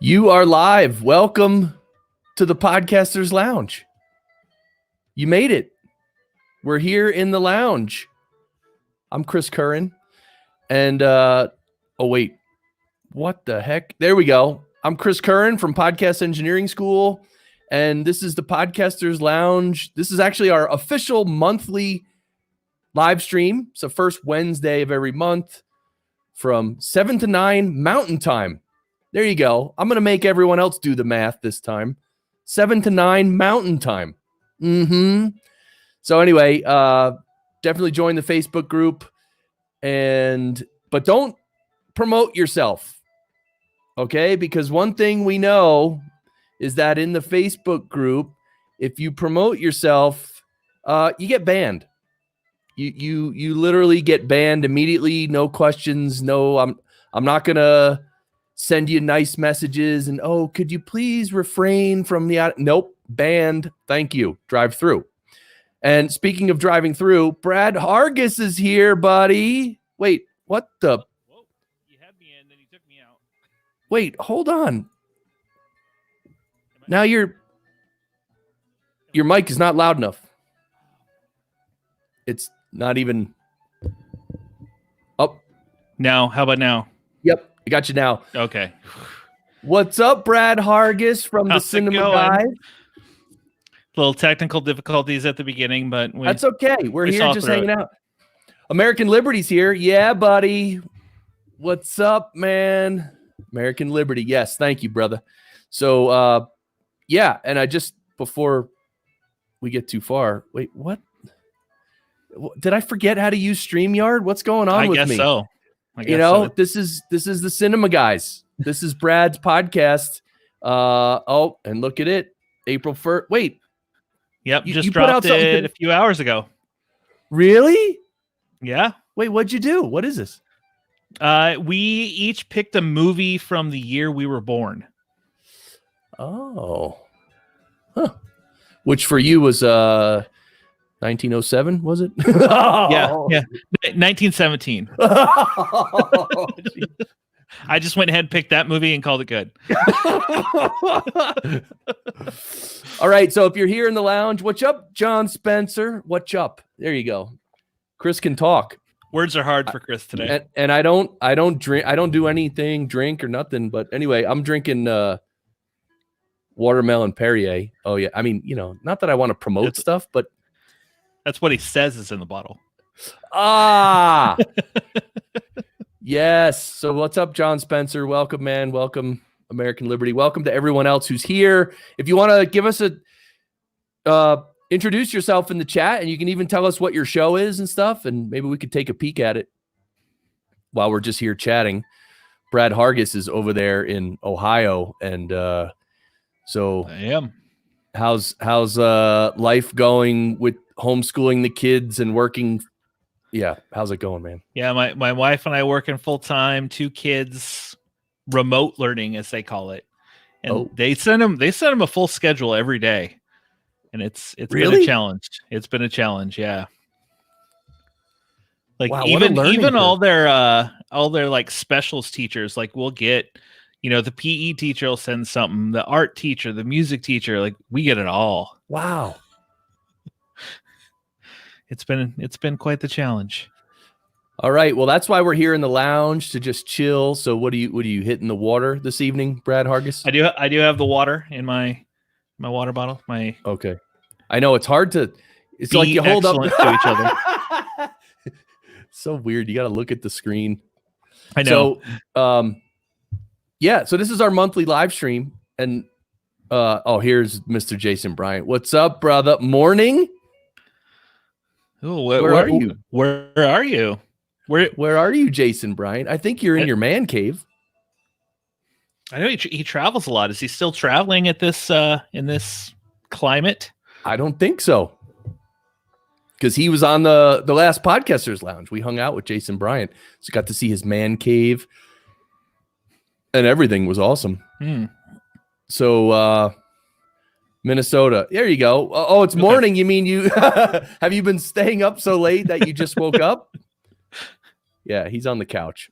You are live. Welcome to the Podcasters Lounge. You made it. We're here in the lounge. I'm Chris Curran. And, oh, wait. What the heck? There we go. I'm Chris Curran from Podcast Engineering School. And this is the Podcasters Lounge. This is actually our official monthly live stream. It's the first Wednesday of every month from 7 to 9 Mountain Time. There you go. I'm going to make everyone else do the math this time. 7 to 9 Mountain Time. So anyway, definitely join the Facebook group. But don't promote yourself. Okay? Because one thing we know is that in the Facebook group, if you promote yourself, you get banned. You literally get banned immediately. No questions. No, I'm not going to send you nice messages and, oh, could you please refrain from the... Nope, banned. Thank you. Drive through. And speaking of driving through, Brad Hargis is here, buddy. Wait, what the... Whoa, you had me in, then you took me out. Wait, hold on. Now your mic is not loud enough. It's not even up. Now, how about now? Yep, I got you now. Okay. What's up, Brad Hargis from the Cinema Guide? Little technical difficulties at the beginning, but that's okay. We're here just hanging out. American Liberty's here. Yeah, buddy. What's up, man? American Liberty. Yes, thank you, brother. So, yeah, and I just, before we get too far, wait, what? Did I forget how to use StreamYard? What's going on with me? I guess so. This is the Cinema Guys. This is Brad's podcast. Oh, and look at it. April 1st. Wait. Yep, just dropped it a few hours ago. Really? Yeah. Wait, what'd you do? What is this? We each picked a movie from the year we were born. Oh. Huh. Which for you was 1907, was it? Yeah. 1917. I just went ahead and picked that movie and called it good. All right, so if you're here in the lounge, what's up, John Spencer? What's up? There you go. Chris can talk. Words are hard for Chris today. And I don't drink. I don't do anything, drink or nothing. But anyway, I'm drinking watermelon Perrier. Oh yeah, I mean, not that I want to promote stuff, but that's what he says is in the bottle. Ah, yes. So what's up, John Spencer? Welcome, man. Welcome, American Liberty. Welcome to everyone else who's here. If you want to give us introduce yourself in the chat, and you can even tell us what your show is and stuff, and maybe we could take a peek at it while we're just here chatting. Brad Hargis is over there in Ohio, and so I am. How's life going with homeschooling the kids and working? Yeah, how's it going, man? Yeah, my wife and I working full time, 2 kids, remote learning as they call it, and they send them a full schedule every day, and it's really? been a challenge. It's been a challenge, yeah. Like wow, even all their like specials teachers, like we'll get, the PE teacher will send something, the art teacher, the music teacher, like we get it all. Wow. It's been quite the challenge. All right. Well, that's why we're here in the lounge to just chill. So what are you hitting the water this evening, Brad Hargis? I do have the water in my water bottle. Okay. I know it's hard to, it's like you hold up to each other. So weird. You got to look at the screen. I know. So, yeah. So this is our monthly live stream, and here's Mr. Jason Bryant. What's up, brother? Morning. Oh, where are you? Where are you? Where are you, Jason Bryant? I think you're in your man cave. I know he travels a lot. Is he still traveling at this in this climate? I don't think so. Because he was on the last Podcasters Lounge. We hung out with Jason Bryant. So got to see his man cave. And everything was awesome. So Minnesota. There you go. Oh, it's morning. You mean you have you been staying up so late that you just woke up? Yeah, he's on the couch.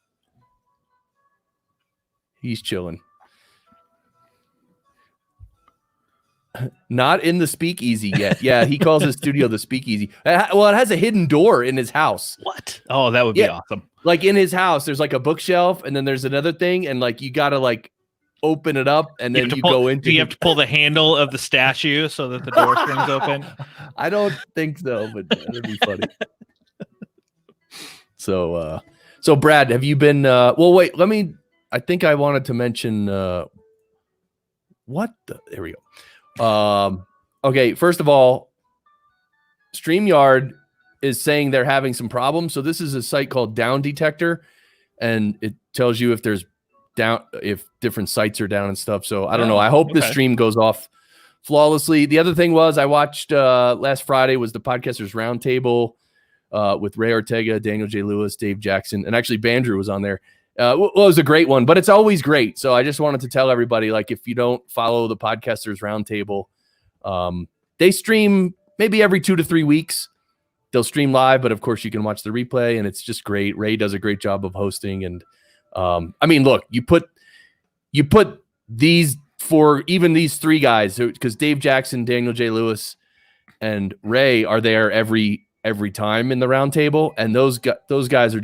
He's chilling. Not in the speakeasy yet. Yeah, he calls his studio the speakeasy. Well, it has a hidden door in his house. What? Oh, that would be awesome. Like in his house, there's like a bookshelf, and then there's another thing, and like you gotta like open it up, and then you go into. Do you have to pull the handle of the statue so that the door springs open? I don't think so, but that'd be funny. So Brad, have you been? Well, wait. I think I wanted to mention. What? There we go. Okay, first of all, StreamYard is saying they're having some problems. So this is a site called Down Detector, and it tells you if there's if different sites are down and stuff. So I don't know. I hope the stream goes off flawlessly. The other thing was I watched last Friday was the Podcasters Roundtable with Ray Ortega, Daniel J. Lewis, Dave Jackson, and actually Bandrew was on there. Well, it was a great one, but it's always great. So I just wanted to tell everybody, like, if you don't follow the Podcasters Roundtable, they stream maybe every 2 to 3 weeks. They'll stream live, but of course you can watch the replay, and it's just great. Ray does a great job of hosting, and I mean, look, you put these these three guys, because Dave Jackson, Daniel J. Lewis, and Ray are there every time in the Roundtable, and those guys are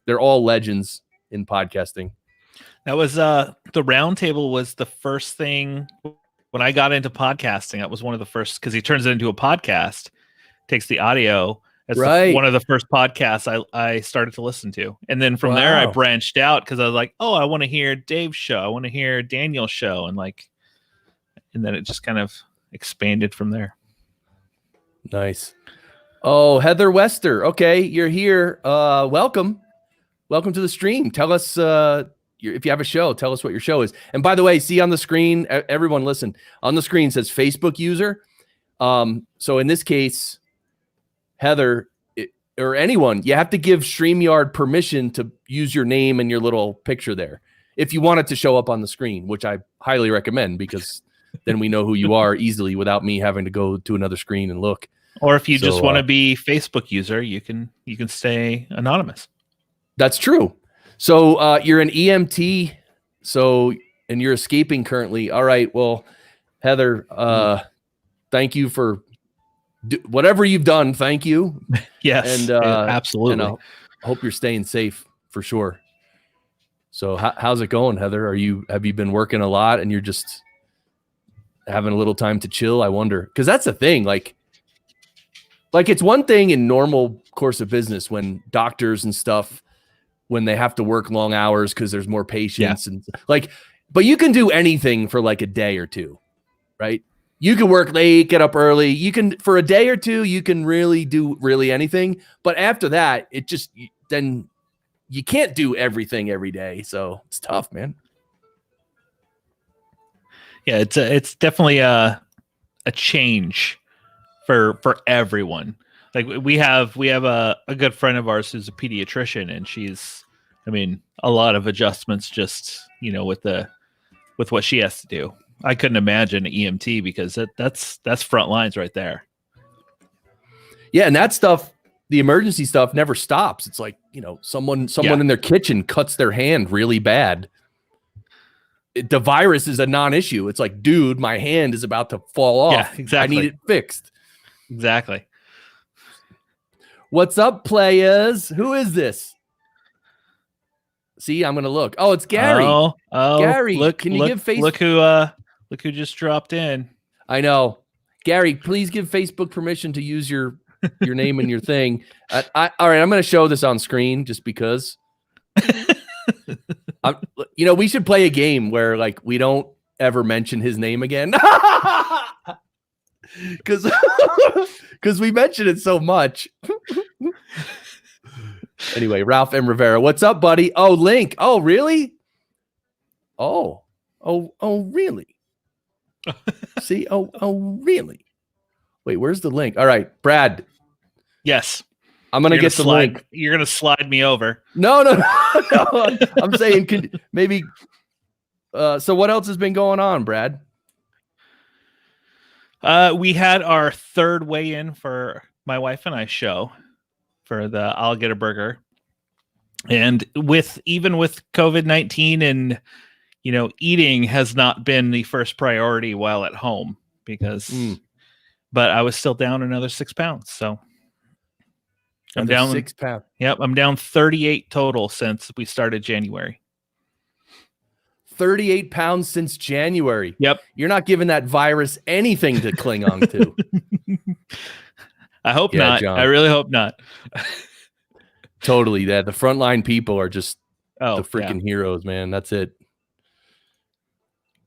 they're all legends in podcasting. That was the Roundtable was the first thing when I got into podcasting. That was one of the first, because he turns it into a podcast, takes the audio. That's one of the first podcasts I started to listen to. And then from there I branched out because I was like, oh, I want to hear Dave's show. I want to hear Daniel's show. And then it just kind of expanded from there. Nice. Oh, Heather Wester. Okay, you're here. Welcome to the stream. Tell us if you have a show, tell us what your show is. And by the way, see on the screen, everyone listen, on the screen says Facebook user. So in this case, Heather or anyone, you have to give StreamYard permission to use your name and your little picture there if you want it to show up on the screen, which I highly recommend, because then we know who you are easily without me having to go to another screen and look. Or if you just want to be Facebook user, you can stay anonymous. That's true. So you're an EMT, and you're escaping currently. All right. Well, Heather, thank you for whatever you've done. Thank you. Yes, and absolutely. And I hope you're staying safe for sure. So how's it going, Heather? Have you been working a lot and you're just having a little time to chill? I wonder, because that's the thing. Like it's one thing in normal course of business when doctors and stuff, when they have to work long hours because there's more patients and but you can do anything for like a day or two, right? You can work late, get up early. You can, for a day or two, you can really do anything. But after that, then you can't do everything every day. So it's tough, man. Yeah, it's definitely a change for everyone. Like we have a good friend of ours who's a pediatrician, and she's, a lot of adjustments just, with what she has to do. I couldn't imagine an EMT, because that's front lines right there. Yeah, and that stuff, the emergency stuff, never stops. It's like, someone in their kitchen cuts their hand really bad. The virus is a non-issue. It's like, dude, my hand is about to fall off. Yeah, exactly. I need it fixed. Exactly. What's up, players? Who is this? See, I'm gonna look. Oh, it's Gary. Oh, Gary, can you give Facebook? Look who just dropped in. I know, Gary. Please give Facebook permission to use your name and your thing. All right, I'm gonna show this on screen just because. We should play a game where we don't ever mention his name again, because we mention it so much. Anyway, Ralph M. Rivera, what's up, buddy? Oh, Link. Oh, really? Oh, really? See? Oh, really? Wait, where's the link? All right, Brad. Yes. I'm going to get the link. You're going to slide me over. No. I'm saying maybe. So what else has been going on, Brad? We had our third weigh-in for my wife and I show for the I'll Get a Burger. And even with COVID-19 and, eating has not been the first priority while at home. because, but I was still down another 6 pounds. So I'm down 6 pounds. Yep. I'm down 38 total since we started January. 38 pounds since January. Yep. You're not giving that virus anything to cling on to. I hope not. John. I really hope not. Totally. The frontline people are just the freaking yeah. heroes, man. That's it.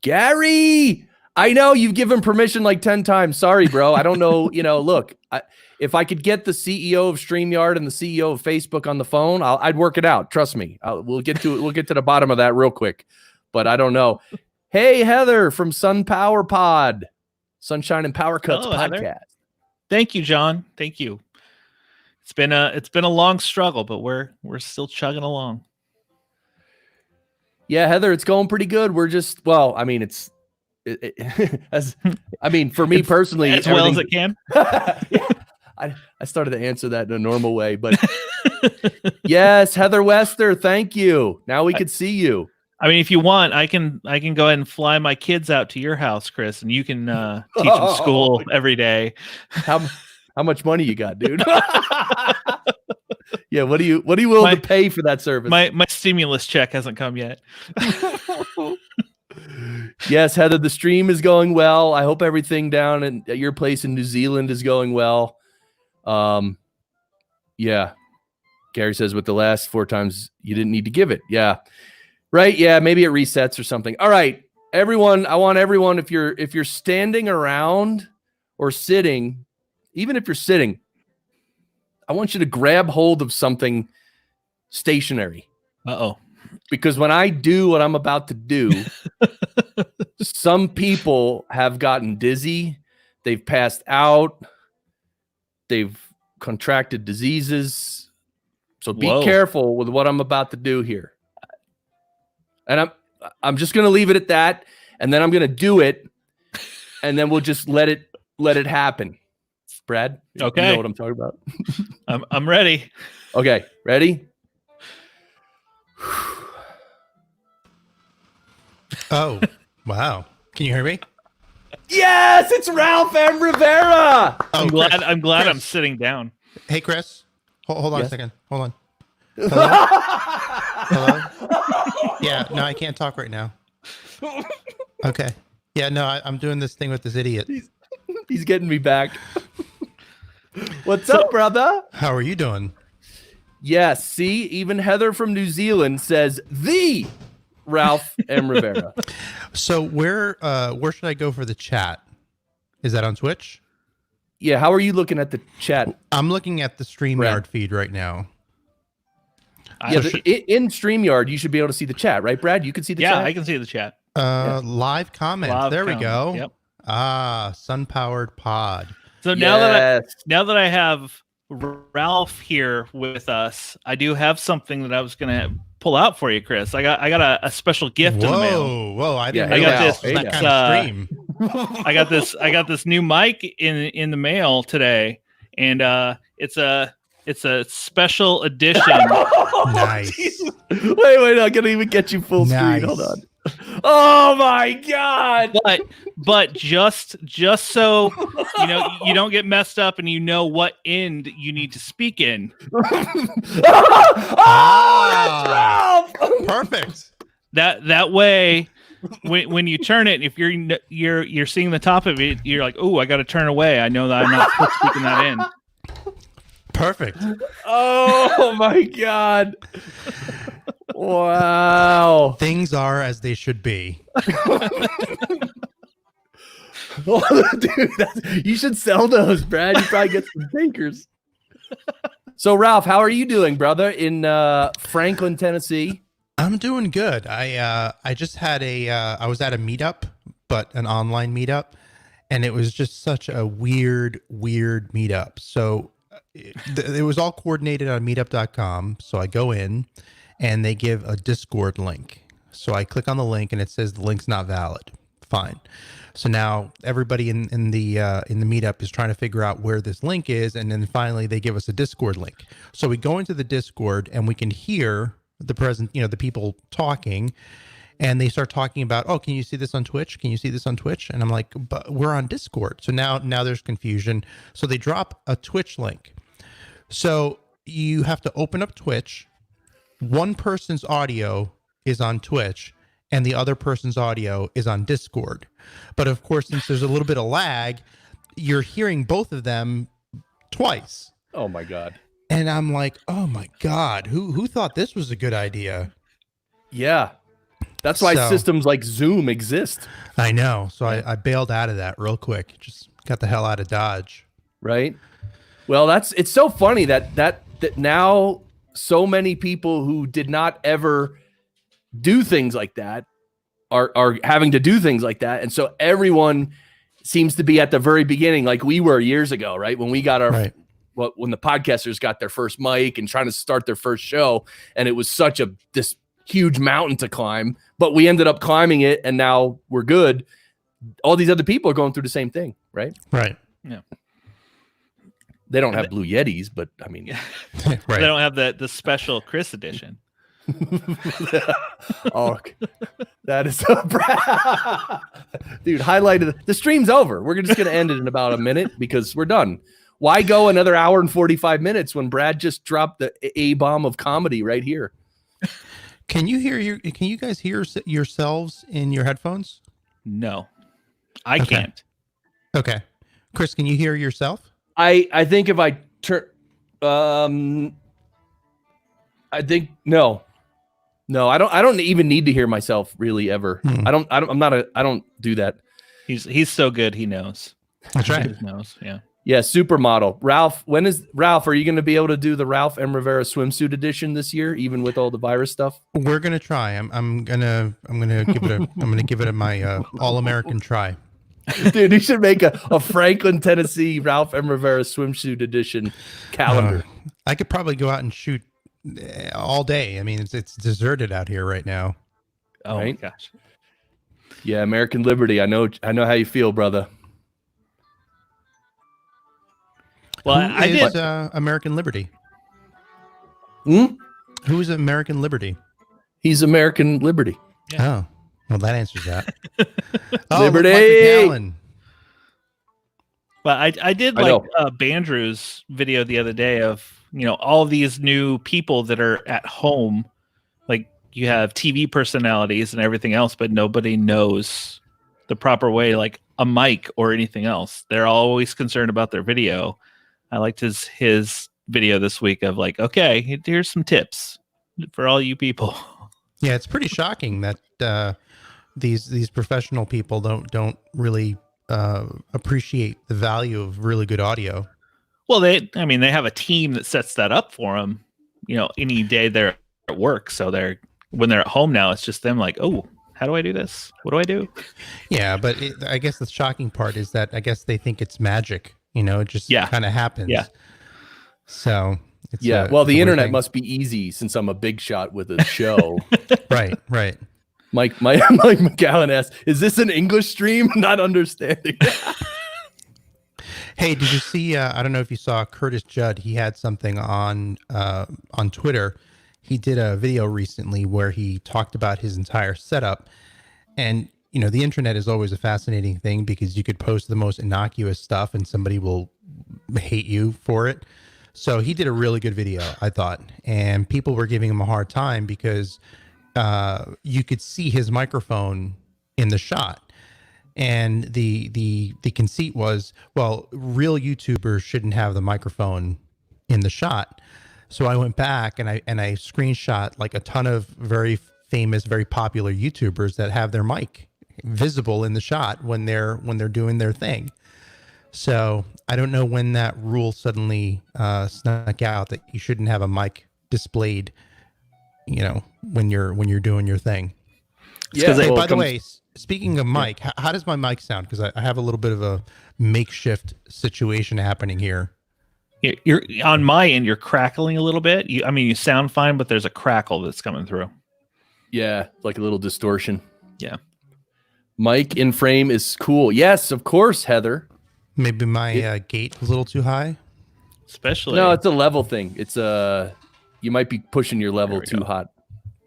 Gary, I know you've given permission like 10 times. Sorry, bro. I don't know. Look, if I could get the CEO of StreamYard and the CEO of Facebook on the phone, I'd work it out. Trust me. We'll get to the bottom of that real quick. But I don't know. Hey, Heather from Sun Power Pod, Sunshine and Power Cuts podcast. Heather. Thank you, John. Thank you. It's been a long struggle, but we're still chugging along. Yeah, Heather, it's going pretty good. We're just, for me personally, as well as it can. Yeah, I started to answer that in a normal way, but yes, Heather Wester, thank you. Now we could see you. I mean, if you want, I can go ahead and fly my kids out to your house, Chris, and you can teach them school every day. How much money you got, dude? Yeah, what are you willing to pay for that service? My stimulus check hasn't come yet. Yes, Heather, the stream is going well. I hope everything down at your place in New Zealand is going well. Yeah. Gary says with the last 4 times you didn't need to give it. Yeah. Right. Yeah. Maybe it resets or something. All right, everyone. I want everyone, if you're standing around or sitting, even if you're sitting, I want you to grab hold of something stationary. Uh-oh. Because when I do what I'm about to do, some people have gotten dizzy. They've passed out. They've contracted diseases. So be careful with what I'm about to do here. And I'm just going to leave it at that. And then I'm going to do it. And then we'll just let it happen. Brad, okay. You know what I'm talking about? I'm ready. Okay, ready? Oh, wow. Can you hear me? Yes, it's Ralph M. Rivera. I'm glad I'm sitting down. Hey, Chris. Hold on a second. Hold on. Hello? Hello? Yeah, no, I can't talk right now. Okay. Yeah, no, I'm doing this thing with this idiot. He's getting me back. What's up, brother? How are you doing? Yes, see, even Heather from New Zealand says the Ralph M. Rivera. So where should I go for the chat? Is that on Twitch? Yeah, how are you looking at the chat? I'm looking at the StreamYard feed right now. Yeah, in StreamYard, you should be able to see the chat, right, Brad? You can see the chat? Yeah, I can see the chat. Live comments. There we go. Yep. Sun-powered pod. So now that I have Ralph here with us, I do have something that I was going to pull out for you, Chris. I got a special gift in the mail. Whoa! I didn't. I got this. That kind of stream. I got this new mic in the mail today, and it's a special edition. Nice. Wait! I'm gonna even get you full screen. Hold on. Oh my God! But just so you don't get messed up, and you know what end you need to speak in. Perfect. That way, when you turn it, if you're seeing the top of it, you're like, oh, I got to turn away. I know that I'm not supposed to speak in that end. Perfect. Oh my God. Wow. Things are as they should be. Dude, you should sell those, Brad. You probably get some takers. So, Ralph, how are you doing, brother, in Franklin, Tennessee? I'm doing good. I just had I was at a meetup, but an online meetup, and it was just such a weird meetup. So it was all coordinated on meetup.com. So I go in, and they give a Discord link. So I click on the link, and it says the link's not valid. Fine. So now everybody in the meetup is trying to figure out where this link is, and then finally they give us a Discord link. So we go into the Discord, and we can hear the people talking, And they start talking about, oh, can you see this on Twitch? Can you see this on Twitch? And I'm like, but we're on Discord. So now there's confusion. So they drop a Twitch link. So you have to open up Twitch. One person's audio is on Twitch and the other person's audio is on Discord. But of course, since there's a little bit of lag, you're hearing both of them twice. Oh my God. And I'm like, oh my God, who thought this was a good idea? Yeah. That's why So- systems like Zoom exist, I know. So I bailed out of that real quick. Just got the hell out of Dodge. right? Well, it's so funny that now so many people who did not ever do things like that are having to do things like that. And so everyone seems to be at the very beginning, like we were years ago, right? When we got our Right. when the podcasters got their first mic and trying to start their first show, and it was such this huge mountain to climb, but we ended up climbing it and now we're good. All these other people are going through the same thing, right? Right. They don't have Blue Yetis, but I mean, They Right. don't have the special Chris edition. oh, that is so dude, highlighted the stream's over. We're just going to end it in about a minute because we're done. Why go another hour and 45 minutes when Brad just dropped the A-bomb of comedy right here? Can you guys hear yourselves in your headphones? No, I Okay. can't. Okay. Chris, can you hear yourself? I think if I turn, I think no, I don't even need to hear myself really ever. Hmm. I don't do that. He's so good. He knows. That's right. He knows. Yeah. Yeah, supermodel. Ralph, are you going to be able to do the Ralph M. Rivera swimsuit edition this year, even with all the virus stuff? We're gonna try. I'm gonna give it my all-American try. Dude, you should make a Franklin, Tennessee Ralph M. Rivera swimsuit edition calendar. I could probably go out and shoot all day. I mean, it's deserted out here right now. Oh Right? my gosh. Yeah, American Liberty. I know how you feel, brother. Well, Who I is, did. American Liberty. Hmm? Who is American Liberty? He's American Liberty. Yeah. Oh, well, that answers that. Liberty! Look, Mike McAllen. Well, I did I like know. Bandrew's video the other day of all these new people that are at home. Like you have TV personalities and everything else, but nobody knows the proper way, like a mic or anything else. They're always concerned about their video. I liked his video this week of like, okay, here's some tips for all you people. Yeah, it's pretty shocking that these professional people don't really appreciate the value of really good audio. Well, they have a team that sets that up for them, any day they're at work. So when they're at home now, it's just them like, oh, how do I do this? What do I do? Yeah, but I guess the shocking part is that I guess they think it's magic. It just kind of happens. Yeah. So it's Yeah. a- Well, it's a the weird internet thing. must be easy since I'm a big shot with a show. Right. Mike McAllen asks, "Is this an English stream?" Not understanding. Hey, did you see? I don't know if you saw Curtis Judd. He had something on Twitter. He did a video recently where he talked about his entire setup. And the internet is always a fascinating thing because you could post the most innocuous stuff and somebody will hate you for it. So he did a really good video, I thought, and people were giving him a hard time because you could see his microphone in the shot. And the conceit was, well, real YouTubers shouldn't have the microphone in the shot. So I went back and I screenshot like a ton of very famous, very popular YouTubers that have their mic visible in the shot when they're doing their thing. So I don't know when that rule suddenly snuck out that you shouldn't have a mic displayed, when you're doing your thing. Yeah. Hey, well, by the way, speaking of mic, how does my mic sound? Because I have a little bit of a makeshift situation happening here. You're on my end. You're crackling a little bit. You sound fine, but there's a crackle that's coming through. Yeah, like a little distortion. Yeah. Mike in frame is cool. Yes, of course, Heather. Maybe my gate was a little too high. Especially. No, it's a level thing. It's you might be pushing your level we too go. hot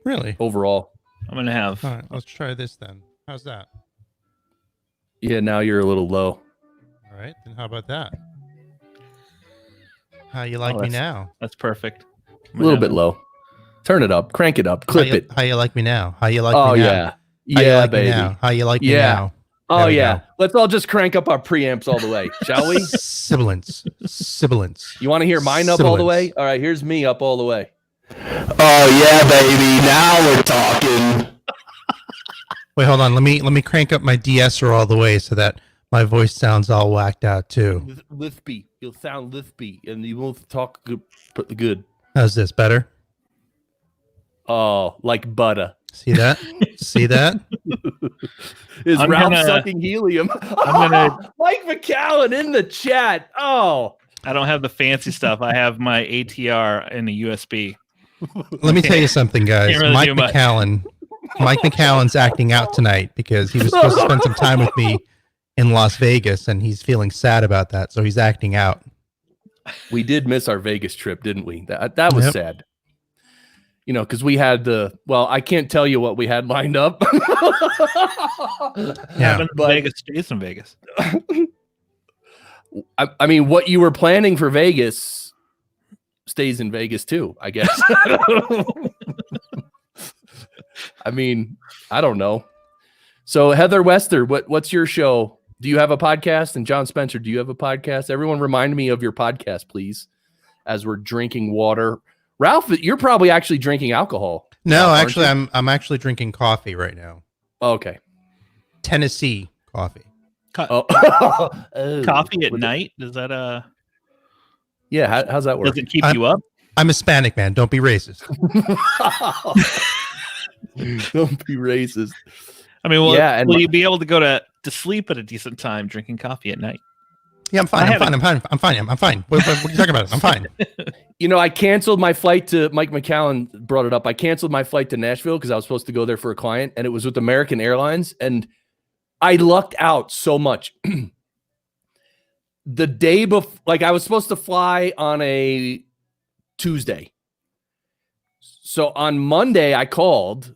Really? overall. I'm gonna have. All right, let's try this then. How's that? Yeah, now you're a little low. All right, then how about that? How you like me now? That's perfect. A little bit low. Turn it up. Crank it up. Clip it. How you like me now? How you like Oh, me now? yeah. How you Yeah, like me baby. now? How you like me Yeah. now? Oh, There we yeah. go. Let's all just crank up our preamps all the way, shall we? Sibilance. You want to hear mine up all the way? Sibilance. All right, here's me up all the way. Oh yeah, baby. Now we're talking. Wait, hold on. Let me crank up my de-esser all the way so that my voice sounds all whacked out too. Lispy. You'll sound lispy, and you won't talk good. How's this? Better? Oh, like butter. See that? See that? Is I'm Ralph gonna- sucking helium? I'm gonna- Mike McCallan in the chat. Oh, I don't have the fancy stuff. I have my ATR in a USB. Let me tell you something, guys. Can't really Mike do much. McCallan's acting out tonight because he was supposed to spend some time with me in Las Vegas, and he's feeling sad about that, so he's acting out. we did miss our Vegas trip, didn't we? That was Yep. sad. You know, because we had I can't tell you what we had lined up. Yeah, Happens in but- Vegas stays in Vegas. I mean, what you were planning for Vegas stays in Vegas too, I guess. I mean, I don't know. So Heather Wester, what's your show? Do you have a podcast? And John Spencer, do you have a podcast? Everyone remind me of your podcast, please, as we're drinking water. Ralph, you're probably actually drinking alcohol. No, aren't actually, you? I'm actually drinking coffee right now. Okay. Tennessee coffee. Oh. Coffee at With- night? Does that Yeah, how's that work? does it keep I'm- you up? I'm Hispanic, man. Don't be racist. Don't be racist. I mean, Yeah, and will you be able to go to sleep at a decent time drinking coffee at night? Yeah, I'm fine. I I'm fine. I'm fine. I'm fine. I'm fine. What are you talking about? I'm fine. You know, I canceled my flight to Mike McCallan brought it up. I canceled my flight to Nashville because I was supposed to go there for a client, and it was with American Airlines, and I lucked out so much. The day before, like I was supposed to fly on a Tuesday. So on Monday, I called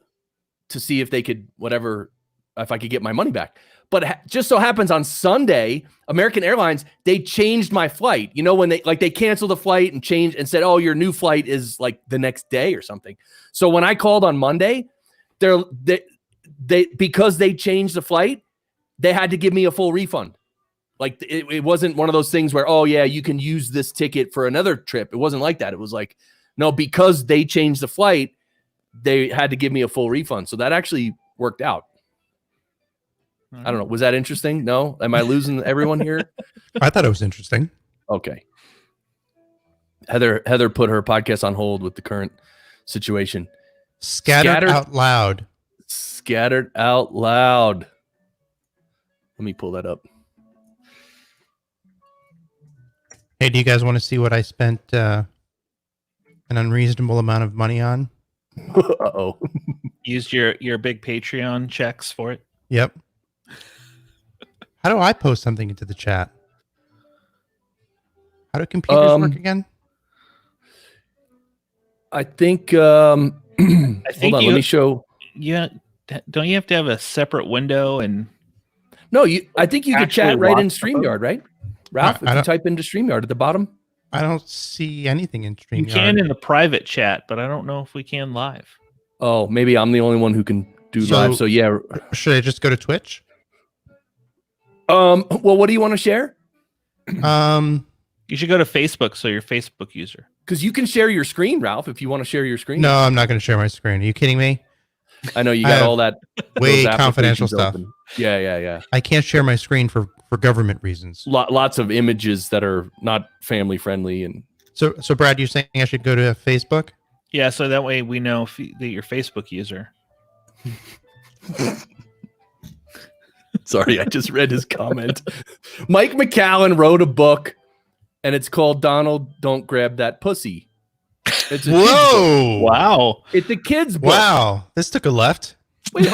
to see if they could, if I could get my money back. But just so happens on Sunday, American Airlines, they changed my flight. You know, when they canceled the flight and changed and said, oh, your new flight is like the next day or something. So when I called on Monday, they because they changed the flight, they had to give me a full refund. Like it wasn't one of those things where, oh yeah, you can use this ticket for another trip. It wasn't like that. It was like, no, because they changed the flight, they had to give me a full refund. So that actually worked out. I don't know. Was that interesting? No? Am I losing everyone here? I thought it was interesting. Okay. Heather put her podcast on hold with the current situation. Scattered out loud. Scattered out loud. Let me pull that up. Hey, do you guys want to see what I spent an unreasonable amount of money on? Uh-oh. Used your big Patreon checks for it. Yep. How do I post something into the chat? How do computers work again? I think hold on, think let me show. Yeah, don't you have to have a separate window and No, I think you could Actually chat right in watch the StreamYard, right? Ralph, I if you don't- type into StreamYard at the bottom. I don't see anything in StreamYard. you can in the private chat, but I don't know if we can live. Oh, maybe I'm the only one who can do So- live. So yeah. Should I just go to Twitch? Well, what do you want to share? You should go to Facebook, so your Facebook user. Because you can share your screen, Ralph, if you want to share your screen. No, I'm not going to share my screen. Are you kidding me? I know you I got have all that Way those confidential applications stuff. open. Yeah. I can't share my screen for government reasons. Lots of images that are not family friendly, and So Brad, you're saying I should go to Facebook? Yeah, so that way we know that you're Facebook user. sorry, I just read his comment. Mike McCallan wrote a book, and it's called "Donald, Don't Grab That Pussy." It's a Whoa! Wow. It's a kid's book. Wow! This took a left. Wait,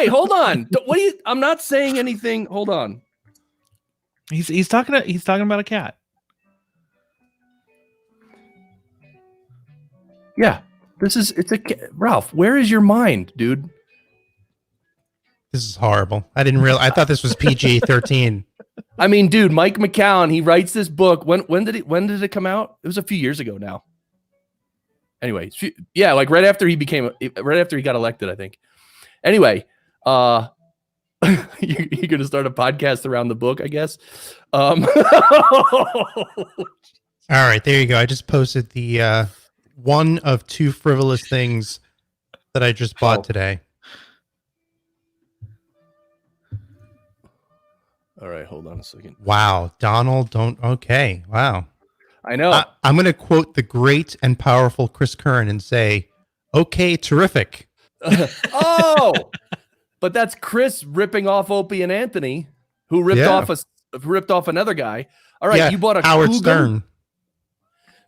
hold on. What do you? I'm not saying anything. Hold on. He's talking about a cat. Yeah. Ralph, where is your mind, dude? This is horrible. I didn't realize. I thought this was PG-13. I mean, dude, Mike McCown, he writes this book. When did it come out? It was a few years ago now. Anyway, yeah, like right after he got elected, I think. Anyway, you're gonna start a podcast around the book, I guess. All right, there you go. I just posted the one of two frivolous things that I just bought today. All right, hold on a second. Wow, Donald, okay. Wow. I know. I'm going to quote the great and powerful Chris Curran and say, okay, terrific. Oh, but that's Chris ripping off Opie and Anthony, who ripped off another guy. All right, you bought a Howard Cougar? Stern.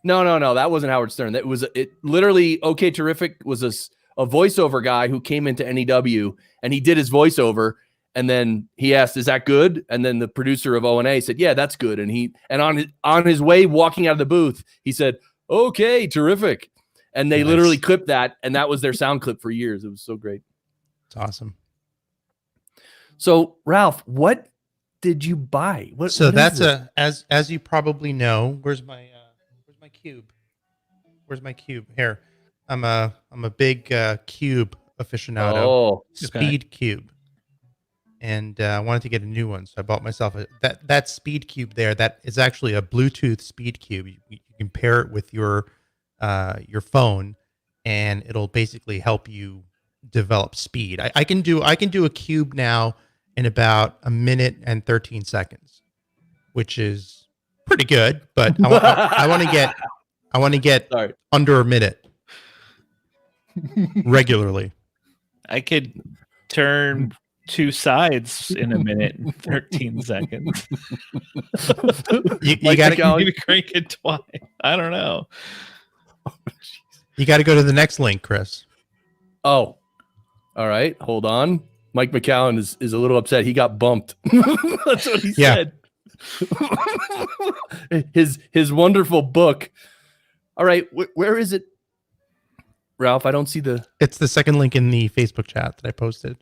No, that wasn't Howard Stern. It literally okay, terrific was a voiceover guy who came into NEW and he did his voiceover. And then he asked, "Is that good?" And then the producer of O&A said, "Yeah, that's good." And on his way walking out of the booth, he said, "Okay, terrific." And they literally clipped that, and that was their sound clip for years. It was so great. It's awesome. So, Ralph, what did you buy? That's as you probably know. Where's my cube? Where's my cube? Here, I'm a big cube aficionado. Oh, Speed Cube. And I wanted to get a new one, so I bought myself that Speed Cube there. That is actually a Bluetooth Speed Cube. You can pair it with your phone, and it'll basically help you develop speed. I can do a cube now in about 1 minute and 13 seconds, which is pretty good. But I want to get under a minute regularly. I could turn 2 sides in 1 minute and 13 seconds. you got to maybe crank it twice. I don't know. You got to go to the next link, Chris. Oh, all right. Hold on. Mike McCown is a little upset. He got bumped. That's what he said. His wonderful book. All right. Where is it, Ralph? I don't see It's the second link in the Facebook chat that I posted.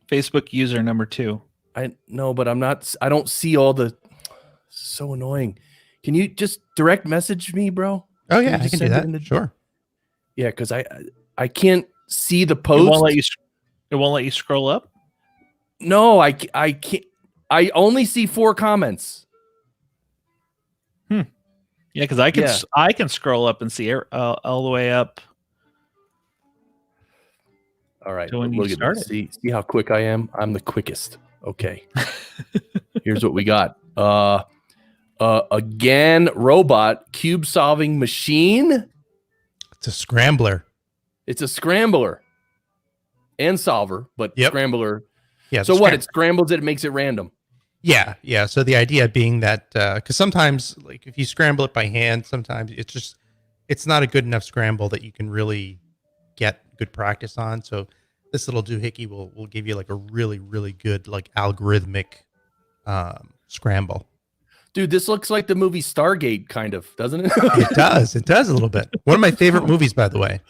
Facebook user number 2. I know, but I don't see all the. So annoying. Can you just direct message me, bro? Oh yeah, I can do that. Sure. Yeah, because I can't see the post. It won't let you scroll up. No, I can't. I only see 4 comments. Yeah, because I can scroll up and see all the way up. All right, when look at this. See how quick I am? I'm the quickest. Okay. Here's what we got. A GAN robot cube solving machine. It's a scrambler. It's a scrambler and solver, but scrambler. Yeah. So what? It scrambles it, makes it random. Yeah. So the idea being that because sometimes, like if you scramble it by hand, sometimes it's not a good enough scramble that you can really get good practice on. So this little doohickey will give you like a really, really good like algorithmic scramble. Dude, this looks like the movie Stargate, kind of, doesn't it? It does. It does a little bit. One of my favorite movies, by the way.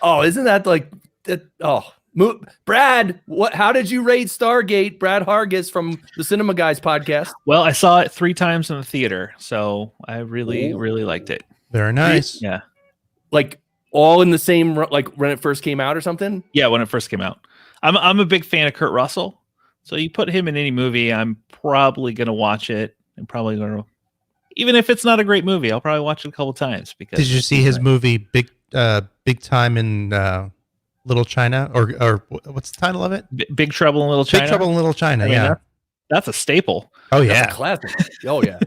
Oh, isn't that like that? Oh, Brad, how did you rate Stargate? Brad Hargis from the Cinema Guys podcast. Well, I saw it 3 times in the theater, so I really liked it. Very nice. Yeah. Like all in the same, like when it first came out or something? Yeah, when it first came out. I'm a big fan of Kurt Russell, so you put him in any movie, I'm probably going to watch it. I'm probably going to, even if it's not a great movie, I'll probably watch it a couple times. Because did you see his movie Big Time in Little China, or what's the title of it? Big Trouble in Little China. Big Trouble in Little China. I mean, that's a staple. Oh yeah, that's a classic. Oh yeah.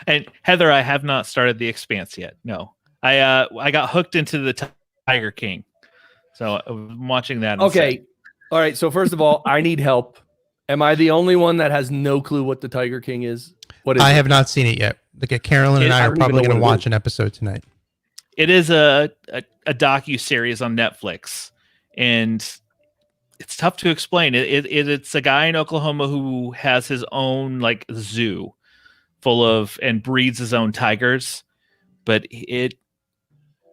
And Heather, I have not started The Expanse yet. No, I got hooked into the Tiger King, so I'm watching that. Okay, instead. All right. So first of all, I need help. Am I the only one that has no clue what the Tiger King is? What is I it? have not seen it yet. Like Carolyn and I are probably going to watch an episode tonight. It is a docu-series on Netflix, and it's tough to explain. It's a guy in Oklahoma who has his own like zoo full of and breeds his own tigers, but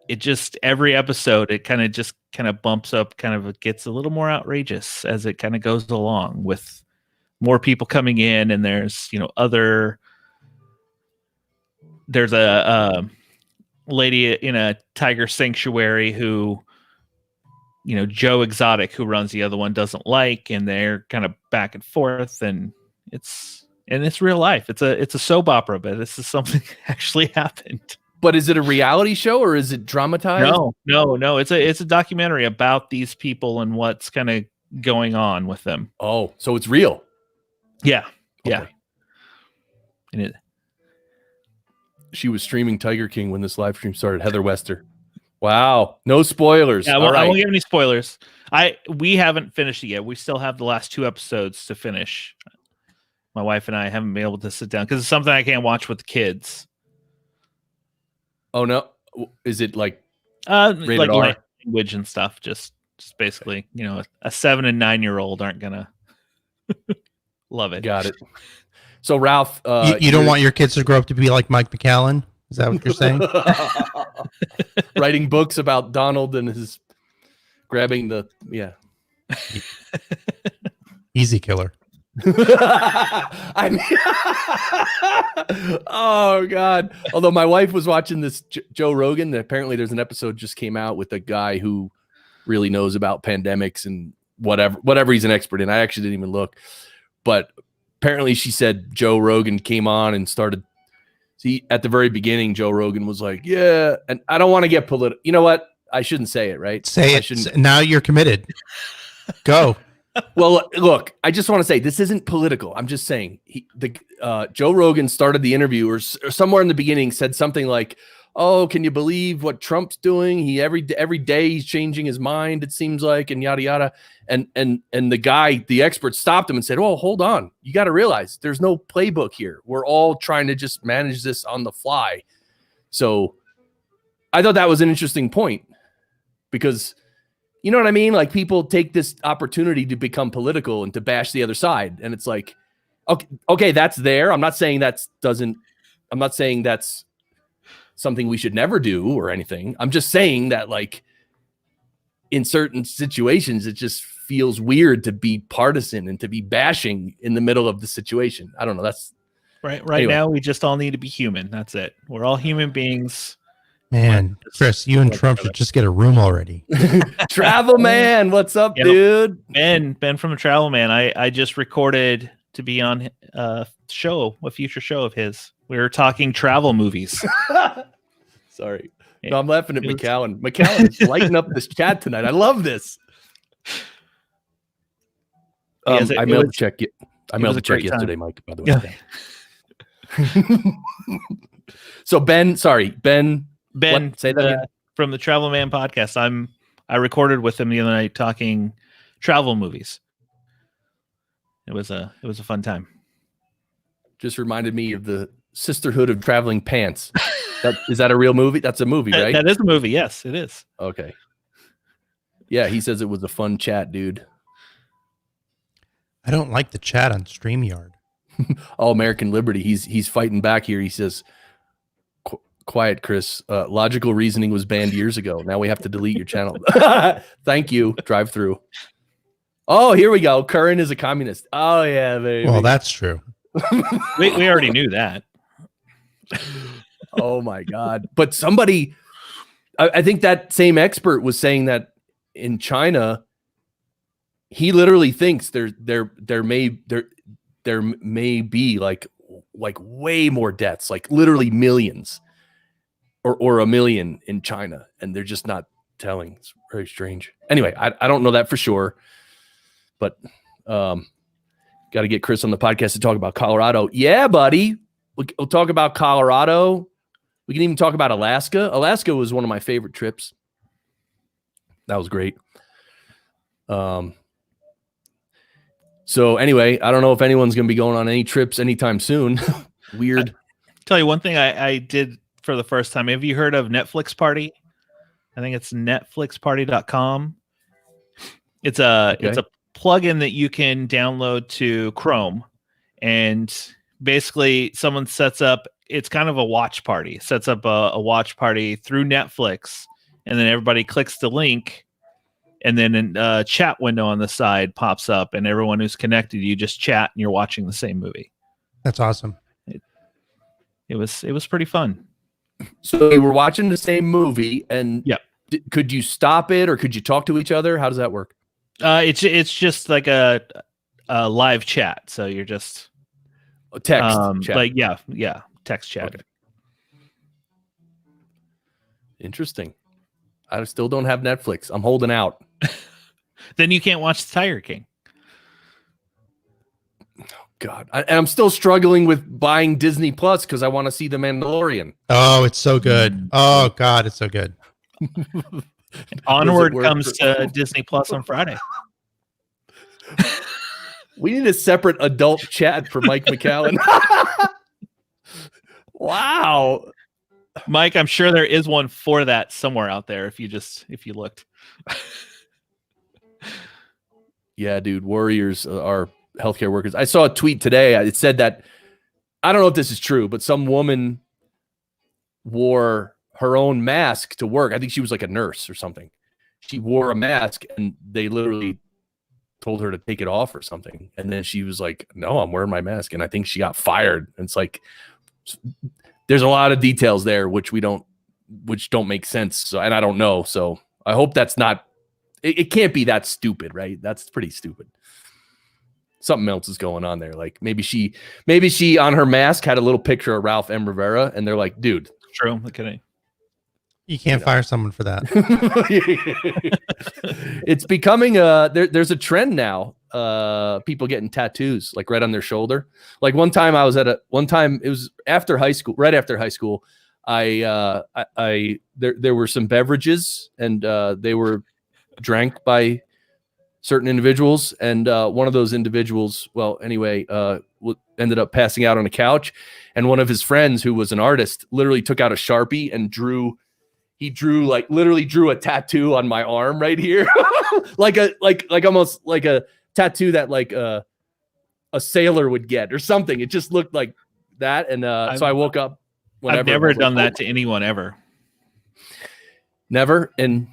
it just every episode it kind of bumps up, gets a little more outrageous as it kind of goes along with more people coming in, and there's there's a lady in a tiger sanctuary who Joe Exotic, who runs the other one, doesn't like, and they're kind of back and forth, and it's real life. It's a soap opera, but this is something that actually happened. But is it a reality show or is it dramatized? No. It's a documentary about these people and what's kind of going on with them. Oh, so it's real. Yeah. Okay. Yeah. And she was streaming Tiger King when this live stream started. Heather Wester. Wow. No spoilers. Yeah, I won't give any spoilers. We haven't finished it yet. We still have the last 2 episodes to finish. My wife and I haven't been able to sit down because it's something I can't watch with the kids. Oh no! Is it like rated like R? Language and stuff? Just basically, a 7 and 9-year-old aren't gonna love it. Got it. So Ralph, you don't want your kids to grow up to be like Mike McAllen? Is that what you're saying? Writing books about Donald and his grabbing the Easy killer. I mean, oh God. Although my wife was watching this Joe Rogan, apparently there's an episode just came out with a guy who really knows about pandemics and whatever he's an expert in. I actually didn't even look, but apparently she said Joe Rogan came on and started. See, at the very beginning, Joe Rogan was like, yeah, and I don't want to get political. You know what? I shouldn't say it, right? Say it. Now you're committed. Go. Well, look, I just want to say this isn't political. I'm just saying Joe Rogan started the interview or somewhere in the beginning said something like, "Oh, can you believe what Trump's doing? He every day he's changing his mind. It seems like, and yada yada." And the expert stopped him and said, "Oh, hold on. You got to realize there's no playbook here. We're all trying to just manage this on the fly." So I thought that was an interesting point because. You know what I mean? Like people take this opportunity to become political and to bash the other side. And it's like, okay, that's there. I'm not saying that's something we should never do or anything. I'm just saying that like in certain situations, it just feels weird to be partisan and to be bashing in the middle of the situation. I don't know. That's right. Anyway. Now we just all need to be human. That's it. We're all human beings. Man, Chris, you and Trump should just get a room already. Travel Man, what's up, dude? Ben from the Travel Man. I just recorded to be on a future show of his. We were talking travel movies. Sorry. No, I'm laughing at McAllen. McAllen is lighting up this chat tonight. I love this. I mailed the check. I mailed the check yesterday, Mike, by the way. Yeah. So Ben, say that from the Travel Man podcast. I recorded with him the other night talking travel movies. It was a fun time. Just reminded me of the Sisterhood of Traveling Pants. Is that a real movie? That's a movie, right? That is a movie. Yes, it is. Okay. Yeah, he says it was a fun chat, dude. I don't like the chat on StreamYard. All American Liberty. He's fighting back here. He says, "Quiet, Chris. Logical Reasoning was banned years ago. Now we have to delete your channel." Thank you. Drive through. Oh, here we go. Curran is a communist. Oh yeah, baby. Well, that's true. we already knew that. Oh my God! But somebody, I think that same expert was saying that in China, he literally thinks there may be like way more deaths, like literally millions. Or a million in China, and they're just not telling. It's very strange. Anyway, I don't know that for sure, but got to get Chris on the podcast to talk about Colorado. Yeah, buddy. We'll talk about Colorado. We can even talk about Alaska. Alaska was one of my favorite trips. That was great. So anyway, I don't know if anyone's going to be going on any trips anytime soon. Weird. Tell you one thing I did for the first time. Have you heard of Netflix Party? I think it's netflixparty.com. It's a plugin that you can download to Chrome, and basically someone sets up, it's kind of a watch party, sets up a watch party through Netflix, and then everybody clicks the link, and then a chat window on the side pops up, and everyone who's connected, you just chat, and you're watching the same movie. That's awesome. It was pretty fun. So we were watching the same movie, and yeah, could you stop it, or could you talk to each other? How does that work? It's just like a live chat. So you're just text chat. like yeah, text chat. Okay. Interesting. I still don't have Netflix. I'm holding out. Then you can't watch The Tiger King. Oh, God. I'm still struggling with buying Disney Plus because I want to see The Mandalorian. Oh, it's so good. Oh, God, it's so good. Onward comes to Disney Plus on Friday. We need a separate adult chat for Mike McCallan. Wow. Mike, I'm sure there is one for that somewhere out there if you looked. Yeah, dude, warriors are healthcare workers. I saw a tweet today. It said that, I don't know if this is true, but some woman wore her own mask to work. I think she was like a nurse or something. She wore a mask and they literally told her to take it off or something. And then she was like, no, I'm wearing my mask. And I think she got fired. And it's like, there's a lot of details there which don't make sense. So, and I don't know. So I hope that's not, it can't be that stupid, right? That's pretty stupid. Something else is going on there. Like maybe she on her mask had a little picture of Ralph M. Rivera, and they're like, dude. True. Look at it. You can't fire someone for that. It's becoming there's a trend now. People getting tattoos like right on their shoulder. Like one time it was after high school, right after high school. There were some beverages and they were drank by certain individuals, and one of those individuals, ended up passing out on a couch, and one of his friends who was an artist literally took out a Sharpie and drew a tattoo on my arm right here. like almost like a tattoo that like a sailor would get or something. It just looked like that. And so I woke up. I've never done that to anyone ever. Never. And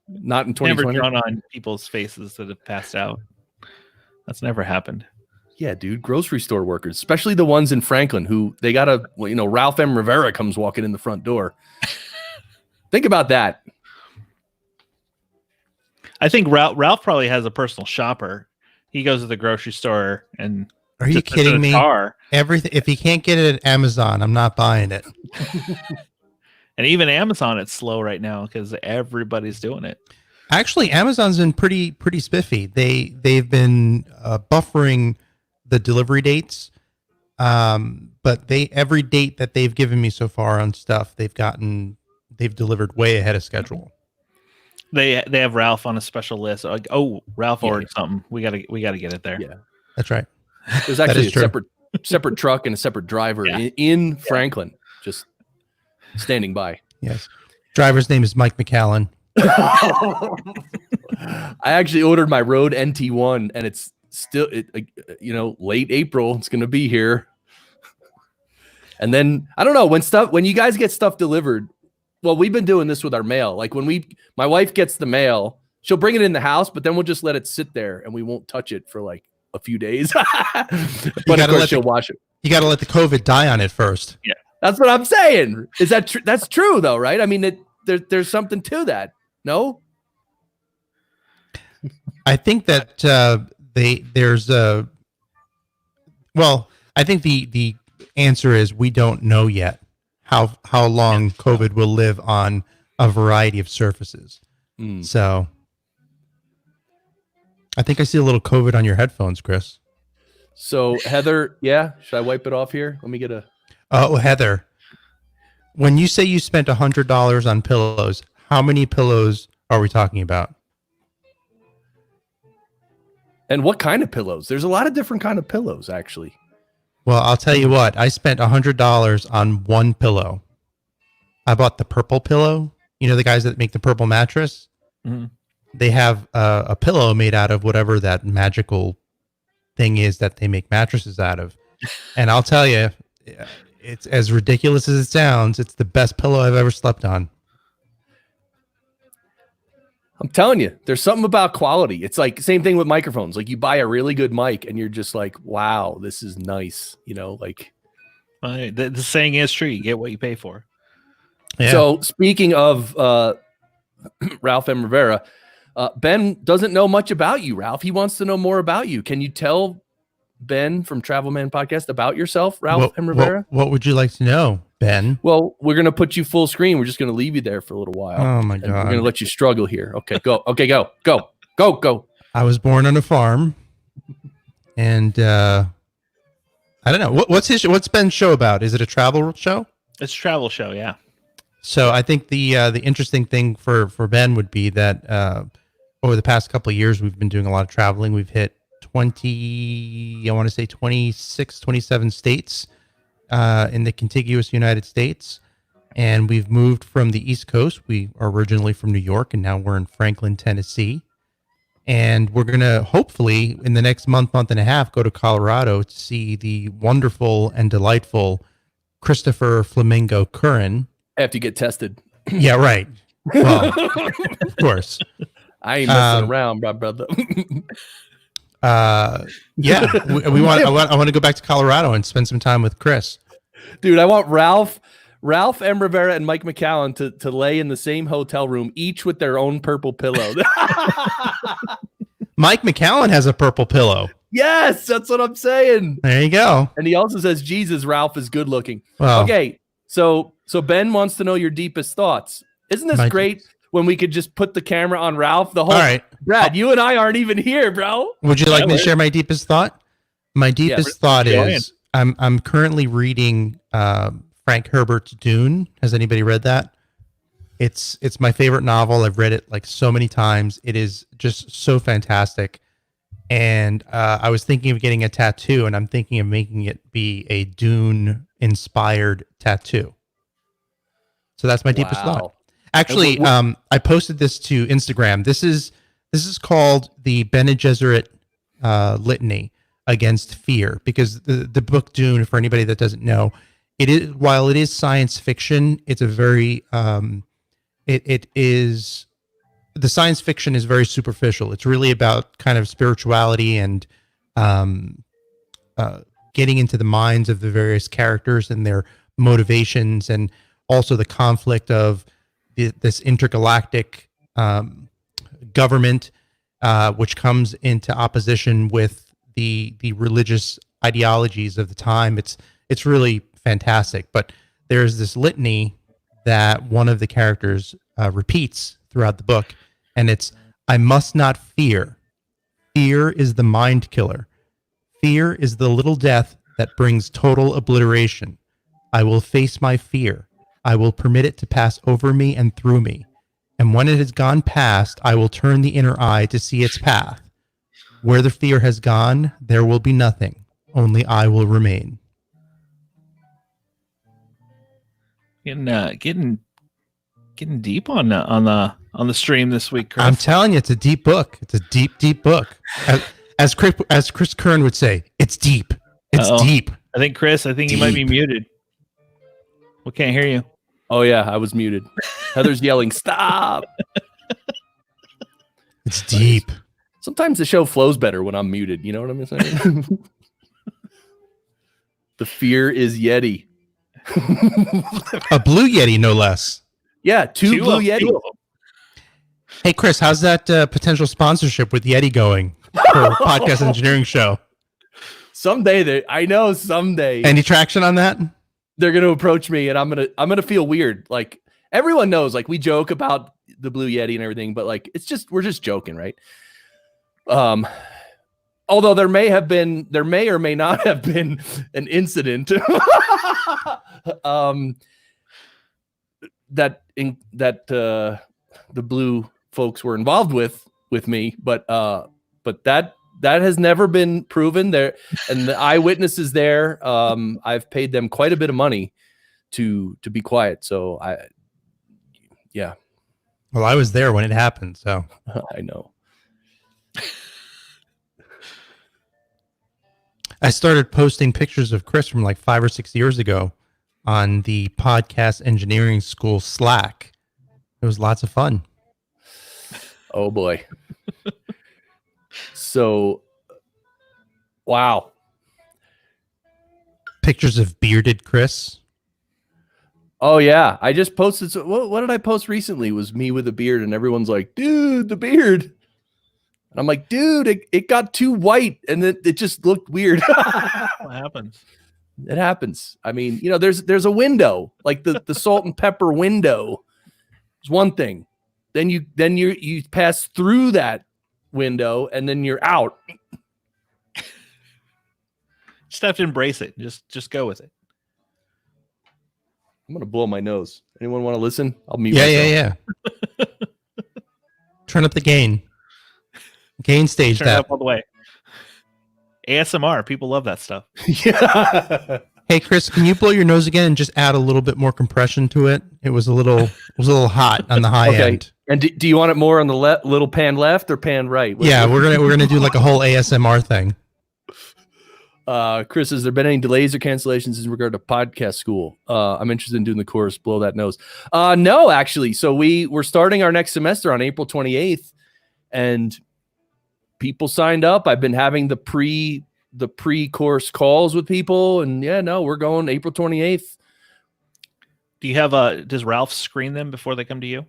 not in 2020. Never drawn on people's faces that have passed out. That's never happened. Yeah, dude. Grocery store workers, especially the ones in Franklin who they got Ralph M. Rivera comes walking in the front door. Think about that. I think Ralph probably has a personal shopper. He goes to the grocery store and are you kidding me? Everything. If he can't get it at Amazon, I'm not buying it. And even Amazon, it's slow right now because everybody's doing it. Actually, Amazon's been pretty spiffy. They've been buffering the delivery dates, but every date that they've given me so far on stuff, they've delivered way ahead of schedule. They have Ralph on a special list. Like, oh, Ralph ordered something. We gotta get it there. Yeah, that's right. There's actually a separate truck and a separate driver in Franklin, just standing by. Yes, driver's name is Mike McCallan. I actually ordered my Road NT1, and it's still late April. It's gonna be here. And then I don't know when you guys get stuff delivered. Well, we've been doing this with our mail. Like my wife gets the mail, she'll bring it in the house, but then we'll just let it sit there and we won't touch it for like a few days. But of course she'll wash it. You got to let the COVID die on it first. Yeah, that's what I'm saying. Is that true? That's true though, right? I mean, there's something to that. No, I think that I think the answer is we don't know yet how long COVID will live on a variety of surfaces. So I think I see a little COVID on your headphones, Chris. So Heather, should I wipe it off here? Let me get Heather, when you say you spent $100 on pillows, how many pillows are we talking about? And what kind of pillows? There's a lot of different kind of pillows, actually. Well, I'll tell you what. I spent $100 on one pillow. I bought the purple pillow. You know the guys that make the purple mattress? Mm-hmm. They have a pillow made out of whatever that magical thing is that they make mattresses out of. And I'll tell you, it's as ridiculous as it sounds. It's the best pillow I've ever slept on. I'm telling you, there's something about quality. It's like same thing with microphones. Like you buy a really good mic and you're just like, wow, this is nice. You know, like the saying is true. You get what you pay for. Yeah. So speaking of Ralph M. Rivera, Ben doesn't know much about you, Ralph. He wants to know more about you. Can you tell Ben from Travel Man Podcast about yourself, Ralph M. Rivera? What would you like to know, Ben? Well, we're going to put you full screen. We're just going to leave you there for a little while. Oh my And God. we're going to let you struggle here. Okay, go. Okay, go. I was born on a farm, and I don't know what's Ben's show about. Is it a travel show? It's a travel show, yeah. So I think the interesting thing for Ben would be that over the past couple of years we've been doing a lot of traveling. We've hit 26, 27 states in the contiguous United States, and we've moved from the East Coast. We are originally from New York, and now we're in Franklin, Tennessee. And we're going to hopefully in the next month and a half go to Colorado to see the wonderful and delightful Christopher Flamingo Curran. After you get tested. Yeah, right. Well, of course. I ain't messing around, brother. Yeah, we want. I want to go back to Colorado and spend some time with Chris. Dude, I want Ralph M. Rivera and Mike McCallum to lay in the same hotel room, each with their own purple pillow. Mike McCallum has a purple pillow. Yes, that's what I'm saying. There you go. And he also says, Jesus, Ralph is good looking. Well, Okay, so Ben wants to know your deepest thoughts. Isn't this great when we could just put the camera on Ralph? The whole all right. Brad, you and I aren't even here, bro. Would you like me to share my deepest thought? My deepest thought is I'm currently reading Frank Herbert's Dune. Has anybody read that? It's my favorite novel. I've read it like so many times. It is just so fantastic. And I was thinking of getting a tattoo, and I'm thinking of making it be a Dune inspired tattoo. So that's my deepest thought. Actually, I posted this to Instagram. This is called the Bene Gesserit litany against fear, because the book Dune, for anybody that doesn't know, it is, while it is science fiction, it's a very it is, the science fiction is very superficial. It's really about kind of spirituality and getting into the minds of the various characters and their motivations, and also the conflict of this intergalactic government, which comes into opposition with the religious ideologies of the time. It's really fantastic. But there's this litany that one of the characters repeats throughout the book, and it's, I must not fear. Fear is the mind killer. Fear is the little death that brings total obliteration. I will face my fear. I will permit it to pass over me and through me. And when it has gone past, I will turn the inner eye to see its path. Where the fear has gone, there will be nothing. Only I will remain. Getting deep on the stream this week, Chris. I'm telling you, it's a deep book. It's a deep book. As Chris Kern would say, it's deep. It's deep. I think you might be muted. We can't hear you. Oh yeah, I was muted. Heather's yelling, "Stop!" It's deep. Sometimes the show flows better when I'm muted. You know what I'm saying? The fear is Yeti. A blue Yeti, no less. Yeah, two blue Yeti. Hey, Chris, how's that potential sponsorship with Yeti going for Podcast Engineering Show? Someday. Any traction on that? They're gonna approach me, and I'm gonna feel weird. Like, everyone knows, like, we joke about the blue Yeti and everything, but like, we're just joking, right? Although there may or may not have been an incident that the blue folks were involved with me, but that has never been proven there, and the eyewitnesses there, I've paid them quite a bit of money to be quiet. So yeah. Well, I was there when it happened, so I know. I started posting pictures of Chris from like 5 or 6 years ago on the Podcast Engineering School Slack. It was lots of fun. Oh boy. So, wow. Pictures of bearded Chris. Oh yeah, I just posted. So what did I post recently? It was me with a beard, and everyone's like, "Dude, the beard." And I'm like, "Dude, it got too white, and it just looked weird." What happens? It happens. I mean, there's a window, like the salt and pepper window. It's one thing. Then you pass through that window, and then you're out. Just have to embrace it. Just go with it. I'm gonna blow my nose. Anyone want to listen? I'll mute myself. Yeah. Turn up the gain. Gain stage Turn it that. up all the way. ASMR. People love that stuff. Yeah. Hey Chris, can you blow your nose again and just add a little bit more compression to it? It was a little hot on the high end. And do you want it more on the little pan left or pan right? We're gonna do like a whole ASMR thing. Chris, has there been any delays or cancellations in regard to podcast school? I'm interested in doing the course. Blow that nose. No, actually. So we're starting our next semester on April 28th, and people signed up. I've been having the pre-course calls with people, and we're going April 28th. Do you have does Ralph screen them before they come to you?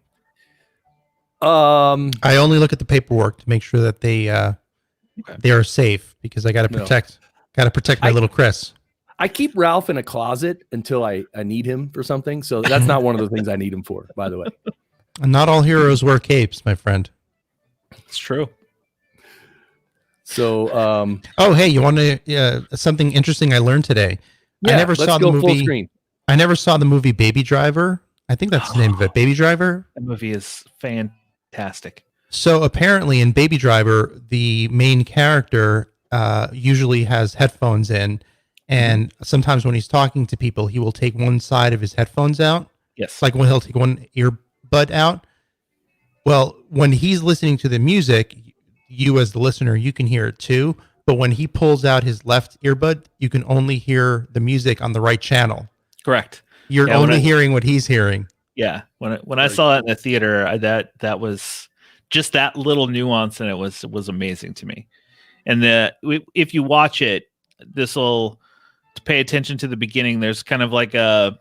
I only look at the paperwork to make sure that they are safe, because I got to protect my little Chris. I keep Ralph in a closet until I need him for something. So that's not one of the things I need him for, by the way. And not all heroes wear capes, my friend. It's true. So, hey, you want to something interesting I learned today? Yeah, I never saw the movie. Full screen. I never saw the movie Baby Driver. I think that's the name of it, Baby Driver. That movie is fantastic. So apparently, in Baby Driver, the main character usually has headphones in, and sometimes when he's talking to people, he will take one side of his headphones out. Yes, like when he'll take one earbud out. Well, when he's listening to the music, you as the listener, you can hear it too. But when he pulls out his left earbud, you can only hear the music on the right channel. correct. You're only hearing what he's hearing. Yeah, when I saw that in the theater, that was just that little nuance, and it was amazing to me. And if you watch it, to pay attention to the beginning. There's kind of like I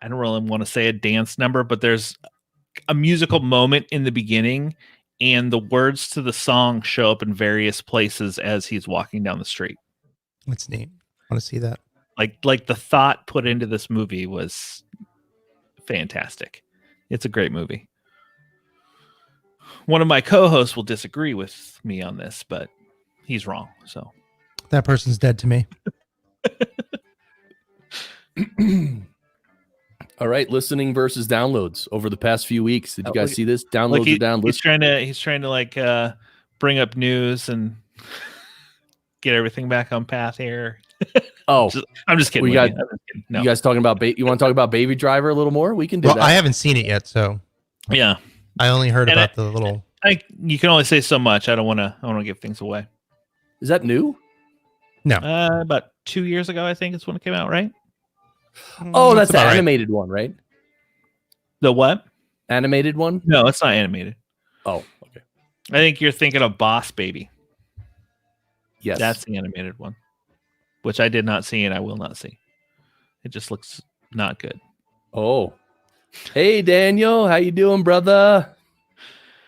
don't really want to say a dance number, but there's a musical moment in the beginning, and the words to the song show up in various places as he's walking down the street. That's neat. I want to see that. Like the thought put into this movie was fantastic. It's a great movie. One of my co-hosts will disagree with me on this, but he's wrong. So that person's dead to me. All right, listening versus downloads over the past few weeks. Did you guys see this? Downloads are down. He's trying to like bring up news and get everything back on path here. Oh, I'm just kidding. No. You guys talking about you want to talk about Baby Driver a little more? We can do that. I haven't seen it yet, so yeah. I only heard about the little. You can only say so much. I don't want to give things away. Is that new? No. About 2 years ago, I think it's when it came out, right? Oh, that's the animated one, right? The what? Animated one? No, it's not animated. Oh, okay. I think you're thinking of Boss Baby. Yes. That's the animated one, which I did not see and I will not see. It just looks not good. Oh. Hey, Daniel. How you doing, brother?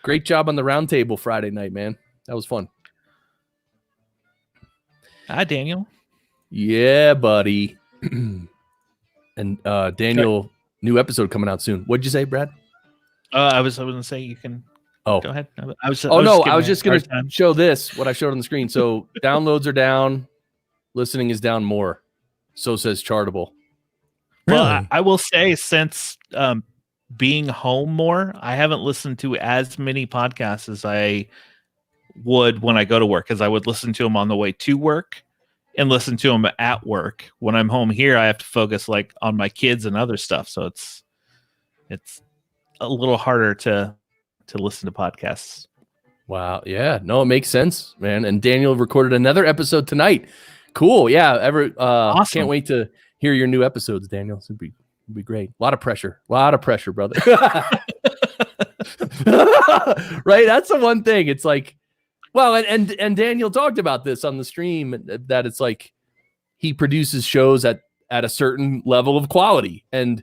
Great job on the round table Friday night, man. That was fun. Hi, Daniel. Yeah, buddy. And Daniel, new episode coming out soon. What'd you say, Brad? I was going to say you can. Oh, go ahead. I was just going to show this, what I showed on the screen. So downloads are down. Listening is down more. So says Chartable. Well, Really? I will say, since being home more, I haven't listened to as many podcasts as I would when I go to work, because I would listen to them on the way to work and listen to them at work. When I'm home here, I have to focus like on my kids and other stuff. So it's a little harder to listen to podcasts. Wow. Yeah. No, it makes sense, man. And Daniel recorded another episode tonight. Cool. Yeah. Awesome. Can't wait to hear your new episodes, Daniel. It'd be great. A lot of pressure, brother. Right? That's the one thing. It's like, well, and Daniel talked about this on the stream, that it's like he produces shows at a certain level of quality, and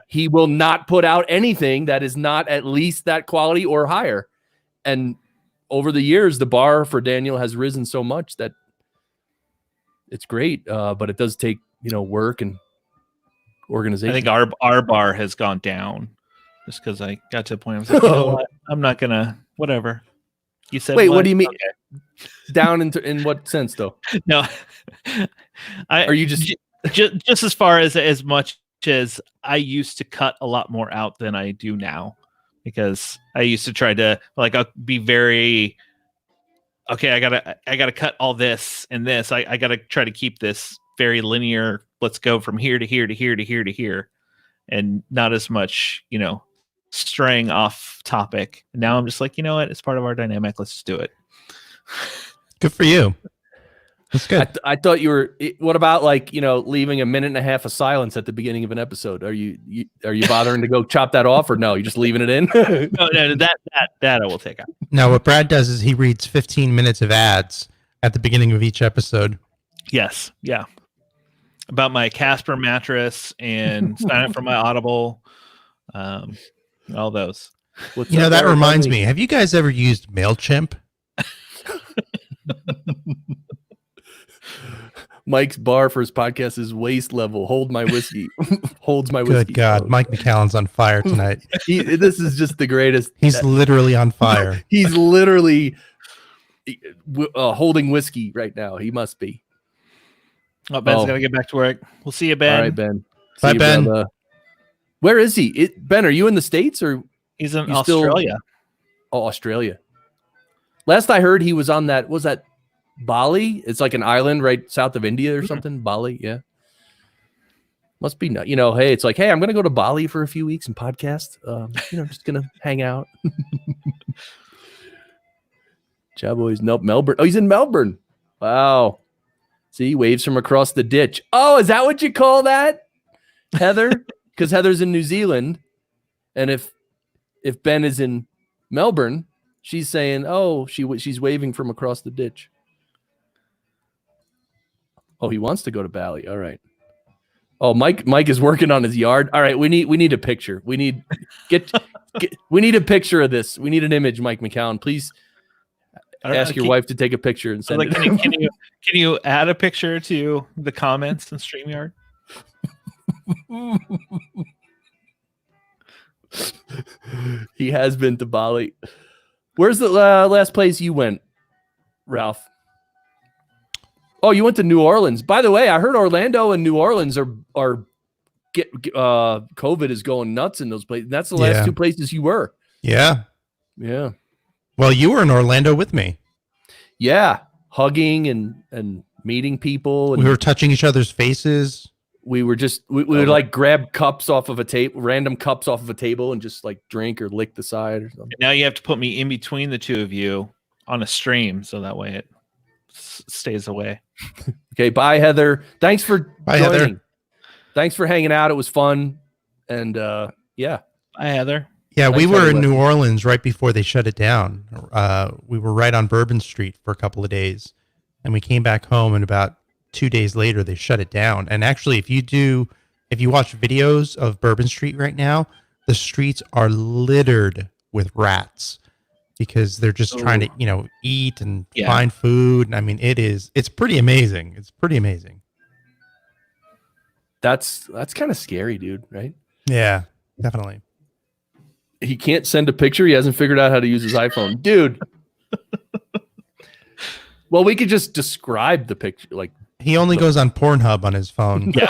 he will not put out anything that is not at least that quality or higher. And over the years, the bar for Daniel has risen so much that it's great, but it does take work and organization. I think our bar has gone down just because I got to a point. I was like, you know what? I'm not gonna whatever. You said wait, what do you mean? Okay. Down in what sense, though? No, are you just as far as much as I used to cut a lot more out than I do now, because I used to try to I'll be very okay. I gotta cut all this and this. I gotta try to keep this very linear. Let's go from here to here to here to here to here, and not as much straying off topic. And now I'm just like, you know what? It's part of our dynamic. Let's just do it. Good for you. That's good. I thought you were. What about leaving a minute and a half of silence at the beginning of an episode? Are you bothering to go chop that off, or no? You're just leaving it in? No, that I will take out. No, what Brad does is he reads 15 minutes of ads at the beginning of each episode. Yes, yeah. About my Casper mattress and sign up for my Audible, all those. That reminds me. Have you guys ever used MailChimp? Mike's bar for his podcast is waist level. Hold my whiskey. Holds my whiskey. Good God, Mike McCallan's on fire tonight. This is just the greatest. He's literally on fire. He's literally holding whiskey right now. He must be. Oh, Ben's gotta get back to work. We'll see you, Ben. All right, Ben. Bye, Ben. Where is he? Ben, are you in the States or he's in Australia? Australia. Last I heard, he was on that. Was that Bali? It's like an island right south of India or something. Bali, yeah. Must be not. Hey, it's like, hey, I'm gonna go to Bali for a few weeks and podcast. Just gonna hang out. Cowboys, nope, Melbourne. Oh, he's in Melbourne. Wow. See, waves from across the ditch. Oh, is that what you call that, Heather? Because Heather's in New Zealand, and if Ben is in Melbourne, she's saying, "Oh, she's waving from across the ditch." Oh, he wants to go to Bali. All right. Oh, Mike is working on his yard. All right, we need a picture. We need we need a picture of this. We need an image, Mike McCown. Please ask your wife to take a picture and send it. Can you add a picture to the comments in StreamYard? He has been to Bali. Where's the last place you went, Ralph? Oh, you went to New Orleans. By the way, I heard Orlando and New Orleans are COVID is going nuts in those places. That's the last two places you were. Yeah. Yeah. Well, you were in Orlando with me. Yeah. Hugging and meeting people. And we were touching each other's faces. We were just, we would grab cups off of a table, random cups off of a table and just drink or lick the side or something. Now you have to put me in between the two of you on a stream. So that way it stays away. Okay. Bye, Heather. Thanks for joining. Heather. Thanks for hanging out. It was fun. And yeah. Bye, Heather. Yeah, we were in New Orleans right before they shut it down. We were right on Bourbon Street for a couple of days, and we came back home, and about 2 days later, they shut it down. And actually, if you watch videos of Bourbon Street right now, the streets are littered with rats because they're just trying to, eat and find food. And I mean, it's pretty amazing. It's pretty amazing. That's kind of scary, dude. Right? Yeah, definitely. He can't send a picture. He hasn't figured out how to use his iPhone, dude. Well, we could just describe the picture. He only goes on Pornhub on his phone. Yeah.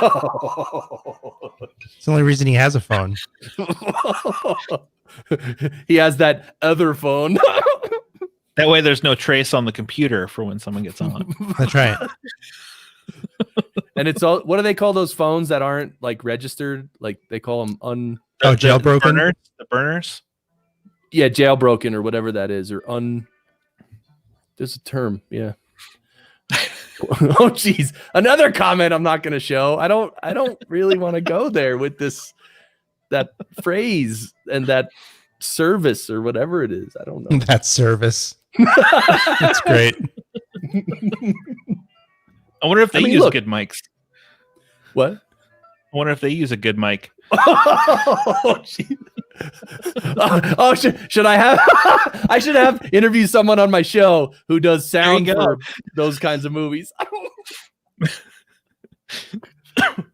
It's the only reason he has a phone. He has that other phone. That way there's no trace on the computer for when someone gets on. That's right. And it's all, what do they call those phones that aren't registered? They call them jailbroken? The burners? Yeah, jailbroken or whatever that is, or there's a term, yeah. Oh geez, another comment I'm not gonna show. I don't really want to go there with that phrase and that service or whatever it is. I don't know. That service. That's great. I wonder if they use good mics. What? I wonder if they use a good mic. Should I have? I should have interviewed someone on my show who does sound for those kinds of movies.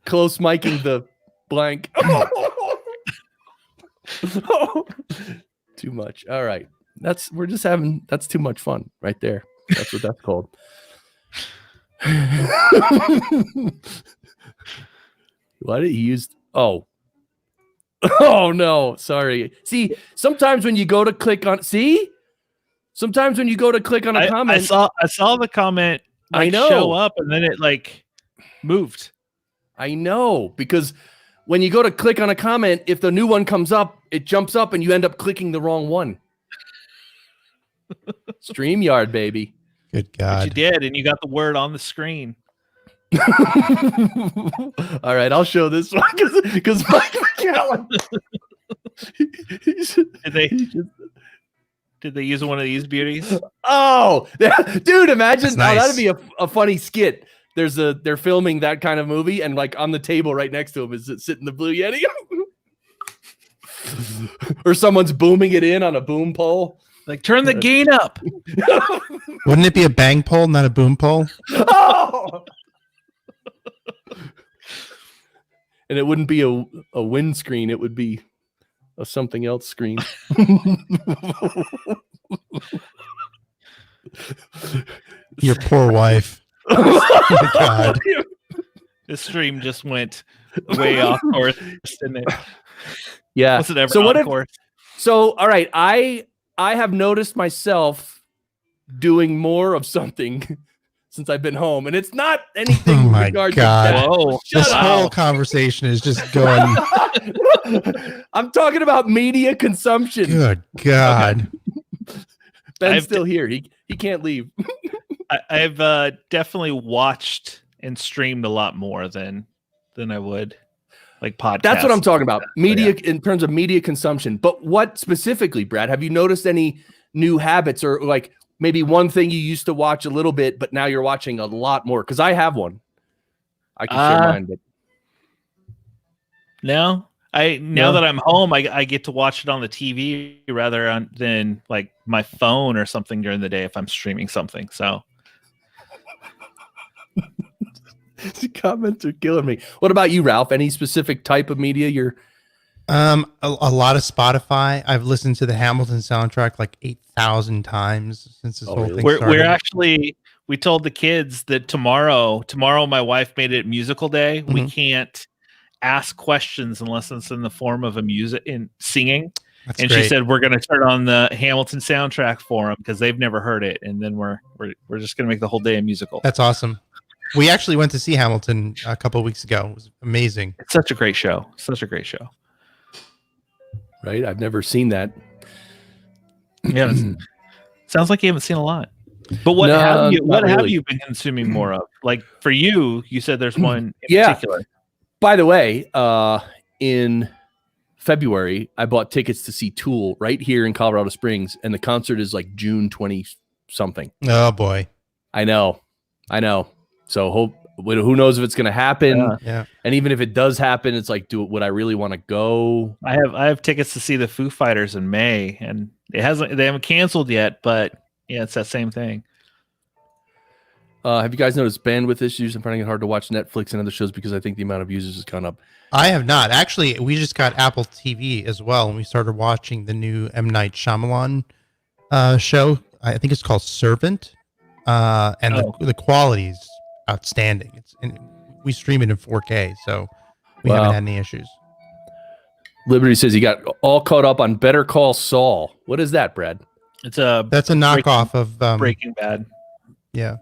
Close miking the blank. Too much. All right. That's too much fun right there. That's what that's called. Why did he use? Oh no, sorry. See, sometimes when you go to click on a comment, I saw the comment show up and then it like moved. I know, because when you go to click on a comment, if the new one comes up, it jumps up and you end up clicking the wrong one. StreamYard, baby. Good God. But you did, and you got the word on the screen. All right, I'll show this one because Mike McCallum. Did they use one of these beauties? Oh, dude! Imagine nice. That'd be a funny skit. They're filming that kind of movie, and like on the table right next to him is sitting the Blue Yeti, or someone's booming it in on a boom pole. Like, turn the gain up. Wouldn't it be a bang pole, not a boom pole? Oh! And it wouldn't be a windscreen. It would be a something else screen. Your poor wife. Oh my God. This stream just went way off course, didn't it? Yeah. Was it ever on course? So, all right. I have noticed myself doing more of something since I've been home, and it's not anything. Oh my God! Whoa! This whole conversation is just going. I'm talking about media consumption. Good God! Okay. Ben's still here. He can't leave. I've definitely watched and streamed a lot more than I would like podcasts. That's what I'm talking about. Media in terms of media consumption. But what specifically, Brad? Have you noticed any new habits or like? Maybe one thing you used to watch a little bit, but now you're watching a lot more. Because I have one. I can share mine. But now that I'm home, I get to watch it on the TV rather than like my phone or something during the day if I'm streaming something. So the comments are killing me. What about you, Ralph? Any specific type of media you're? A lot of Spotify. I've listened to the Hamilton soundtrack like 8,000 times since this whole thing started. We told the kids that tomorrow my wife made it musical day. Mm-hmm. We can't ask questions unless it's in the form of singing. That's great. She said we're going to turn on the Hamilton soundtrack for them because they've never heard it, and then we're just going to make the whole day a musical. That's awesome. We actually went to see Hamilton a couple of weeks ago. It was amazing. It's such a great show. Right? I've never seen that. Yeah. Sounds like you haven't seen a lot. But what have you been consuming more of? Like for you said there's one in particular. By the way, in February, I bought tickets to see Tool right here in Colorado Springs, and the concert is like June 20 something. Oh boy. I know. So who knows if it's going to happen? Yeah. And even if it does happen, it's like, would I really want to go? I have tickets to see the Foo Fighters in May, and they haven't canceled yet, but yeah, it's that same thing. Have you guys noticed bandwidth issues? I'm finding it hard to watch Netflix and other shows because I think the amount of users has gone up. I have not. Actually, we just got Apple TV as well, and we started watching the new M. Night Shyamalan show. I think it's called Servant, and the quality's outstanding. We stream it in 4K, so we haven't had any issues. Liberty says he got all caught up on Better Call Saul. What is that, Brad? That's a knockoff of Breaking Bad. Yeah.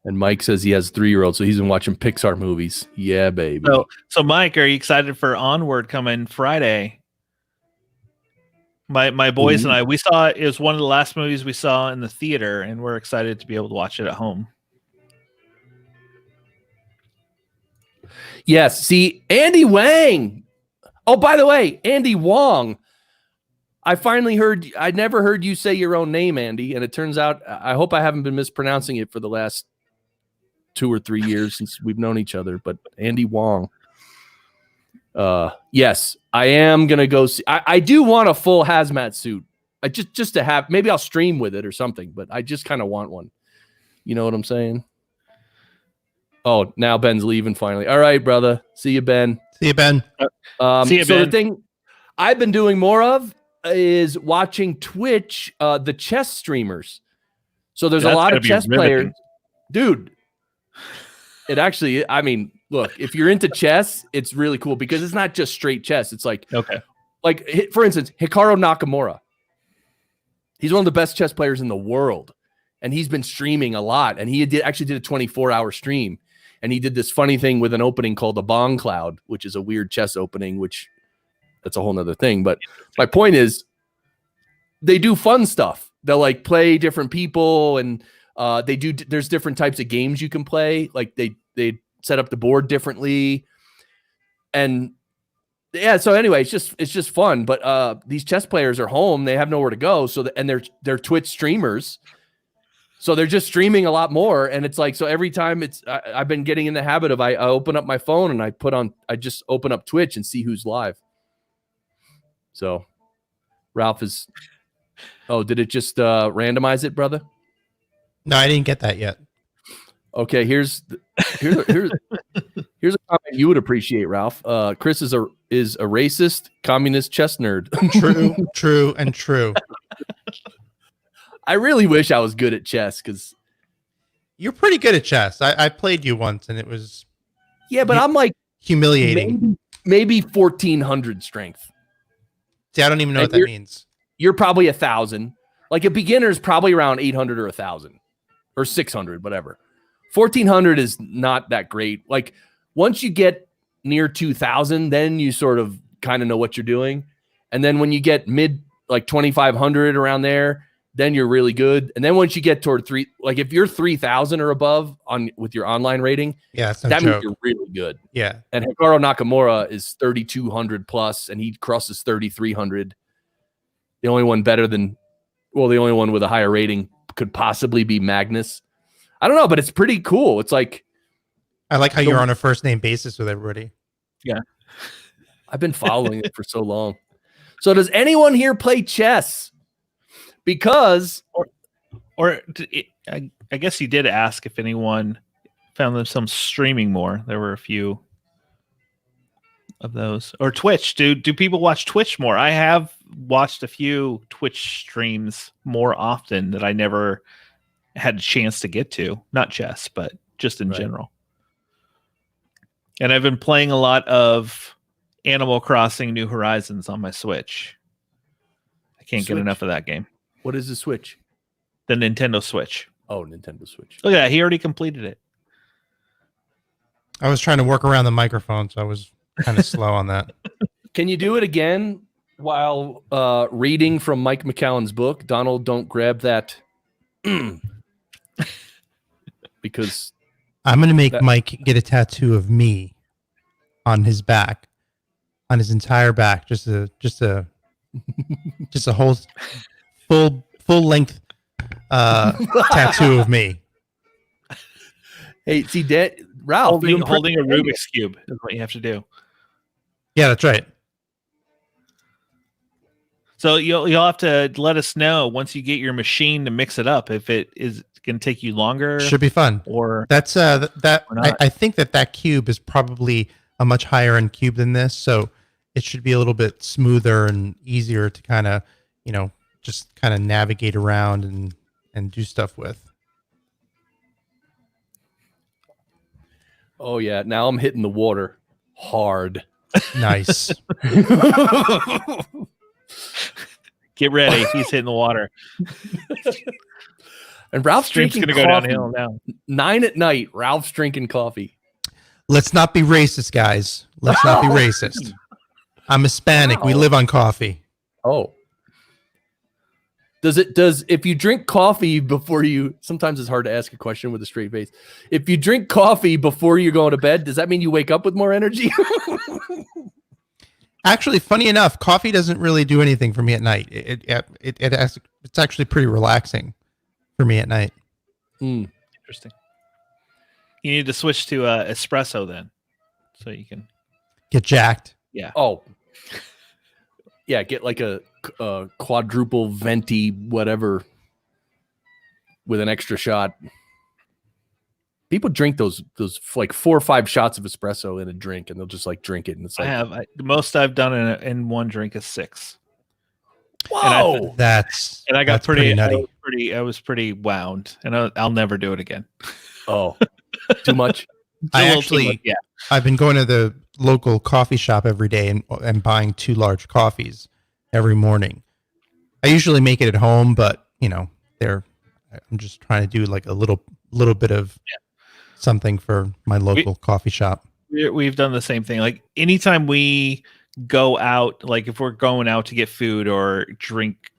And Mike says he has 3-year-olds, so he's been watching Pixar movies. Yeah, baby. So Mike, are you excited for Onward coming Friday? My boys and I, we saw it was one of the last movies we saw in the theater, and we're excited to be able to watch it at home. Yes. See, Andy Wang. Oh, by the way, Andy Wong I finally heard. I never heard you say your own name, Andy, and it turns out I hope I haven't been mispronouncing it for the last 2 or 3 years since we've known each other. But Andy Wong. Yes, I am gonna go see. I do want a full hazmat suit. I just to have. Maybe I'll stream with it or something. But I just kind of want one. You know what I'm saying? Oh, now Ben's leaving finally. All right, brother. See you, Ben. See you, Ben. See you, so Ben. the thing I've been doing more of is watching Twitch, the chess streamers. So there's a lot of chess players. Dude, it actually, I mean, look, if you're into chess, it's really cool because it's not just straight chess. It's like, for instance, Hikaru Nakamura. He's one of the best chess players in the world. And he's been streaming a lot. And he actually did a 24-hour stream. And he did this funny thing with an opening called the Bong Cloud, which is a weird chess opening, which that's a whole nother thing. But my point is they do fun stuff. They'll like play different people and there's different types of games you can play. Like they set up the board differently. And yeah, so anyway, it's just fun. But these chess players are home. They have nowhere to go. And they're Twitch streamers. So they're just streaming a lot more. And it's like, so every time I've been getting in the habit of I open up my phone and I just open up Twitch and see who's live. So Ralph is, did it just randomize it, brother? No, I didn't get that yet. Okay, here's a comment you would appreciate, Ralph. Chris is a racist, communist chess nerd. True. I really wish I was good at chess because you're pretty good at chess. I played you once and it was but I'm like humiliating. Maybe 1400 strength. See, I don't even know what that means. You're probably 1,000. Like a beginner is probably around 800 or 1,000 or 600, whatever. 1400 is not that great. Like once you get near 2,000, then you sort of kind of know what you're doing. And then when you get mid like 2,500 around there, then you're really good. And then once you get toward if you're 3,000 or above with your online rating, that means you're really good. Yeah. And Hikaru Nakamura is 3,200 plus, and he crosses 3,300. The only one with a higher rating could possibly be Magnus. I don't know, but it's pretty cool. It's like, I like how you're on a first name basis with everybody. Yeah. I've been following it for so long. So does anyone here play chess? Because, I guess you did ask if anyone found themselves streaming more. There were a few of those. Or Twitch. Do people watch Twitch more? I have watched a few Twitch streams more often that I never had a chance to get to. Not chess, but just in general. And I've been playing a lot of Animal Crossing New Horizons on my Switch. I can't get enough of that game. What is the Switch? The Nintendo Switch. Oh, Nintendo Switch. Look at that. He already completed it. I was trying to work around the microphone, so I was kind of slow on that. Can you do it again while reading from Mike McCallan's book? Donald, don't grab that. Because I'm going to make Mike get a tattoo of me on his back, on his entire back. Just a whole full length tattoo of me. Hey, see that Ralph holding a Rubik's Cube is what you have to do. Yeah, that's right. So you'll have to let us know once you get your machine to mix it up if it is going to take you longer. Should be fun. Or that's I think that cube is probably a much higher end cube than this, so it should be a little bit smoother and easier to kind of, just kind of navigate around and do stuff with. Oh yeah, now I'm hitting the water hard. Nice. Get ready. He's hitting the water. And Ralph's drinking going to go downhill now. 9 p.m, Ralph's drinking coffee. Let's not be racist, guys. Let's not be racist. I'm Hispanic. Wow. We live on coffee. Oh. If you drink coffee before sometimes it's hard to ask a question with a straight face. If you drink coffee before you're going to bed, does that mean you wake up with more energy? Actually, funny enough, coffee doesn't really do anything for me at night. It's actually pretty relaxing for me at night. Interesting. You need to switch to espresso then, so you can Get jacked. Yeah. Oh, yeah. Get like a quadruple venti whatever with an extra shot. People drink those like 4 or 5 shots of espresso in a drink, and they'll just like drink it. And it's like The most I've done in one drink is 6. whoa. And I got that's pretty nutty. I was pretty wound, and I'll never do it again. Oh, too much. I've been going to the local coffee shop every day and buying 2 large coffees every morning. I usually make it at home, but I'm just trying to do like a little bit of something for my local coffee shop. We've done the same thing. Like anytime we go out, like if we're going out to get food or drink,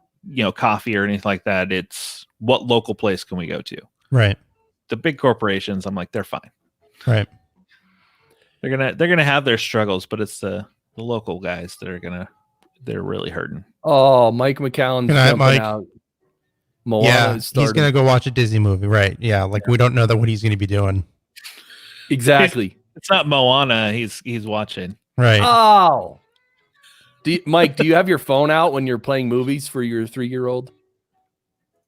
coffee or anything like that, it's what local place can we go to? Right. The big corporations, I'm like, they're fine. Right. They're gonna have their struggles, but it's the local guys that they're really hurting. Oh, Mike McCallan's jumping out. Moana he's gonna go watch a Disney movie, right? Yeah, we don't know what he's gonna be doing. Exactly. It's not Moana. He's watching. Right. Oh. Mike, do you have your phone out when you're playing movies for your 3-year-old?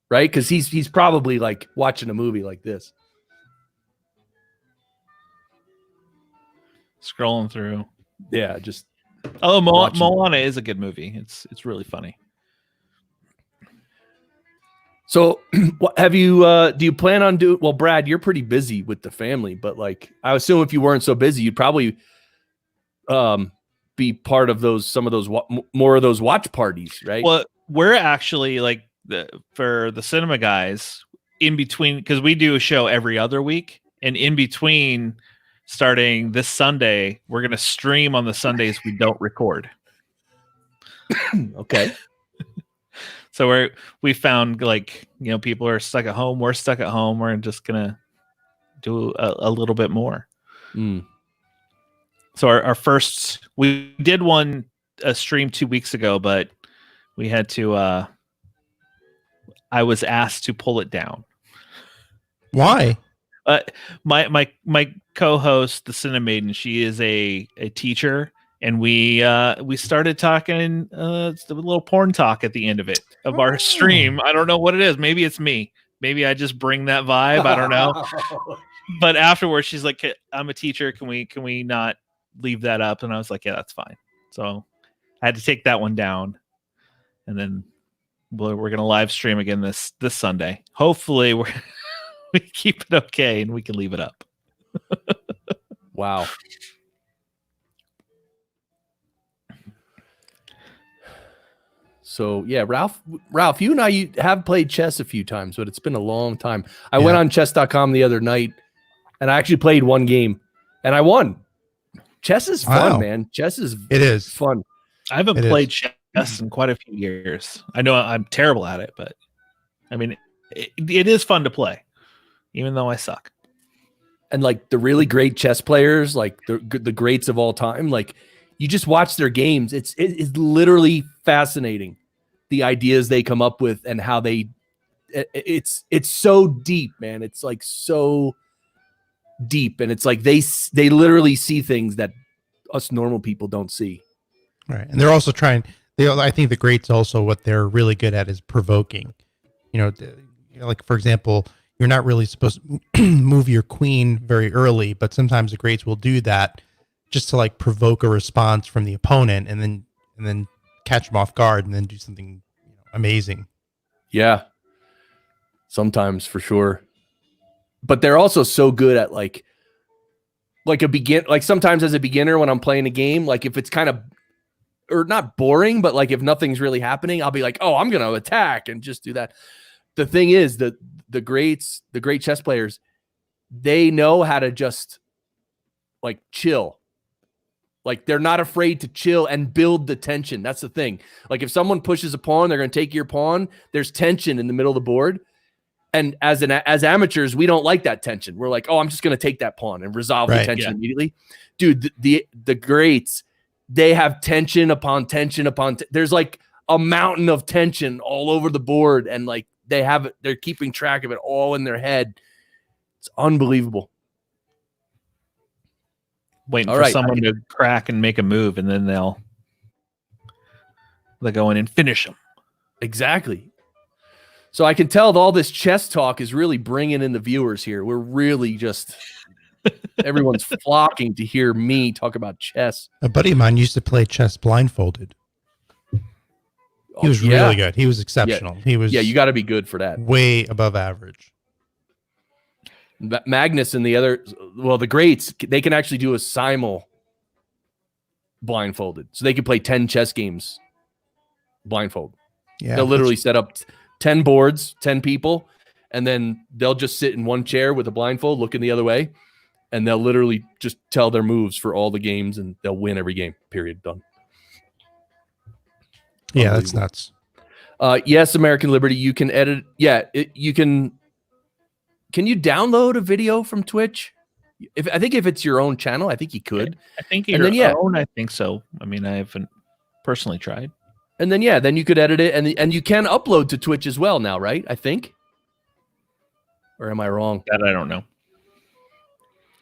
Right? Because he's probably like watching a movie like this. Scrolling through. Yeah, just Moana is a good movie. It's really funny. So have you do you plan on doing well, Brad, you're pretty busy with the family, but like I assume if you weren't so busy, you'd probably be part of some of those more of those watch parties, right? Well, we're actually like for the cinema guys in between, because we do a show every other week, and in between starting this Sunday, we're going to stream on the Sundays we don't record. Okay. So we found people are stuck at home. We're stuck at home. We're just going to do a little bit more. So our first, we did a stream 2 weeks ago, but we had to, I was asked to pull it down. Why? My co-host, the Cinemaiden, she is a teacher, and we started talking a little porn talk at the end of our stream. I don't know what it is. Maybe it's me. Maybe I just bring that vibe. I don't know. But afterwards, she's like, "I'm a teacher. Can we not leave that up?" And I was like, "Yeah, that's fine." So I had to take that one down, and then we're gonna live stream again this Sunday. Hopefully, we keep it okay and we can leave it up. Wow. So yeah, Ralph, you and I have played chess a few times, but it's been a long time. I went on chess.com the other night and I actually played one game and I won. Chess is fun, man. It is fun. I haven't played chess in quite a few years. I know I'm terrible at it, but I mean, it is fun to play, even though I suck. And like the really great chess players, like the greats of all time, like you just watch their games. It's literally fascinating, the ideas they come up with and how it's so deep, man. It's like so deep, and it's like they literally see things that us normal people don't see. Right, and they're also trying. I think the greats also what they're really good at is provoking. Like for example, you're not really supposed to move your queen very early, but sometimes the greats will do that just to like provoke a response from the opponent, and then catch them off guard, and then do something amazing. Yeah, sometimes for sure. But they're also so good at like sometimes as a beginner when I'm playing a game, like if it's kind of or not boring, but like if nothing's really happening, I'll be like, oh, I'm going to attack and just do that. The thing is that the great chess players, they know how to just like chill. Like they're not afraid to chill and build the tension. That's the thing. Like if someone pushes a pawn, they're going to take your pawn. There's tension in the middle of the board. And as amateurs, we don't like that tension. We're like, oh, I'm just going to take that pawn and resolve the tension immediately. Dude, the greats, they have tension upon tension upon. There's like a mountain of tension all over the board, and like they're keeping track of it all in their head. It's unbelievable. Waiting for someone to crack and make a move, and then they'll go in and finish them. Exactly. So I can tell that all this chess talk is really bringing in the viewers here. We're really just everyone's flocking to hear me talk about chess. A buddy of mine used to play chess blindfolded. He was really good. He was exceptional. He was you got to be good for that. Way above average. Magnus and the greats, they can actually do a simul blindfolded. So they can play 10 chess games blindfold. Yeah. They'll literally set up 10 boards, 10 people, and then they'll just sit in one chair with a blindfold looking the other way, and they'll literally just tell their moves for all the games, and they'll win every game. Period. Done. Yeah, that's nuts. Yes, American Liberty, you can edit. Yeah, you can. Can you download a video from Twitch? I think if it's your own channel, I think you could. I think your own. I think so. I mean, I haven't personally tried. And then then you could edit it, and you can upload to Twitch as well now, right? I think. Or am I wrong? That I don't know.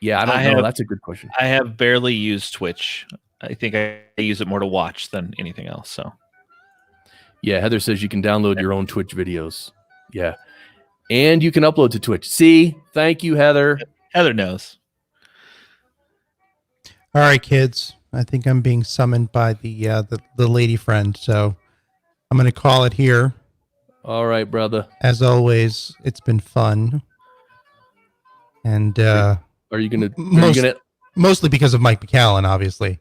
Yeah, I don't know. That's a good question. I have barely used Twitch. I think I use it more to watch than anything else. So. Yeah, Heather says you can download your own Twitch videos. Yeah. And you can upload to Twitch. See? Thank you, Heather. Heather knows. All right, kids. I think I'm being summoned by the lady friend, so I'm going to call it here. All right, brother. As always, it's been fun. And are you gonna mostly because of Mike McCallan, obviously.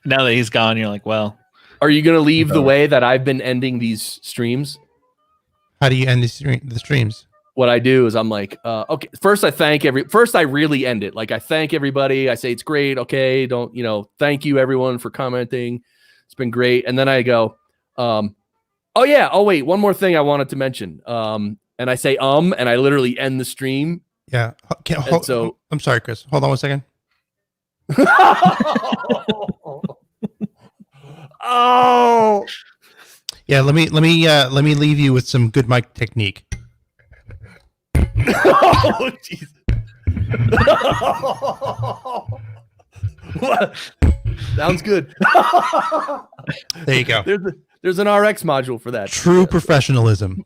Now that he's gone, you're like, well, are you gonna leave the way that I've been ending these streams? How do you end the streams? What I do is I'm like, okay, first I really end it. Like I thank everybody. I say it's great. Okay. Thank you everyone for commenting. It's been great. And then I go, oh yeah. Oh wait, one more thing I wanted to mention. And I say, and I literally end the stream. Yeah. I'm sorry, Chris. Hold on one second. Oh. Yeah, let me leave you with some good mic technique. Oh, Jesus. What? Sounds good. There you go. There's an RX module for that. True professionalism.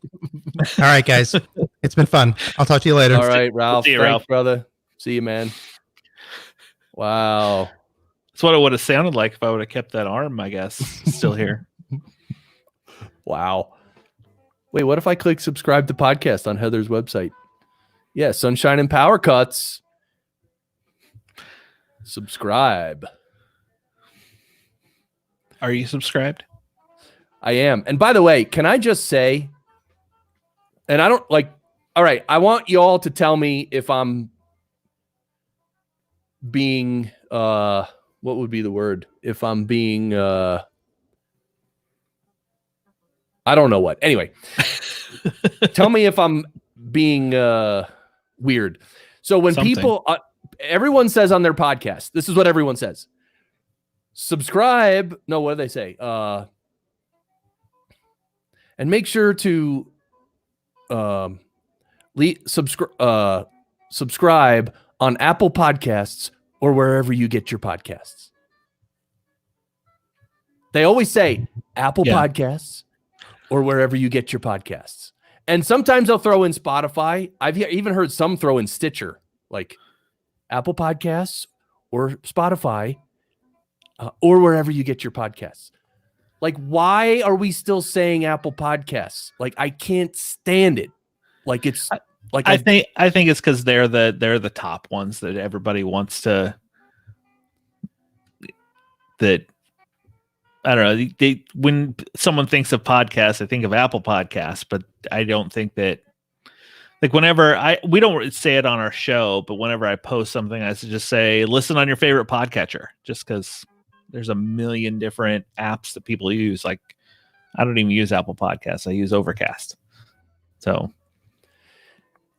All right, guys. It's been fun. I'll talk to you later. All right, Ralph. See you, Thanks, Ralph. brother. See you, man. Wow. That's what it would have sounded like if I would have kept that arm, I guess, still here. Wow. Wait, what if I click subscribe to podcast on Heather's website? Yeah, Sunshine and Power Cuts. Subscribe. Are you subscribed? I am. And by the way, can I just say, and I don't like, all right, I want you all to tell me if I'm being, what would be the word? If I'm being, I don't know what. Anyway, tell me if I'm being weird. So when people, everyone says on their podcast, this is what everyone says. Subscribe. No, what do they say? And make sure to subscribe on Apple Podcasts or wherever you get your podcasts. They always say Apple Podcasts or wherever you get your podcasts. And sometimes they'll throw in Spotify. I've even heard some throw in Stitcher, like Apple Podcasts or Spotify or wherever you get your podcasts. Like, why are we still saying Apple Podcasts? Like, I can't stand it. Like, it's like I think it's because they're the top ones that everybody wants to. That I don't know. When someone thinks of podcasts, I think of Apple Podcasts, but I don't think that. Like whenever we don't say it on our show, but whenever I post something, I just say listen on your favorite podcatcher, just because. There's a million different apps that people use. Like, I don't even use Apple Podcasts. I use Overcast. So,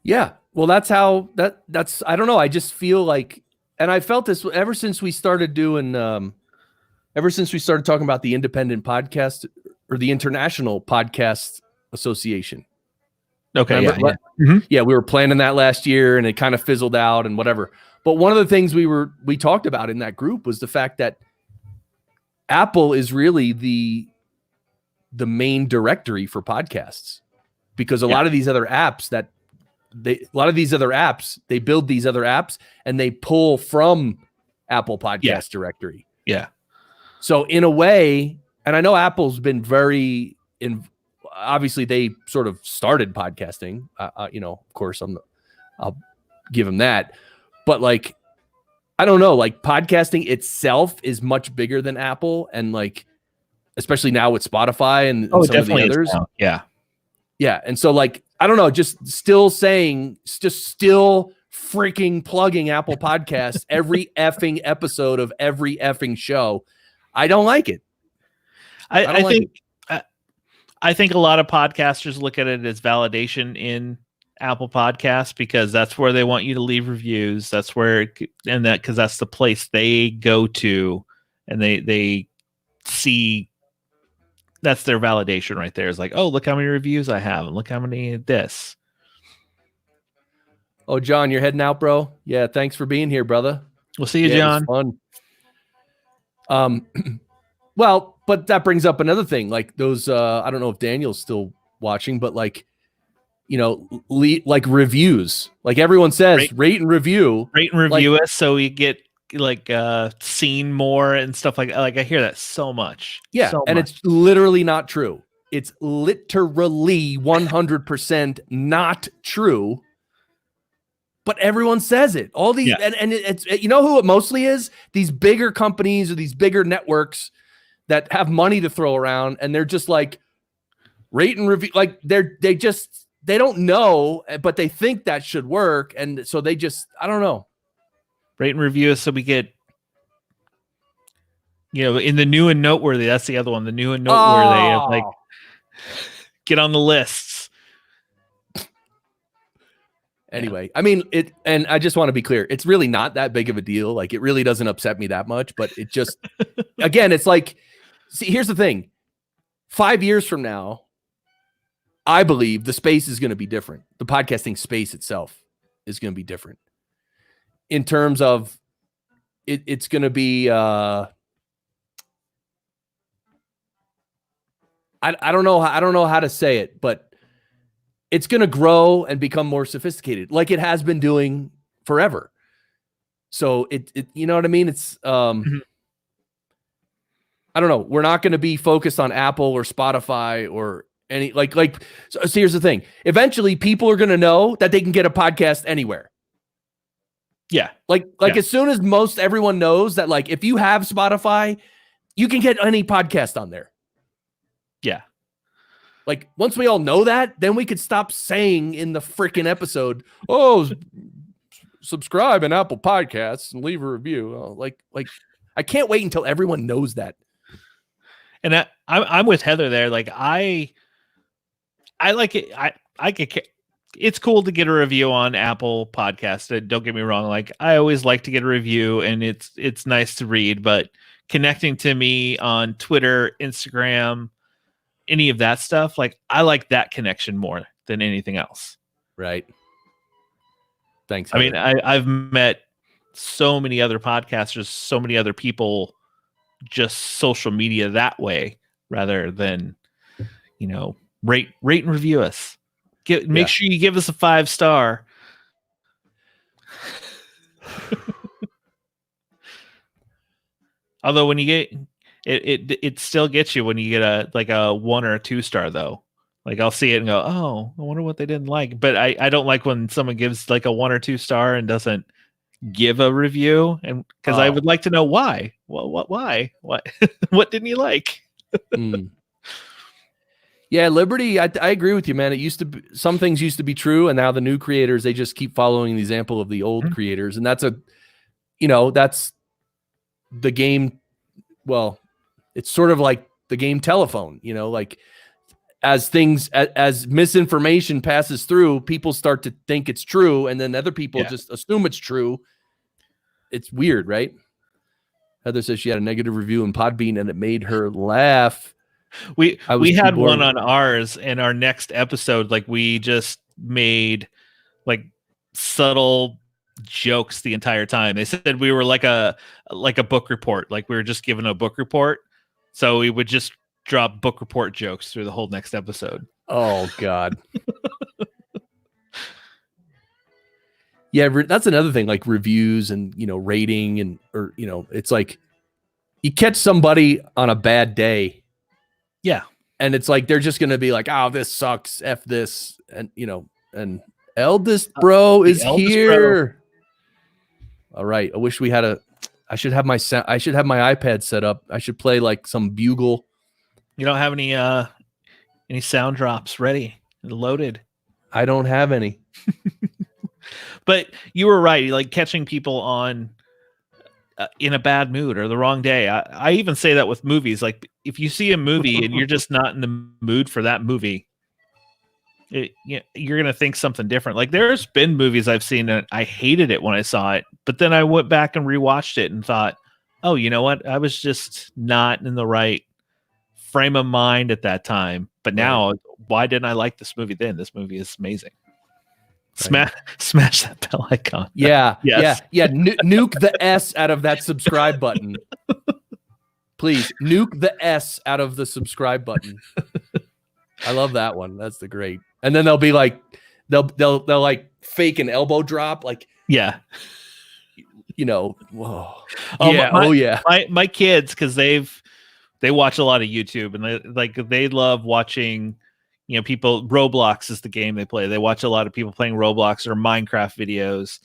yeah. Well, that's how that's. I don't know. I just feel like, and I felt this ever since we started doing ever since we started talking about the independent podcast or the International Podcast Association. Okay. Remember? Yeah, we were planning that last year and it kind of fizzled out and whatever. But one of the things we talked about in that group was the fact that Apple is really the main directory for podcasts, because a lot of these other apps they build these other apps and they pull from Apple Podcast directory. Yeah. So in a way, and I know Apple's been very obviously they sort of started podcasting, of course I'll give them that, but like, I don't know, like podcasting itself is much bigger than Apple, and like, especially now with Spotify and some of the others. Yeah. And so like, I don't know, just still freaking plugging Apple Podcasts every effing episode of every effing show. I don't like it. I think a lot of podcasters look at it as validation in Apple Podcasts, because that's where they want you to leave reviews. That's where, because that's the place they go to, and they see. That's their validation right there. It's like, oh, look how many reviews I have, and look how many this. Oh, John, you're heading out, bro? Yeah, thanks for being here, brother. We'll see you, John. It was fun. Well, but that brings up another thing. Like those, I don't know if Daniel's still watching, but like, like reviews. Like everyone says, rate and review us, so we get like seen more and stuff like I hear that so much. Yeah, and it's literally not true. It's literally 100% not true. But everyone says it. All these and it's who it mostly is? These bigger companies or these bigger networks that have money to throw around, and they're just like rate and review. Like they don't know, but they think that should work, and so they just, I don't know. Rate and review us so we get, in the new and noteworthy. That's the other one. The new and noteworthy, like get on the lists. Anyway, I mean it, and I just want to be clear. It's really not that big of a deal. Like it really doesn't upset me that much. But it just, again, it's like, see, here's the thing. 5 years from now, I believe the space is going to be different. The podcasting space itself is going to be different. In terms of it's going to be I don't know how to say it, but it's going to grow and become more sophisticated, like it has been doing forever. So it you know what I mean? It's I don't know. We're not going to be focused on Apple or Spotify or any so here's the thing. Eventually people are going to know that they can get a podcast anywhere. Yeah. As soon as everyone knows that, like, if you have Spotify, you can get any podcast on there. Yeah. Like, once we all know that, then we could stop saying in the freaking episode, oh, subscribe in Apple Podcasts and leave a review. Oh, like I can't wait until everyone knows that. And I'm with Heather there. Like I like it. I get. It's cool to get a review on Apple Podcast. Don't get me wrong. Like I always like to get a review, and it's nice to read, but connecting to me on Twitter, Instagram, any of that stuff, like I like that connection more than anything else. Right. Thanks. Heather. I mean, I've met so many other podcasters, so many other people, just social media that way, rather than, rate and review us. Make sure you give us a 5-star. Although when you get it still gets you when you get a 1 or a 2-star though. Like I'll see it and go, oh, I wonder what they didn't like. But I don't like when someone gives like a 1 or 2-star and doesn't give a review, and because I would like to know why. Well, why? What what didn't you like? Yeah, Liberty, I agree with you, man. It used to be, some things used to be true, and now the new creators, they just keep following the example of the old creators, and that's that's the game. Well, it's sort of like the game telephone, like as misinformation passes through, people start to think it's true, and then other people just assume it's true. It's weird, right? Heather says she had a negative review in Podbean and it made her laugh. We had bored. one on ours, and our next episode, like we just made like subtle jokes the entire time. They said we were like a book report, like we were just given a book report. So we would just drop book report jokes through the whole next episode. Oh God. Yeah, that's another thing, like reviews and, rating and, or, it's like you catch somebody on a bad day. Yeah. And it's like, they're just going to be like, oh, this sucks. F this. And, and eldest bro is here. Bro. All right. I wish we had I should have my iPad set up. I should play like some bugle. You don't have any sound drops ready and loaded? I don't have any. But you were right, like catching people on in a bad mood or the wrong day. I even say that with movies. Like if you see a movie and you're just not in the mood for that movie, you're going to think something different. Like there's been movies I've seen and I hated it when I saw it, but then I went back and rewatched it and thought, oh, you know what? I was just not in the right frame of mind at that time. But now, why didn't I like this movie then? This movie is amazing. Smash that bell icon. Yeah. Yes. Yeah. Nuke the S out of that subscribe button. Please nuke the S out of the subscribe button. I love that one. That's the great. And then they'll be like, they'll like fake an elbow drop. Like, yeah. Whoa. Oh, yeah. My kids, because they watch a lot of YouTube and they love watching. People, Roblox is the game they play. They watch a lot of people playing Roblox or Minecraft videos,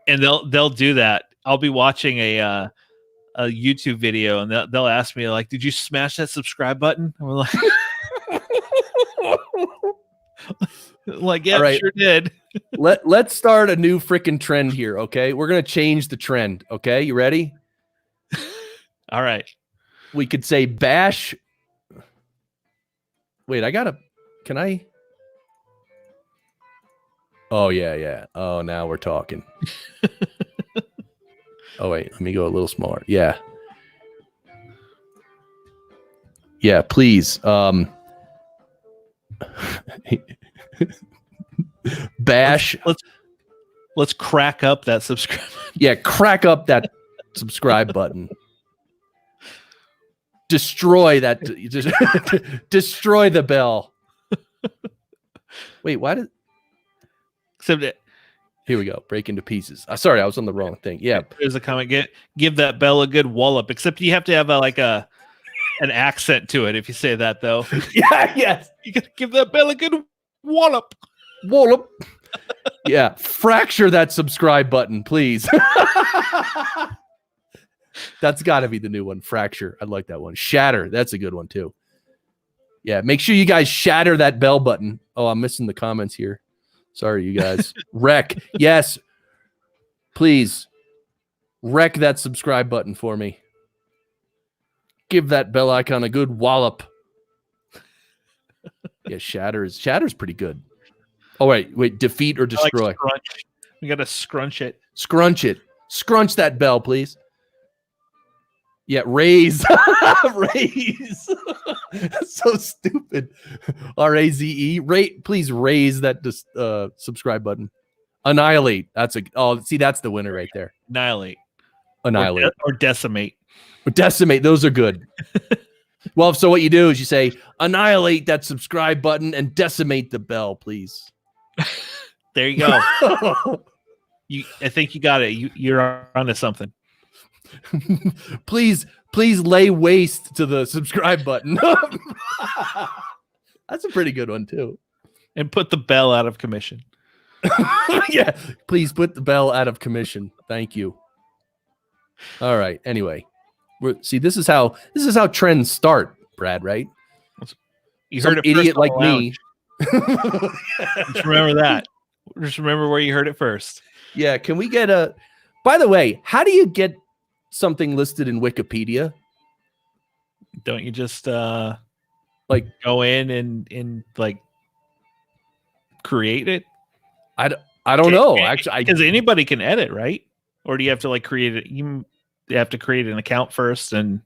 and they'll do that. I'll be watching a YouTube video, and they'll ask me like, "Did you smash that subscribe button?" And we're like, "Yeah, right. Sure did." Let's start a new freaking trend here, okay? We're gonna change the trend, okay? You ready? All right. We could say bash. Wait, can I? Oh, yeah. Oh, now we're talking. Oh, wait, let me go a little smaller. Yeah. Yeah, please. Bash. Let's crack up that subscribe. Yeah, crack up that subscribe button. Destroy that. Destroy the bell. Wait, why did? Except here we go. Break into pieces. Sorry, I was on the wrong thing. Yeah, there's a comment. Give that bell a good wallop. Except you have to have an accent to it. If you say that though, yeah, yes, you gotta give that bell a good wallop. Wallop. Yeah, fracture that subscribe button, please. That's got to be the new one. Fracture. I like that one. Shatter. That's a good one too. Yeah, make sure you guys shatter that bell button. Oh, I'm missing the comments here. Sorry, you guys. Wreck. Yes. Please. Wreck that subscribe button for me. Give that bell icon a good wallop. Yeah, Shatter's pretty good. Oh, wait. Defeat or destroy? Like scrunch. We got to scrunch it. Scrunch it. Scrunch that bell, please. Yeah, raise. Raise. That's so stupid. R-A-Z-E. Please raise that subscribe button. Annihilate. That's the winner right there. Annihilate. Or decimate. Decimate. Those are good. Well, so what you do is you say, annihilate that subscribe button and decimate the bell, please. There you go. I think you got it. You're onto something. Please lay waste to the subscribe button. That's a pretty good one too. And put the bell out of commission. Yeah, please put the bell out of commission. Thank you. All right. Anyway, this is how trends start, Brad. Right? You Some heard it idiot first like me. Just remember that. Just remember where you heard it first. Yeah. Can we get a? By the way, how do you get something listed in Wikipedia? Don't you just like go in and like create it? I don't know. Actually, because anybody can edit, right? Or do you have to like create it? have to create an account first, and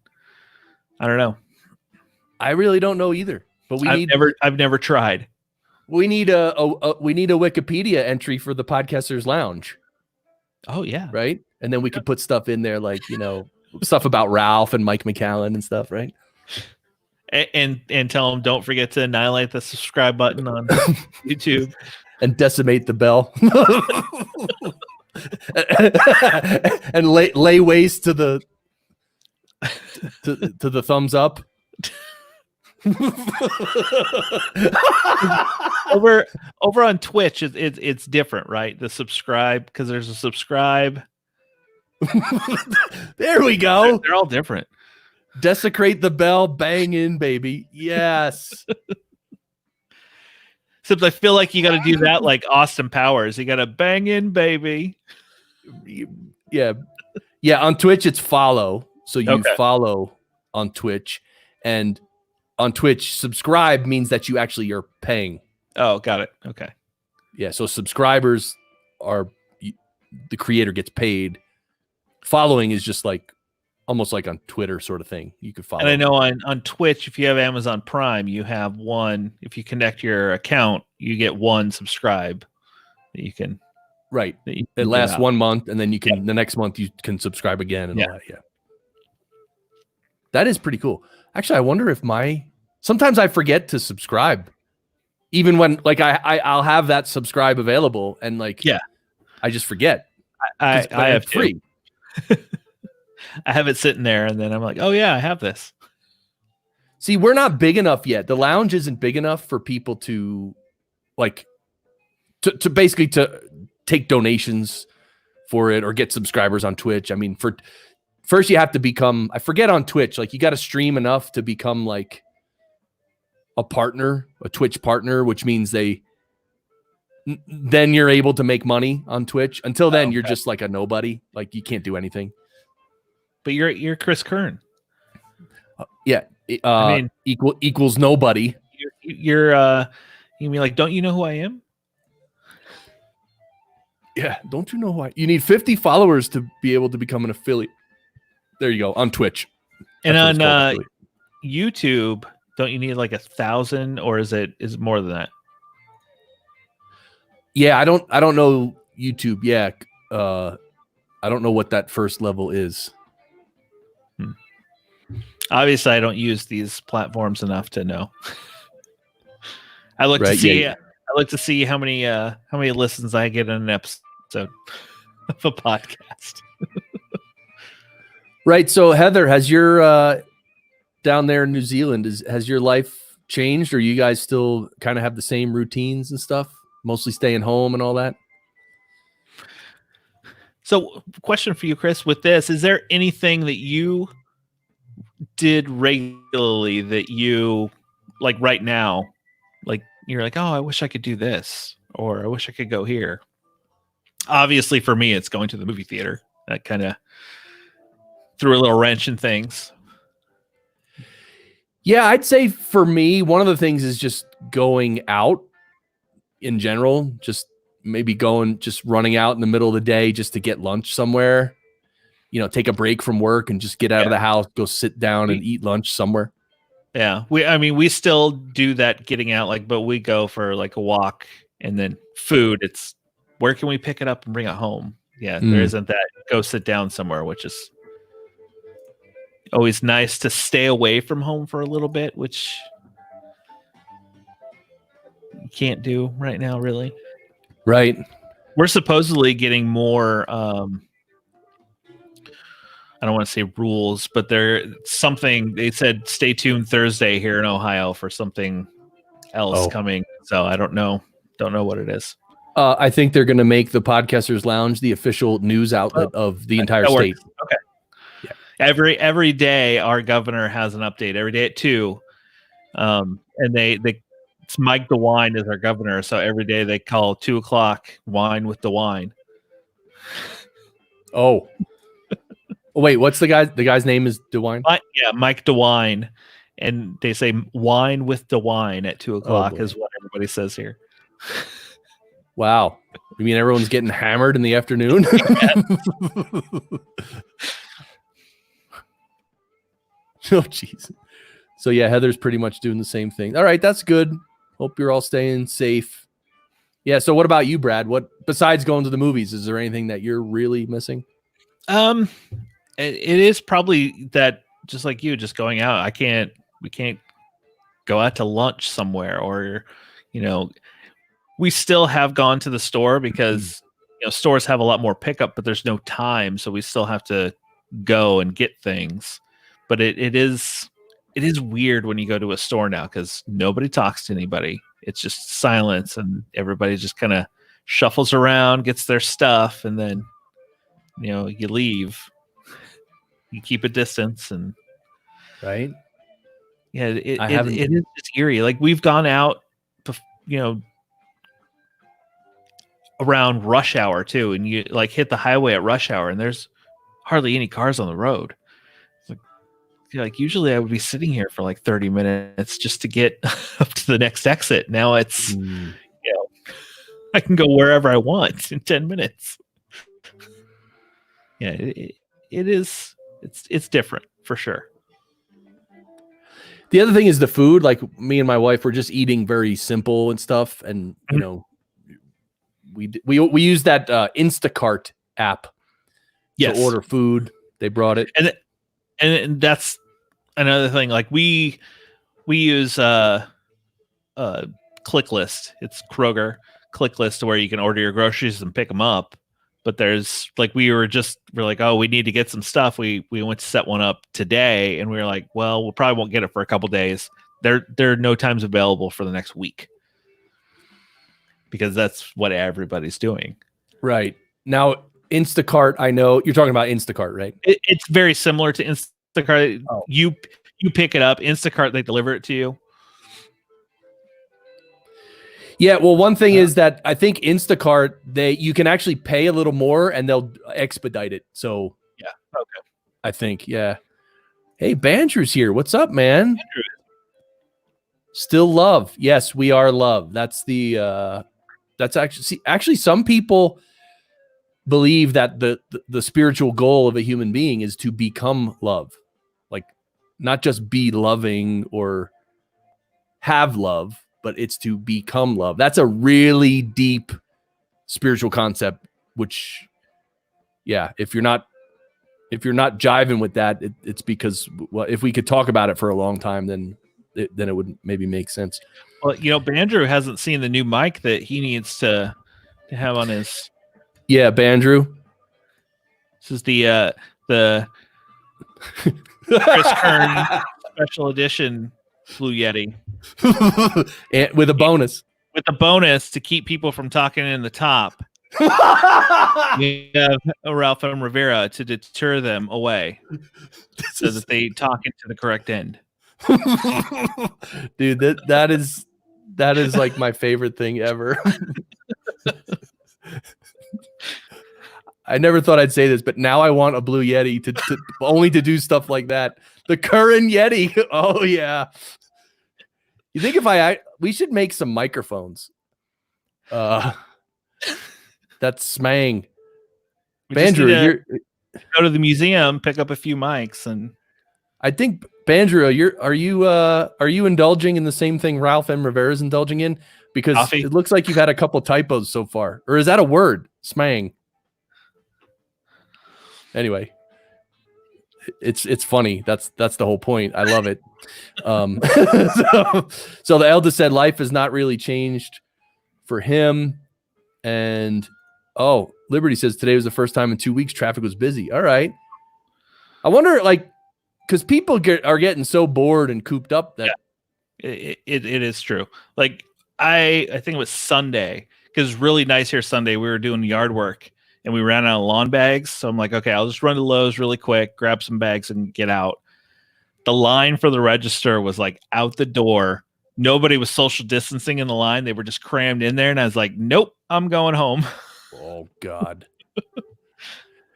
I don't know. I really don't know either. But I've never tried. We need a Wikipedia entry for the Podcasters Lounge. Oh yeah, right. And then we could put stuff in there like stuff about Ralph and Mike McCallan and stuff, right? And tell them don't forget to annihilate the subscribe button on YouTube and decimate the bell and lay waste to the thumbs up. over on Twitch it's different, right? The subscribe, because there's a subscribe. There we go. They're all different. Desecrate the bell, bang in, baby. Yes. Except I feel like you got to do that like Austin Powers. You got to bang in, baby. Yeah. On Twitch, it's follow. So you follow on Twitch, and on Twitch, subscribe means that you actually are paying. Oh, got it. Okay. Yeah. So subscribers are the creator gets paid. Following is just like almost like on Twitter sort of thing. You could follow. And I know on Twitch, if you have Amazon Prime, you have one. If you connect your account, you get one subscribe that you can. Right. It lasts 1 month, and then you can the next month you can subscribe again and all that. Yeah. That is pretty cool. Actually, I wonder if sometimes I forget to subscribe, even when like I'll have that subscribe available, and like I just forget. I have free. I have it sitting there, and then I'm like, oh yeah, I have this. See, we're not big enough yet. The lounge isn't big enough for people to like to basically to take donations for it or get subscribers on Twitch. I mean, first you have to become, I forget on Twitch, like you got to stream enough to become like a partner, a Twitch partner, which means then you're able to make money on Twitch. Until then, you're just like a nobody. Like you can't do anything. But you're Chris Kern. I mean, equals nobody. You mean like, don't you know who I am? Yeah, don't you know who you need 50 followers to be able to become an affiliate. There you go, on Twitch. And on YouTube, don't you need like 1,000, or is it more than that? Yeah, I don't know YouTube. Yeah, I don't know what that first level is. Obviously, I don't use these platforms enough to know. I look to see. I look to see how many listens I get in an episode of a podcast. Right. So Heather, has your down there in New Zealand, has your life changed, or you guys still kind of have the same routines and stuff? Mostly staying home and all that? So, question for you, Chris, with this, is there anything that you did regularly that you like right now, like you're like, oh, I wish I could do this, or I wish I could go here? Obviously for me, it's going to the movie theater. That kind of threw a little wrench in things. Yeah, I'd say for me, one of the things is just going out in general, just maybe running out in the middle of the day just to get lunch somewhere. Take a break from work and just get out of the house, go sit down and eat lunch somewhere. Yeah. We still do that getting out, but we go for like a walk, and then food. It's where can we pick it up and bring it home? Yeah. There isn't that go sit down somewhere, which is always nice to stay away from home for a little bit, which you can't do right now, really. Right. We're supposedly getting more, I don't want to say rules, but they said stay tuned Thursday here in Ohio for something else coming. So I don't know what it is. I think they're going to make the Podcasters Lounge the official news outlet of the entire state. Okay. Yeah. Every day our governor has an update every day at 2. And it's Mike DeWine is our governor. So every day they call 2:00 wine with DeWine. Oh, wait, what's the guy? The guy's name is DeWine? Mike DeWine. And they say wine with DeWine at 2:00 is what everybody says here. Wow. You mean everyone's getting hammered in the afternoon? Oh, jeez. So yeah, Heather's pretty much doing the same thing. All right, that's good. Hope you're all staying safe. Yeah. So what about you, Brad? What besides going to the movies, is there anything that you're really missing? It is probably that, just like you, just going out. We can't go out to lunch somewhere, or, we still have gone to the store because stores have a lot more pickup, but there's no time, so we still have to go and get things. But it is weird when you go to a store now because nobody talks to anybody. It's just silence, and everybody just kind of shuffles around, gets their stuff, and then you leave. You keep a distance, and Right. yeah, it is just eerie. Like, we've gone out, around rush hour too, and you like hit the highway at rush hour, and there's hardly any cars on the road. It's like usually I would be sitting here for like 30 minutes just to get up to the next exit. Now it's I can go wherever I want in 10 minutes. Yeah, it's different for sure. The other thing is the food. Like, me and my wife were just eating very simple and stuff, and we use that Instacart app to order food. They brought it, and that's another thing. Like, we use ClickList. It's Kroger ClickList, where you can order your groceries and pick them up. But there's like, we're like, oh, we need to get some stuff. We went to set one up today, and we were like, well, we'll probably won't get it for a couple days. There are no times available for the next week, because that's what everybody's doing. Right. Now, Instacart, I know you're talking about Instacart, right? It's very similar to Instacart. Oh. You pick it up. Instacart, they deliver it to you. Yeah, well, one thing is that I think Instacart, you can actually pay a little more and they'll expedite it. So yeah, okay. I think, yeah. Hey, Bandrew's here. What's up, man? Andrew. Still love. Yes, we are love. That's that's actually some people believe that the spiritual goal of a human being is to become love, like not just be loving or have love, but it's to become love. That's a really deep spiritual concept, which, yeah, if you're not jiving with that, it's because, well, if we could talk about it for a long time, then it would maybe make sense. Well, Bandrew hasn't seen the new mic that he needs to have on his. Yeah, Bandrew. This is the Chris Kern special edition Blue Yeti. And with a bonus. With a bonus to keep people from talking in the top. We have Ralph M. Rivera to deter them away so that they talk into the correct end. Dude, that is like my favorite thing ever. I never thought I'd say this, but now I want a Blue Yeti to only to do stuff like that. The Curran Yeti. Oh yeah. You think we should make some microphones. That's smang. Bandrew, go to the museum, pick up a few mics, and I think Bandrew, are you indulging in the same thing Ralph M. Rivera is indulging in? Because coffee. It looks like you've had a couple typos so far. Or is that a word? Smang. Anyway. It's funny. That's the whole point. I love it. So the eldest said life has not really changed for him. And Liberty says today was the first time in 2 weeks traffic was busy. All right. I wonder, like, because people are getting so bored and cooped up that it is true. Like, I think it was Sunday, because it's really nice here Sunday. We were doing yard work and we ran out of lawn bags. So I'm like, okay, I'll just run to Lowe's really quick, grab some bags and get out. The line for the register was like out the door. Nobody was social distancing in the line. They were just crammed in there. And I was like, nope, I'm going home. Oh God.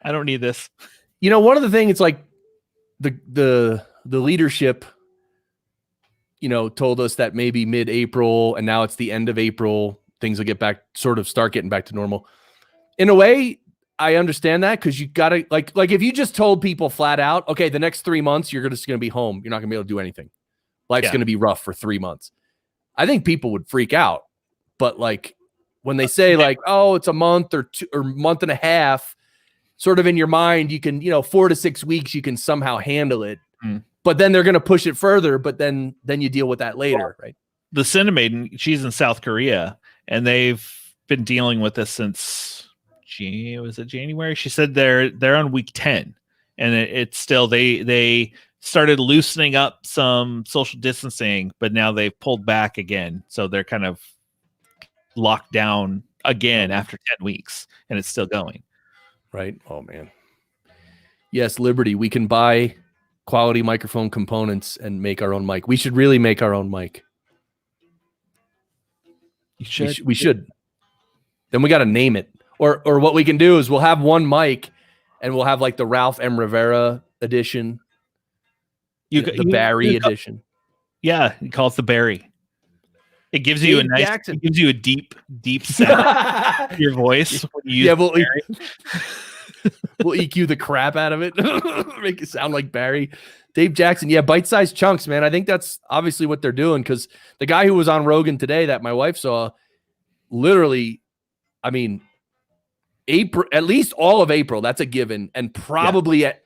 I don't need this. One of the things, it's like the leadership, told us that maybe mid-April, and now it's the end of April, things will start getting back to normal. In a way, I understand that because you got to like if you just told people flat out, okay, the next 3 months you're just going to be home. You're not going to be able to do anything. Life's going to be rough for 3 months. I think people would freak out. But like when they say like, oh, it's a month or 2 or month and a half, sort of in your mind, you can, 4 to 6 weeks, you can somehow handle it. But then they're going to push it further. But then you deal with that later, right? The Cinemaiden, she's in South Korea, and they've been dealing with this since January? She said they're on week 10, and it's still they started loosening up some social distancing, but now they've pulled back again, so they're kind of locked down again after 10 weeks, and it's still going. Right? Oh man. Yes, Liberty. We can buy quality microphone components and make our own mic. We should really make our own mic. We should. Then we got to name it. Or what we can do is we'll have one mic and we'll have like the Ralph M. Rivera edition. The Barry edition. Yeah, you call it the Barry. It gives you it gives you a deep sound in your voice when you use Barry. We'll EQ the crap out of it. Make it sound like Barry. Dave Jackson. Yeah, bite-sized chunks, man. I think that's obviously what they're doing because the guy who was on Rogan today that my wife saw, literally, I mean, April, at least all of April, that's a given. And probably at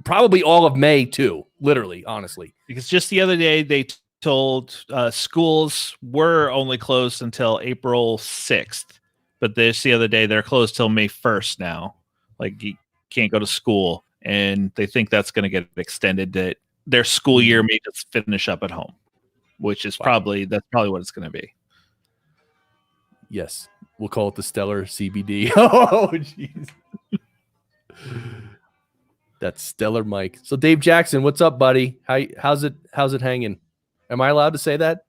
probably all of May too, literally, honestly. Because just the other day they told schools were only closed until April 6th. But the other day they're closed till May 1st now. Like you can't go to school, and they think that's going to get extended. That their school year may just finish up at home, which is probably what it's going to be. Yes, we'll call it the Stellar CBD. Oh, jeez, that's Stellar Mike. So Dave Jackson, what's up, buddy? How's it hanging? Am I allowed to say that?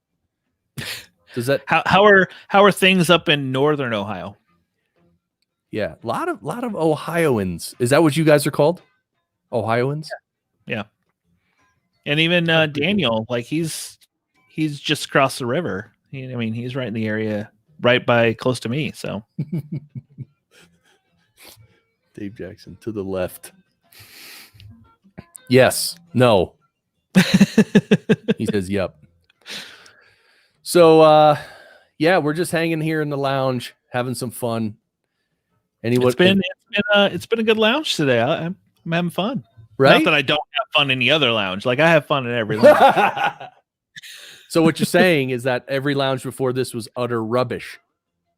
Does that how are things up in northern Ohio? Yeah, a lot of Ohioans. Is that what you guys are called? Ohioans? Yeah. And even Daniel, like he's just across the river. He's right in the area, right by close to me. So Dave Jackson to the left. Yes. No. He says, yep. So, yeah, we're just hanging here in the lounge, having some fun. It's been a good lounge today. I'm having fun. Right? Not that I don't have fun in the other lounge. Like I have fun in every lounge. So what you're saying is that every lounge before this was utter rubbish.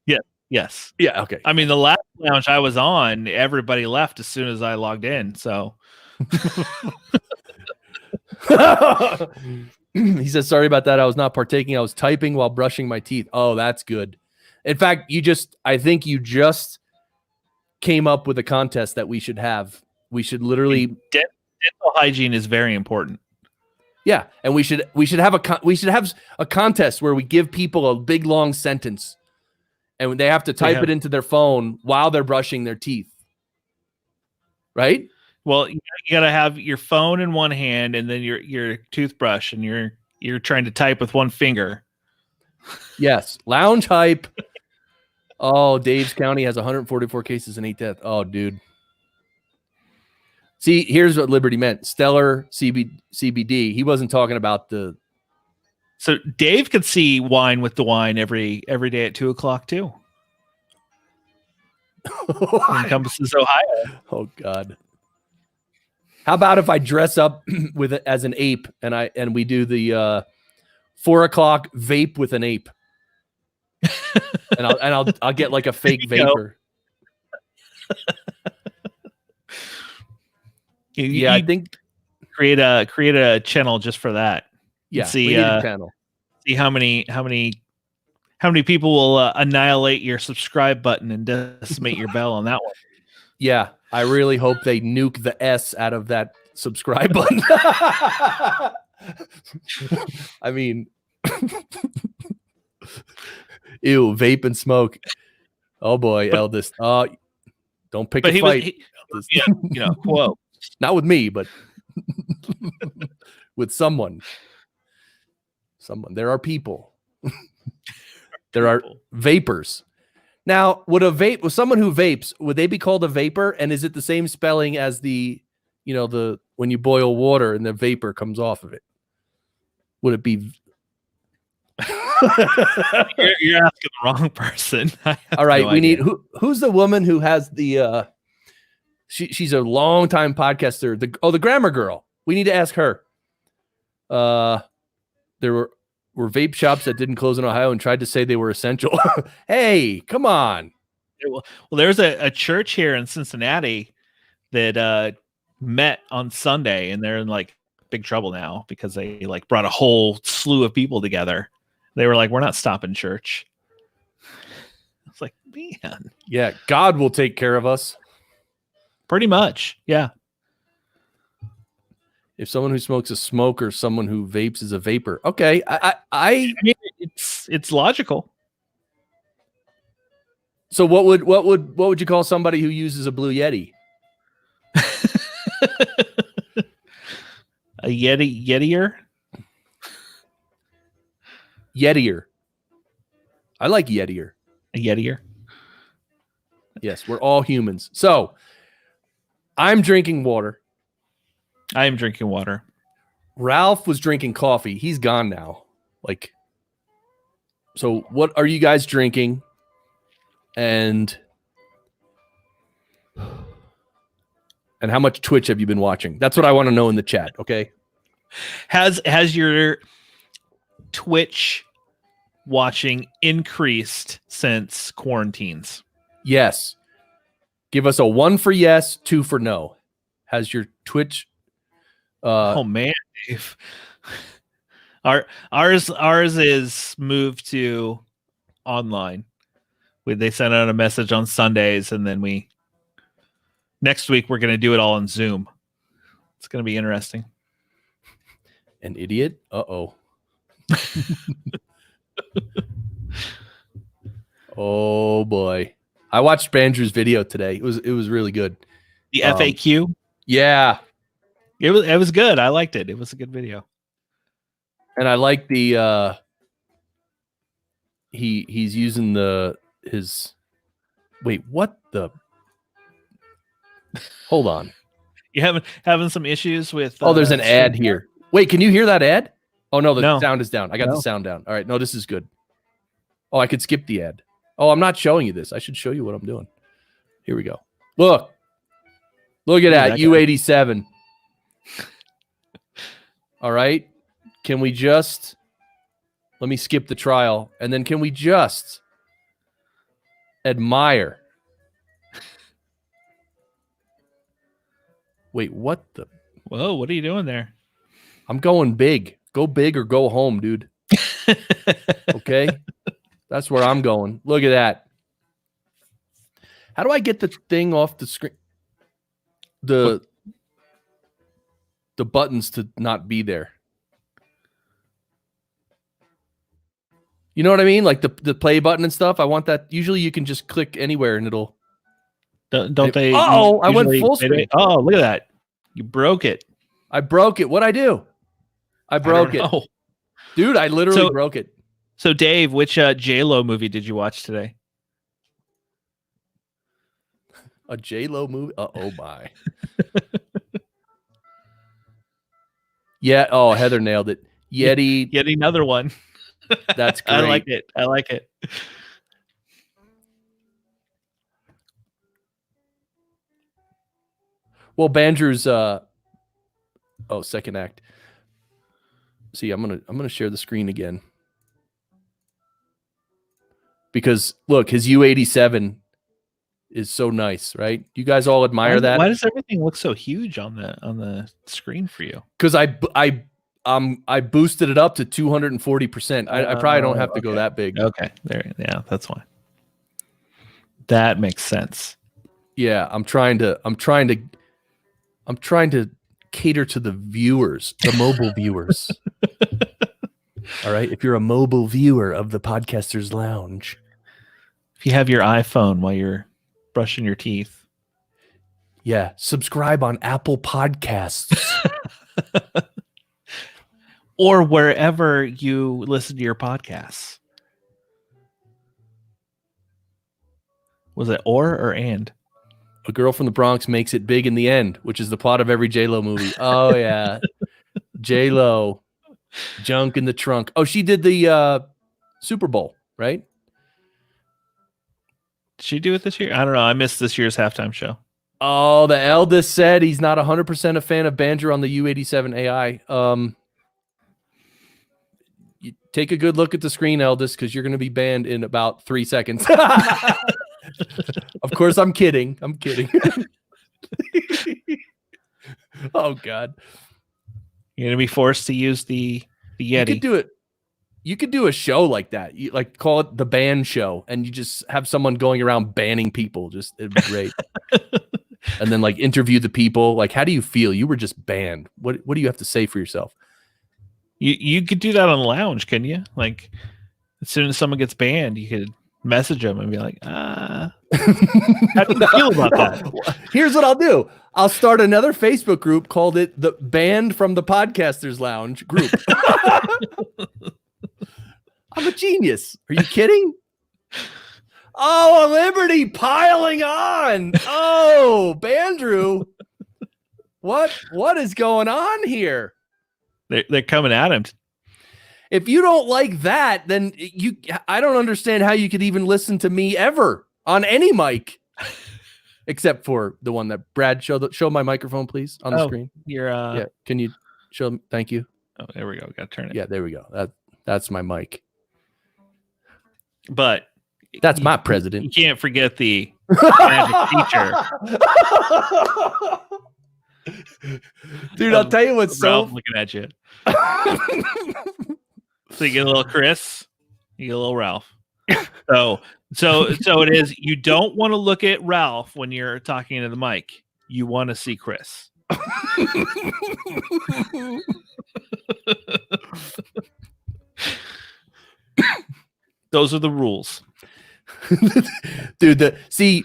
Yeah. Yes. Yeah. Okay. I mean, the last lounge I was on, everybody left as soon as I logged in. So. He says, sorry about that. I was not partaking. I was typing while brushing my teeth. Oh, that's good. In fact, I think you just came up with a contest that we should have. We should literally dental hygiene is very important. Yeah, and we should have a contest where we give people a big long sentence, and they have to type it into their phone while they're brushing their teeth. Right? Well, you gotta have your phone in one hand and then your toothbrush, and you're trying to type with one finger. Yes, lounge hype. Oh, Dave's County has 144 cases and 8 deaths. Oh, dude. See, here's what Liberty meant. Stellar CBD. He wasn't talking about the. So Dave could see wine with the wine every day at 2:00 too. Encompasses Ohio. Oh God. How about if I dress up with it as an ape and we do the 4:00 vape with an ape, and I'll get like a fake vapor. I think create a channel just for that. Yeah, see a channel. See how many people will annihilate your subscribe button and decimate your bell on that one. Yeah, I really hope they nuke the S out of that subscribe button. I mean, ew, vape and smoke. Oh boy, eldest. Don't pick a fight. Whoa. Not with me, but with someone. There are people. There are vapors. Now, would someone who vapes, would they be called a vapor? And is it the same spelling as the when you boil water and the vapor comes off of it? Would it be? You're asking the wrong person. All right, we need who's the woman who has the she's a longtime podcaster. The grammar girl. We need to ask her. There were vape shops that didn't close in Ohio and tried to say they were essential. Hey, come on. Well, there's a church here in Cincinnati that met on Sunday, and they're in like big trouble now because they like brought a whole slew of people together. They were like, "We're not stopping church." It's like, man, yeah, God will take care of us. Pretty much, yeah. If someone who smokes is a smoker, someone who vapes is a vapor. Okay, I mean, it's logical. So what would you call somebody who uses a Blue Yeti? A Yetier? Yetier. I like Yetier. A Yetier. Yes, we're all humans. So I'm drinking water. I am drinking water. Ralph was drinking coffee. He's gone now. So what are you guys drinking? And how much Twitch have you been watching? That's what I want to know in the chat. Okay. Has your Twitch watching increased since quarantines? Yes. Give us a 1 for yes, 2 for no. Has your Twitch? Oh man, Dave. Ours is moved to online. They sent out a message on Sundays, and then next week we're going to do it all on Zoom. It's going to be interesting. An idiot? Uh-oh. Oh boy. I watched Bandrew's video today. It was really good. The FAQ? Yeah. It was good. I liked it. It was a good video. And I like the he's using his wait, what the hold on. You having some issues with there's an ad here. Wait, can you hear that ad? Oh no, the sound is down. I got No. the sound down. All right, no, this is good. Oh, I could skip the ad. Oh, I'm not showing you this. I should show you what I'm doing. Here we go. Look at that U87. All right. Can we just let me skip the trial, and then can we just admire? Wait, what the? Whoa, what are you doing there? I'm going big. Go big or go home, dude. Okay? That's where I'm going. Look at that. How do I get the thing off the screen? The buttons to not be there. You know what I mean? Like the play button and stuff. I want that. Usually you can just click anywhere and it'll. Don't they? Oh, I went full screen. Oh, look at that. You broke it. I broke it. What'd I do? I broke it. Dude, I literally broke it. So Dave, which J-Lo movie did you watch today? A J-Lo movie? Oh my. Yeah. Oh, Heather nailed it. Yeti. Yet another one. That's great. I like it. Well, Bandrew's second act. See, I'm gonna share the screen again. Because look, his U87 is so nice, right? You guys all admire that? Why does everything look so huge on the screen for you? Because I boosted it up to 240%. I probably don't have to go that big. Okay, yeah, that's why. That makes sense. Yeah, I'm trying to cater to the viewers, the mobile viewers. All right, if you're a mobile viewer of the Podcasters Lounge, if you have your iPhone while you're brushing your teeth, yeah, subscribe on Apple Podcasts. or wherever you listen to your podcasts. Was it or and? A girl from the Bronx makes it big in the end, which is the plot of every J-Lo movie. Oh yeah. J-Lo, junk in the trunk. Oh, she did the Super Bowl, right? Did she do it this year? I don't know. I missed this year's halftime show. Oh, the eldest said he's not 100% a fan of Bandrew on the U87 AI. You take a good look at the screen, eldest, because you're going to be banned in about 3 seconds. Of course, I'm kidding. I'm kidding. Oh God. You're gonna be forced to use the Yeti. You could do it. You could do a show like that. You like call it the ban show, and you just have someone going around banning people. Just it'd be great. And then like interview the people. Like, how do you feel? You were just banned. What do you have to say for yourself? You could do that on the lounge, couldn't you? Like, as soon as someone gets banned, you could message them and be like, how do you feel about that? Here's what I'll do. I'll start another Facebook group called it the Banned from the Podcasters Lounge group. I'm a genius. Are you kidding? Oh, a Liberty piling on. Oh, Bandrew. What is going on here? They're coming at him. If you don't like that, then I don't understand how you could even listen to me ever on any mic, except for the one that Brad show my microphone, please, on the screen. Yeah. Can you show? Thank you. Oh, there we go. Got to turn it. Yeah, there we go. That's my mic. But that's my president. You can't forget the teacher. Dude, I'll tell you what's Ralph looking at you. So you get a little Chris, you get a little Ralph. So it is. You don't want to look at Ralph when you're talking into the mic. You want to see Chris. Those are the rules. Dude,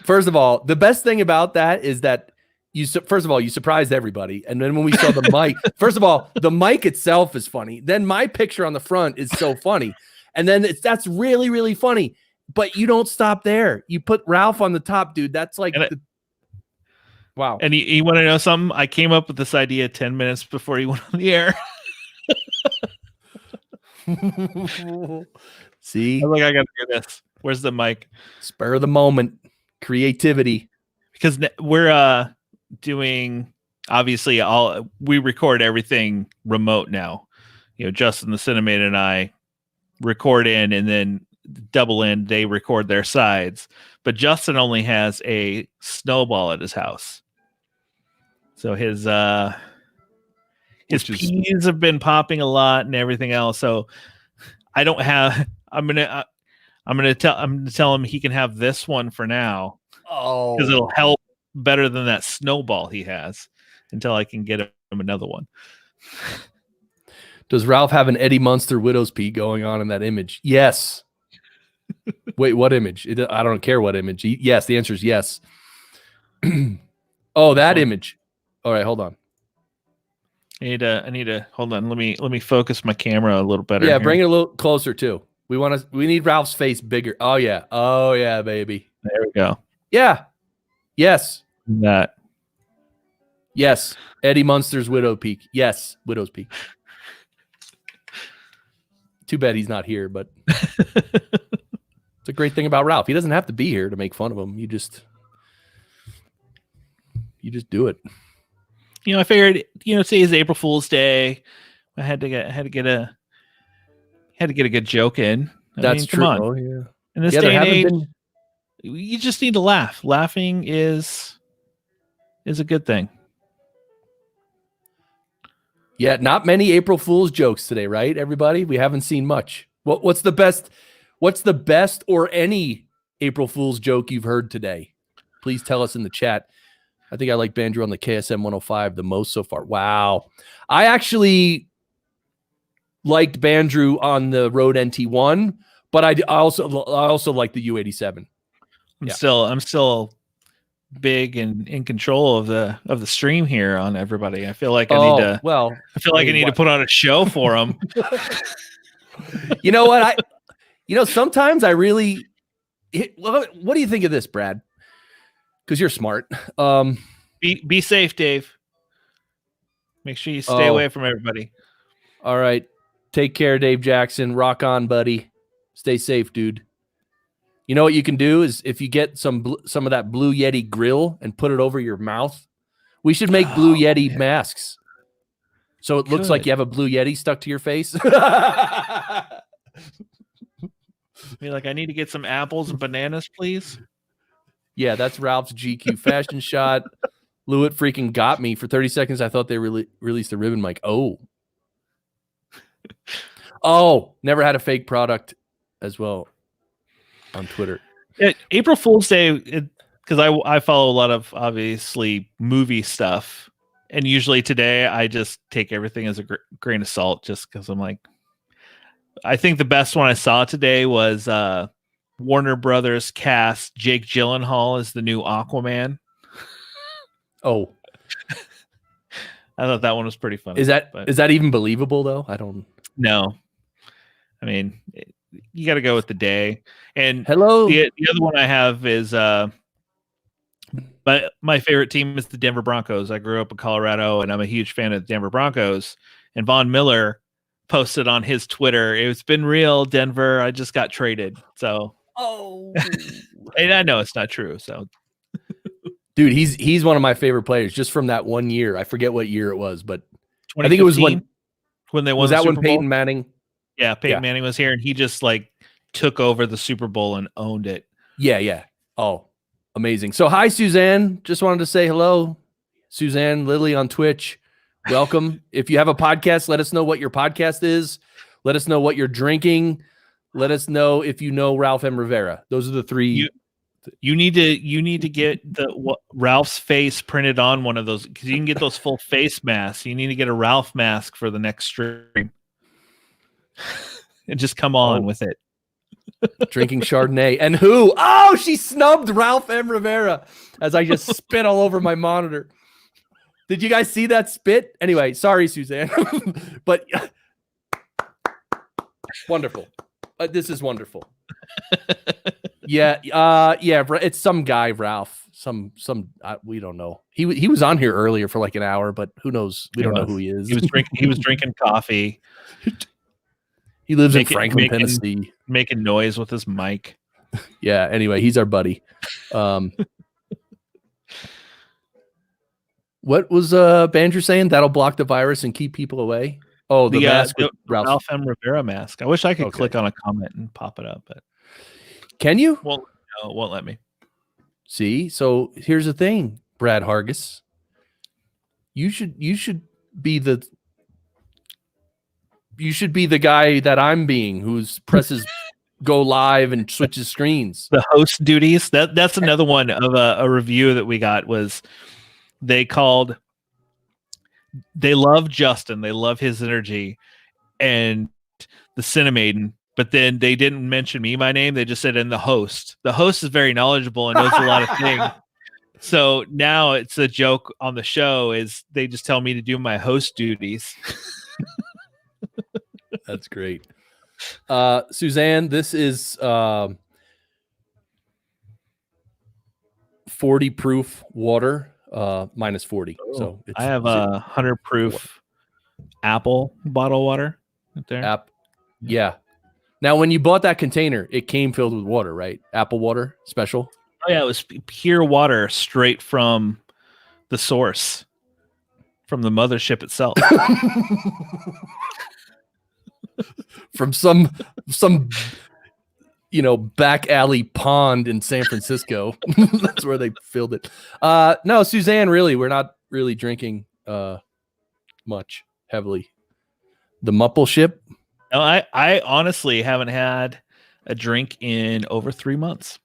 first of all, the best thing about that is that you surprised everybody. And then when we saw the mic, first of all, the mic itself is funny. Then my picture on the front is so funny. And then that's really, really funny. But you don't stop there. You put Ralph on the top, dude. That's like, wow. And you want to know something? I came up with this idea 10 minutes before he went on the air. See? I was like, I got to do this. Where's the mic? Spur of the moment. Creativity. Because we're doing, obviously, we record everything remote now. You know, Justin the Cinnamon and I record in, and then double in, they record their sides. But Justin only has a snowball at his house. So his peas have been popping a lot and everything else. So I don't have, I'm gonna tell him he can have this one for now. Oh, because it'll help better than that snowball he has until I can get him another one. Does Ralph have an Eddie Munster widow's peak going on in that image? Yes. Wait, what image? I don't care what image. Yes, the answer is yes. Oh, that image. All right, hold on. I need to hold on. Let me focus my camera a little better. Yeah, here. bring it a little closer too. We need Ralph's face bigger. Oh yeah, baby. There we go. Yeah. Yes. That. Yes. Eddie Munster's widow peak. Yes, widow's peak. Too bad he's not here, but it's a great thing about Ralph. He doesn't have to be here to make fun of him. You just do it. You know, I figured, today is April Fool's Day. I had to get a good joke in. That's true. Come on. Oh, yeah. In this day and age, you just need to laugh. Laughing is a good thing. Yeah, not many April Fool's jokes today, right? Everybody, we haven't seen much. What's the best? What's the best or any April Fool's joke you've heard today? Please tell us in the chat. I think I like Bandrew on the KSM 105 the most so far. Wow, I actually liked Bandrew on the Rode NT1, but I also like the U87. I'm still big and in control of the stream here on everybody. I feel like I need to put on a show for them. You know what? Sometimes I really what do you think of this, Brad? Because you're smart. Be safe, Dave. Make sure you stay away from everybody. All right. Take care, Dave Jackson. Rock on, buddy. Stay safe, dude. You know what you can do is if you get some of that Blue Yeti grill and put it over your mouth, we should make Blue Yeti masks. So it looks like you have a Blue Yeti stuck to your face. Be like, I need to get some apples and bananas, please. Yeah, that's Ralph's GQ fashion shot. Lewitt freaking got me for 30 seconds. I thought they released the ribbon mic. Oh, never had a fake product as well on Twitter. April Fool's Day, because I follow a lot of obviously movie stuff, and usually today I just take everything as a grain of salt, just because I'm like, I think the best one I saw today was Warner Brothers cast Jake Gyllenhaal as the new Aquaman. Oh, I thought that one was pretty funny. Is that even believable though? I don't know. I mean, you got to go with the day. And the other one I have is my favorite team is the Denver Broncos. I grew up in Colorado, and I'm a huge fan of the Denver Broncos. And Von Miller posted on his Twitter, "It's been real, Denver. I just got traded." So, and I know it's not true. So, dude, he's one of my favorite players just from that one year. I forget what year it was, but I think it was when they won. Was the that Super when Peyton Bowl? Manning? Yeah, Peyton Manning was here, and he just like took over the Super Bowl and owned it. Yeah. Oh, amazing. So, hi, Suzanne. Just wanted to say hello, Suzanne Lilly on Twitch. Welcome. If you have a podcast, let us know what your podcast is. Let us know what you're drinking. Let us know if you know Ralph M. Rivera. Those are the three. You need to get Ralph's face printed on one of those, because you can get those full face masks. You need to get a Ralph mask for the next stream. And just come on with it. Drinking Chardonnay. And who? Oh, she snubbed Ralph M. Rivera as I just spit all over my monitor. Did you guys see that spit? Anyway, sorry, Suzanne. But wonderful. This is wonderful. Yeah. It's some guy, Ralph. We don't know. He was on here earlier for like an hour, but who knows? We don't know who he is. He was drinking coffee. He lives in Franklin, Tennessee, making noise with his mic. Yeah. Anyway, he's our buddy. What was Bandrew saying? That'll block the virus and keep people away. Oh, the mask with Ralph M. Rivera mask. I wish I could click on a comment and pop it up, but can you? Well, no, it won't let me. See, so here's the thing, Brad Hargis. You should be the guy that I'm being, who's presses go live and switches screens. The host duties. That's another one of a review that we got was they love Justin. They love his energy and the Cinemaiden, but then they didn't mention me, my name. They just said, and the host. The host is very knowledgeable and knows a lot of things. So now it's a joke on the show is they just tell me to do my host duties. That's great. Suzanne, this is 40 proof water, minus 40. So I have a 100 proof apple bottle water right there. Yeah. Now, when you bought that container, it came filled with water, right? Apple water special. Oh yeah, it was pure water straight from the source, from the mothership itself. From some back alley pond in San Francisco. That's where they filled it. No, Suzanne, really, we're not really drinking much heavily. The Mupple ship. No, I honestly haven't had a drink in over 3 months.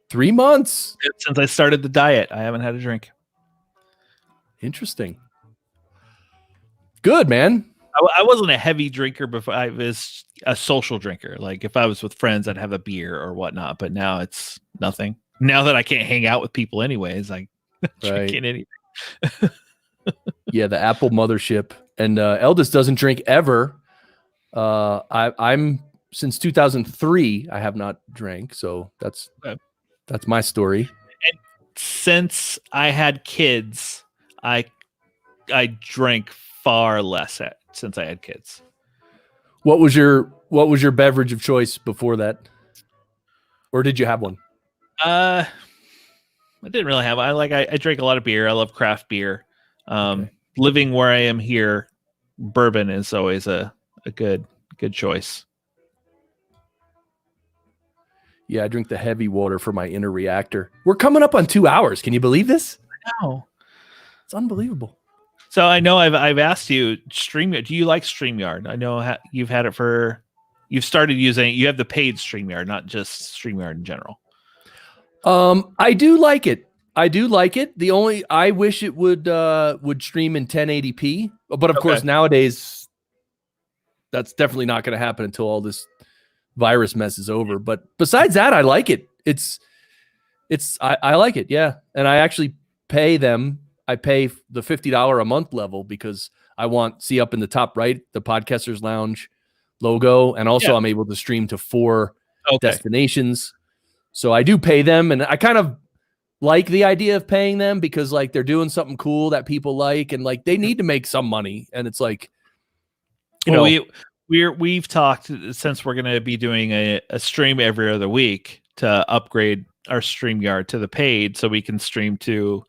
3 months? Since I started the diet, I haven't had a drink. Interesting. Good, man. I wasn't a heavy drinker before. I was a social drinker. Like if I was with friends, I'd have a beer or whatnot. But now it's nothing. Now that I can't hang out with people anyways, I drinking anything. Yeah, the Apple mothership. And Eldest doesn't drink ever. I'm since 2003, I have not drank. So that's my story. And since I had kids, I drank far less since I had kids. What was your beverage of choice before that? Or did you have one? I didn't really have. I drink a lot of beer. I love craft beer. Okay. Living where I am here, bourbon is always a good choice. Yeah, I drink the heavy water for my inner reactor. We're coming up on 2 hours. Can you believe this? No. It's unbelievable. So I know I've asked you, StreamYard. Do you like StreamYard? I know you've had it you've started using it. You have the paid StreamYard, not just StreamYard in general. I do like it. I wish it would stream in 1080p, but of course nowadays that's definitely not going to happen until all this virus mess is over. But besides that, I like it. I like it. Yeah. And I actually pay them. I pay the $50 a month level because I see up in the top right, the Podcasters Lounge logo. And also I'm able to stream to 4 destinations. So I do pay them, and I kind of like the idea of paying them because like they're doing something cool that people like, and like they need to make some money. And it's like, we've talked, since we're going to be doing a stream every other week, to upgrade our StreamYard to the paid so we can stream to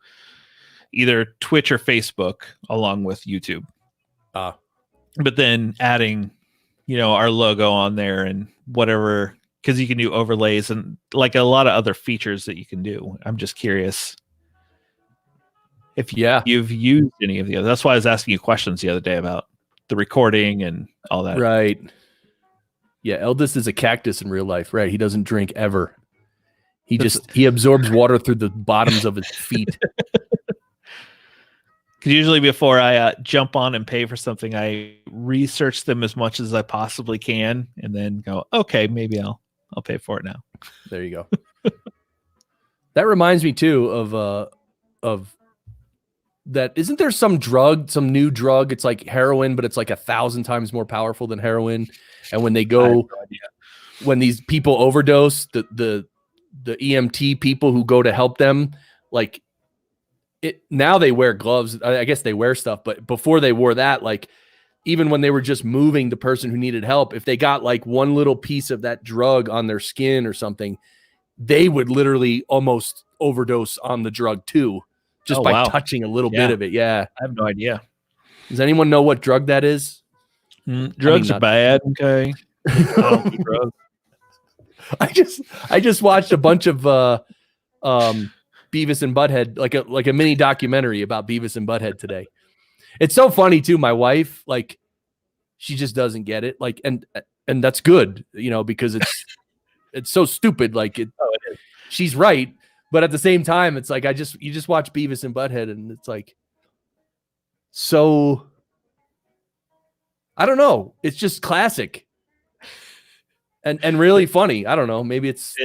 either Twitch or Facebook along with YouTube. But then adding, our logo on there and whatever, because you can do overlays and like a lot of other features that you can do. I'm just curious if you've used any of the other. That's why I was asking you questions the other day about the recording and all that. Right. Yeah. Eldest is a cactus in real life, right? He doesn't drink ever. He absorbs water through the bottoms of his feet. Because usually before I jump on and pay for something, I research them as much as I possibly can and then go, okay, maybe I'll pay for it now. There you go. That reminds me too of that. Isn't there some new drug? It's like heroin, but it's like 1,000 times more powerful than heroin. And when they go, when these people overdose, the EMT people who go to help them, like now they wear gloves. I guess they wear stuff, but before they wore that, like even when they were just moving the person who needed help, if they got like one little piece of that drug on their skin or something, they would literally almost overdose on the drug too, just by touching a little bit of it. Yeah. I have no idea. Does anyone know what drug that is? Drugs are bad. Okay. I don't do drugs. I just watched a bunch of Beavis and Butthead, like a mini documentary about Beavis and Butthead today. It's so funny too. My wife, like, she just doesn't get it. Like, and that's good, because it's so stupid. Like she's right. But at the same time, it's like, you just watch Beavis and Butthead and it's like, so I don't know. It's just classic and really funny. I don't know. Maybe it's,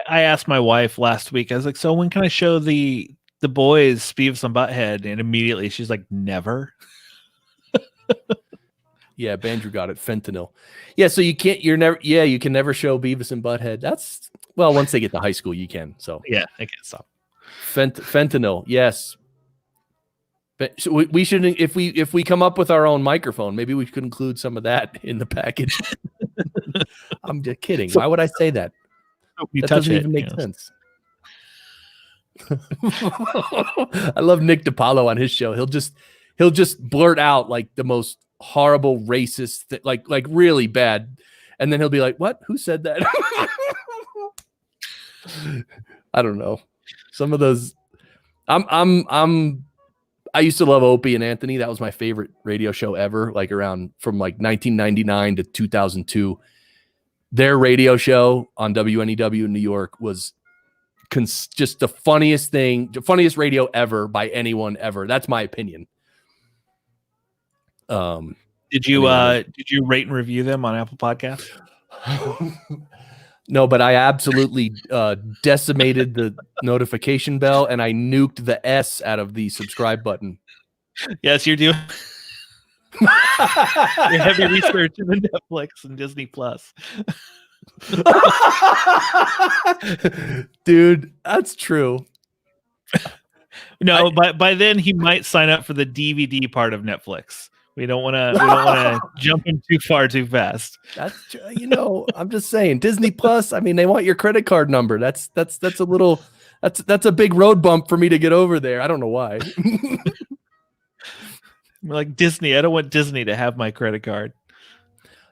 I asked my wife last week, I was like, so when can I show the boys Beavis and Butthead? And immediately she's like, never. Yeah. Bandrew got it. Fentanyl. Yeah. So you can never show Beavis and Butthead. Once they get to high school, you can. So yeah, I guess so. Fentanyl. Yes. But so we should, if we come up with our own microphone, maybe we could include some of that in the package. I'm just kidding. Why would I say that? That doesn't even make sense. I love Nick DiPaolo on his show. He'll just blurt out like the most horrible racist like really bad, and then he'll be like, "What? Who said that?" I don't know. Some of those. I used to love Opie and Anthony. That was my favorite radio show ever. Like around from like 1999 to 2002. Their radio show on WNEW in New York was just the funniest funniest radio ever by anyone ever. That's my opinion. Did you rate and review them on Apple Podcasts? No, but I absolutely decimated the notification bell and I nuked the S out of the subscribe button. Yes, you're doing. Heavy research into Netflix and Disney Plus. Dude, that's true. No, but by then he might sign up for the DVD part of Netflix. We don't want to jump in too far too fast. That's true. I'm just saying Disney Plus. I mean, they want your credit card number. That's a little. That's a big road bump for me to get over there. I don't know why. Like Disney, I don't want Disney to have my credit card.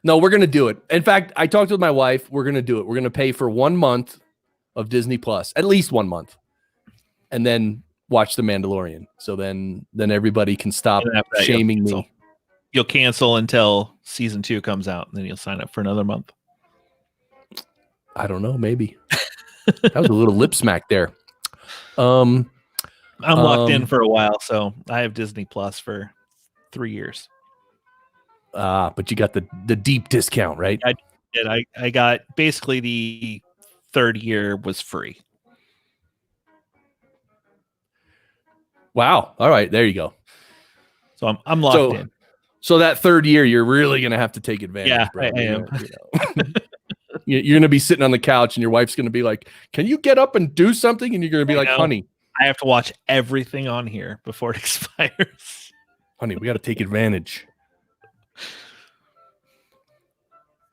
No, we're gonna do it. In fact, I talked with my wife. We're gonna do it. We're gonna pay for 1 month of Disney Plus, at least 1 month, and then watch The Mandalorian. So then everybody can stop shaming me. You'll cancel until season 2 comes out, and then you'll sign up for another month. I don't know. Maybe that was a little lip smack there. I'm locked in for a while, so I have Disney Plus for 3 years. But you got the deep discount, right? I did. I got basically the third year was free. Wow. All right, there you go. So I'm locked in. So that third year, you're really gonna have to take advantage. Yeah, bro. I am. You're gonna be sitting on the couch, and your wife's gonna be like, "Can you get up and do something?" And you're gonna be like, "Honey, I have to watch everything on here before it expires." Honey, we got to take advantage.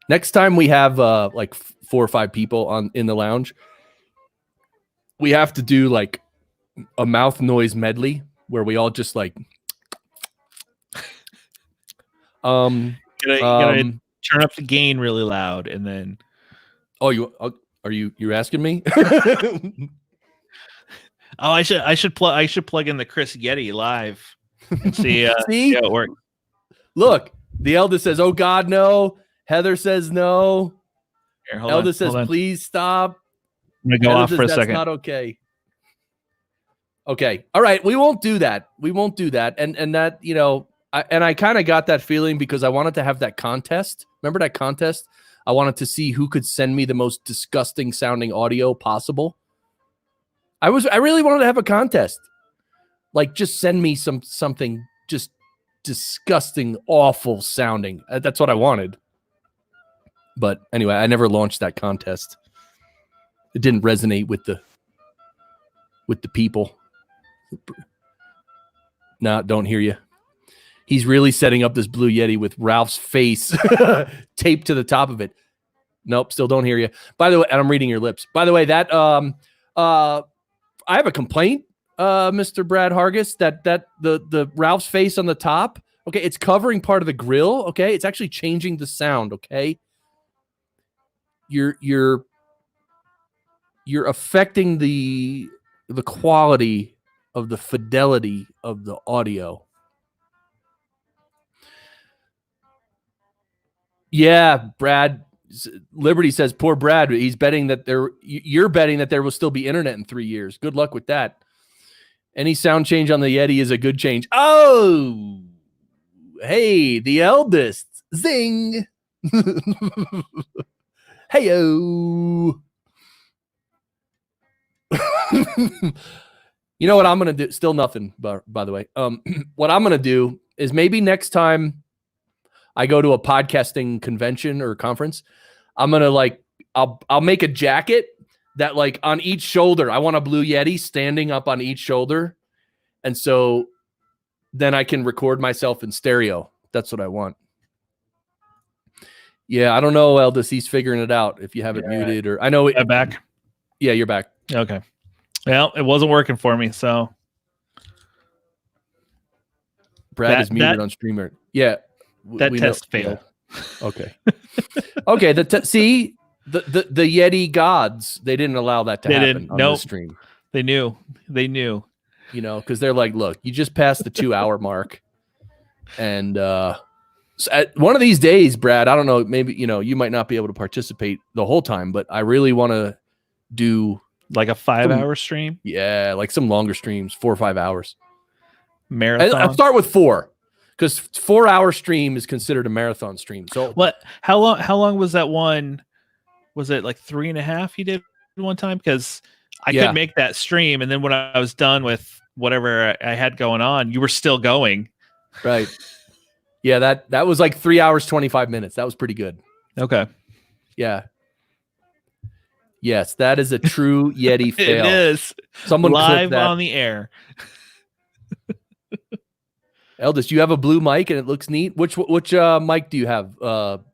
Next time we have like 4 or 5 people in the lounge, we have to do like a mouth noise medley where we all just like you gotta turn up the gain really loud, and then you're asking me? I should plug in the Chris Yeti live and see how it works. Look, the eldest says, "Oh God, no." Heather says no. Here, Eldest says, "Please stop." I'm gonna go off for a second. That's not okay. Okay. All right. We won't do that. And that, I kind of got that feeling because I wanted to have that contest. Remember that contest? I wanted to see who could send me the most disgusting sounding audio possible. I really wanted to have a contest. Like, just send me something just disgusting, awful sounding. That's what I wanted. But anyway, I never launched that contest. It didn't resonate with the people. No, don't hear you. He's really setting up this Blue Yeti with Ralph's face taped to the top of it. Nope, still don't hear you. By the way, and I'm reading your lips. By the way, that I have a complaint, Mr. Brad Hargis, that the Ralph's face on the top, okay, it's covering part of the grill, okay? It's actually changing the sound, okay? You're affecting the quality of the fidelity of the audio. Yeah, Brad. Liberty says, "Poor Brad. He's betting that you're betting that there will still be internet in 3 years. Good luck with that. Any sound change on the Yeti is a good change." Oh, hey, the eldest. Zing. Hey-o. You know what I'm going to do? Still nothing, by the way. What I'm going to do is maybe next time I go to a podcasting convention or conference, I'm going to I'll make a jacket that like on each shoulder, I want a Blue Yeti standing up on each shoulder. And so then I can record myself in stereo. That's what I want. Yeah, I don't know, Eldest. He's figuring it out. If you have it muted, or I know I'm back. Yeah, you're back. Okay. Well, it wasn't working for me, so Brad is muted on streamer. Yeah, that test failed. Yeah. Okay. Okay. See the Yeti gods. They didn't allow that to happen on the stream. They knew. Because they're like, look, you just passed the 2-hour mark, and so at one of these days, Brad, I don't know, maybe, you might not be able to participate the whole time, but I really want to do like a 5-hour stream. Yeah. Like some longer streams, 4 or 5 hours. Marathon. I'll start with 4 because 4-hour stream is considered a marathon stream. So how long was that one? Was it like 3.5 you did one time? Because I could make that stream. And then when I was done with whatever I had going on, you were still going. Right. Yeah, that was like 3 hours, 25 minutes. That was pretty good. Okay. Yeah. Yes, that is a true Yeti fail. It is. Someone clip live that. on the air. Eldest, you have a blue mic and it looks neat. Which mic do you have,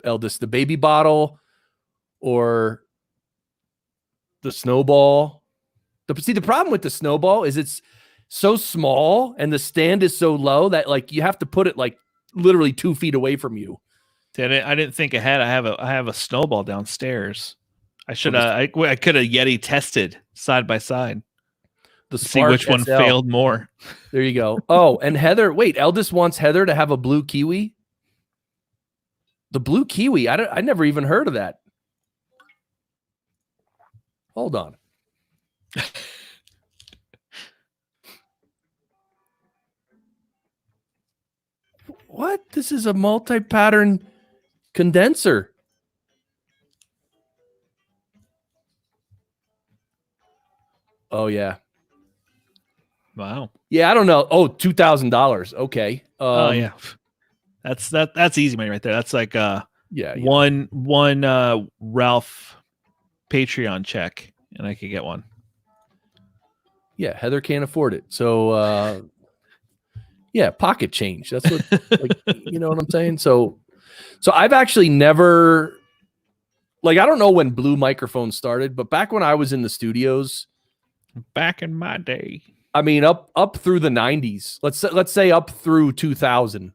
Eldest? The baby bottle or the snowball? The problem with the snowball is it's so small and the stand is so low that like you have to put it like literally 2 feet away from you. See, I didn't think ahead. I have a snowball downstairs. I should I could have Yeti tested side by side. The See which one SL. failed more. There you go. Oh, and Heather, wait, Eldest wants Heather to have a blue kiwi. The blue kiwi. I never even heard of that. Hold on. What? This is a multi-pattern condenser. Oh yeah. Wow. Yeah, I don't know. Oh, $2,000. Okay. Oh yeah. That's easy money right there. That's like Yeah. one Ralph Patreon check, and I could get one. Yeah, Heather can't afford it. So yeah, pocket change. That's what like, you know what I'm saying? So I've actually never, like, I don't know when blue microphones started, but back when I was in the studios, Back in my day. I mean, up through the 90s, let's say up through 2000,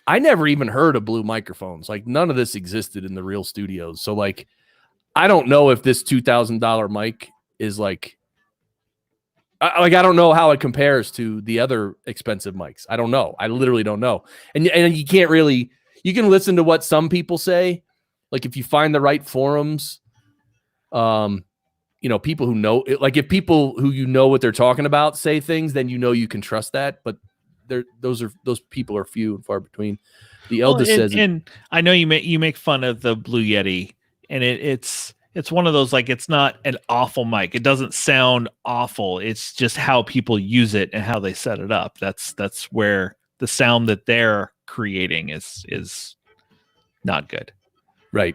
I never even heard of blue microphones. Like none of this existed in the real studios. So like, I don't know if this $2,000 mic is like I don't know how it compares to the other expensive mics. I don't know. I literally don't know. And you can't really, you can listen to what some people say. Like if you find the right forums, you know, people who know, like if people who you know what they're talking about say things, then you know you can trust that. But those people are few and far between. The eldest says, and I know you make fun of the Blue Yeti, and it's one of those, like, it's not an awful mic. It doesn't sound awful. It's just how people use it and how they set it up. That's where the sound that they're creating is not good. Right.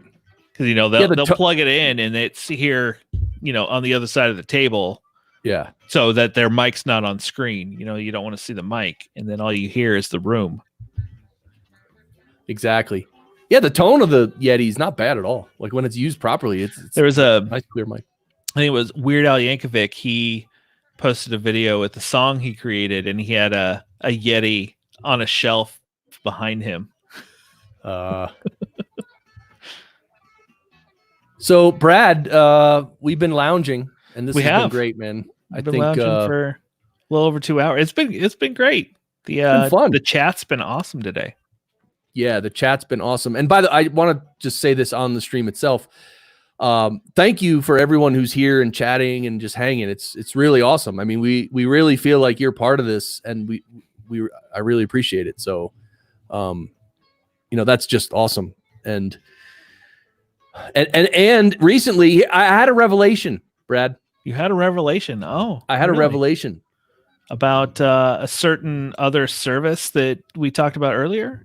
Because, you know, they'll plug it in and it's here, you know, on the other side of the table. Yeah. So that their mic's not on screen. You know, you don't want to see the mic. And then all you hear is the room. Exactly. Yeah, the tone of the Yeti is not bad at all. Like when it's used properly, it's there was a nice clear mic. I think it was Weird Al Yankovic. He posted a video with the song he created, and he had a Yeti on a shelf behind him. So Brad, we've been lounging, and this has been great, man. I've been lounging for a little over 2 hours. It's been great. Been fun. The chat's been awesome today. Yeah, the chat's been awesome. And I want to just say this on the stream itself. Thank you for everyone who's here and chatting and just hanging. It's really awesome. I mean, we really feel like you're part of this, and I really appreciate it. So, you know, that's just awesome. And recently I had a revelation, Brad. You had a revelation. Oh, I had a revelation about a certain other service that we talked about earlier.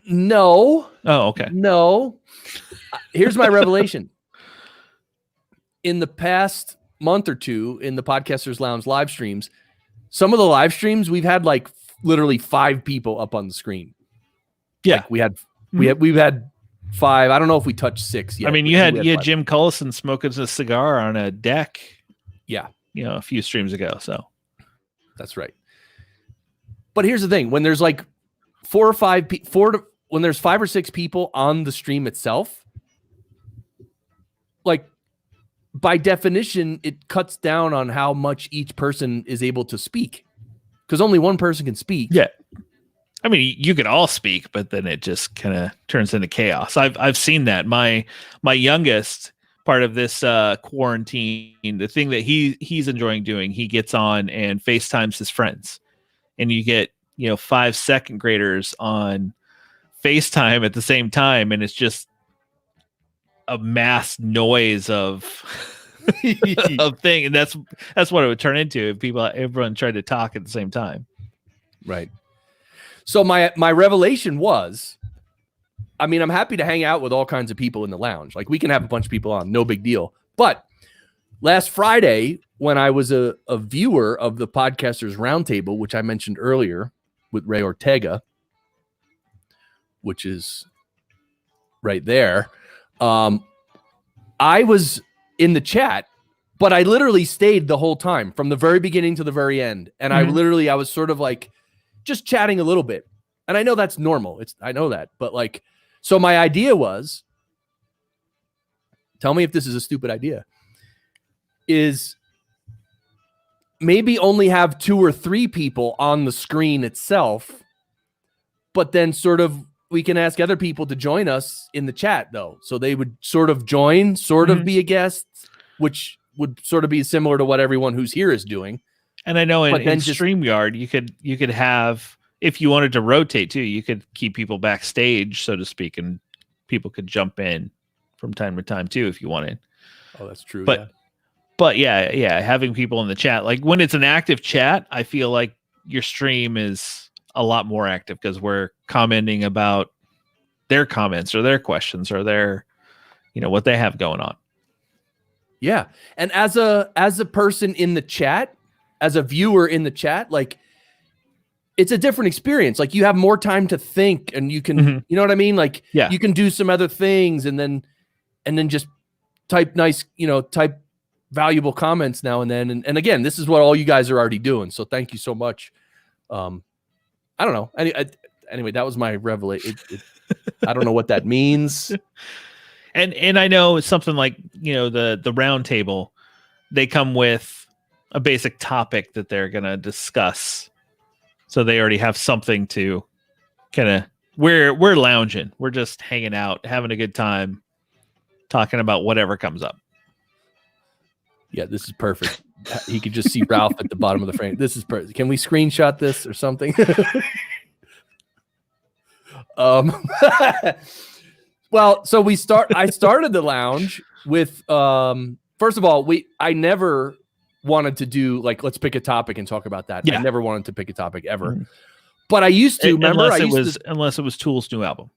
No. Oh, okay. No. Here's my revelation. In the past month or two in the Podcasters Lounge live streams, some of the live streams we've had like literally 5 people up on the screen. Yeah. Like we've had 5. I don't know if we touched 6 yet. I mean, you had Jim Cullison smoking a cigar on a deck. Yeah. You know, a few streams ago. So that's right. But here's the thing: when there's like when there's 5 or 6 people on the stream itself, like by definition, it cuts down on how much each person is able to speak, because only one person can speak. Yeah. I mean, you could all speak, but then it just kind of turns into chaos. I've seen that. My youngest, part of this quarantine, the thing that he's enjoying doing, he gets on and FaceTimes his friends, and you get, you know, 5 second graders on FaceTime at the same time, and it's just a mass noise of thing, and that's what it would turn into if everyone tried to talk at the same time. Right. So my revelation was, I mean, I'm happy to hang out with all kinds of people in the lounge. Like we can have a bunch of people on, no big deal. But last Friday, when I was a viewer of the Podcasters Roundtable, which I mentioned earlier with Ray Ortega, which is right there, I was in the chat, but I literally stayed the whole time from the very beginning to the very end. And I was sort of like just chatting a little bit. And I know that's normal. I know that. But like, so my idea was, tell me if this is a stupid idea, is maybe only have 2 or 3 people on the screen itself, but then sort of we can ask other people to join us in the chat though. So they would sort of join, sort of be a guest, which would sort of be similar to what everyone who's here is doing. And I know in StreamYard, you could have, if you wanted to rotate too, you could keep people backstage, so to speak, and people could jump in from time to time too, if you wanted. Oh, that's true. But yeah, having people in the chat, like when it's an active chat, I feel like your stream is a lot more active because we're commenting about their comments or their questions or their, what they have going on. Yeah. And as a person in the chat, as a viewer in the chat, like it's a different experience. Like you have more time to think and you can, you know what I mean? Like you can do some other things and then just type nice, type valuable comments now and then. And again, this is what all you guys are already doing. So thank you so much. I don't know. Anyway, that was my revelation. I don't know what that means. And I know it's something like, the round table, they come with a basic topic that they're going to discuss. So they already have something to kind of, we're lounging. We're just hanging out, having a good time, talking about whatever comes up. Yeah, this is perfect. He could just see Ralph at the bottom of the frame. This is perfect. Can we screenshot this or something? Well, so I started the lounge with, first of all, I never wanted to do like, let's pick a topic and talk about that. Yeah. I never wanted to pick a topic ever, but I used to unless it was Tool's new album.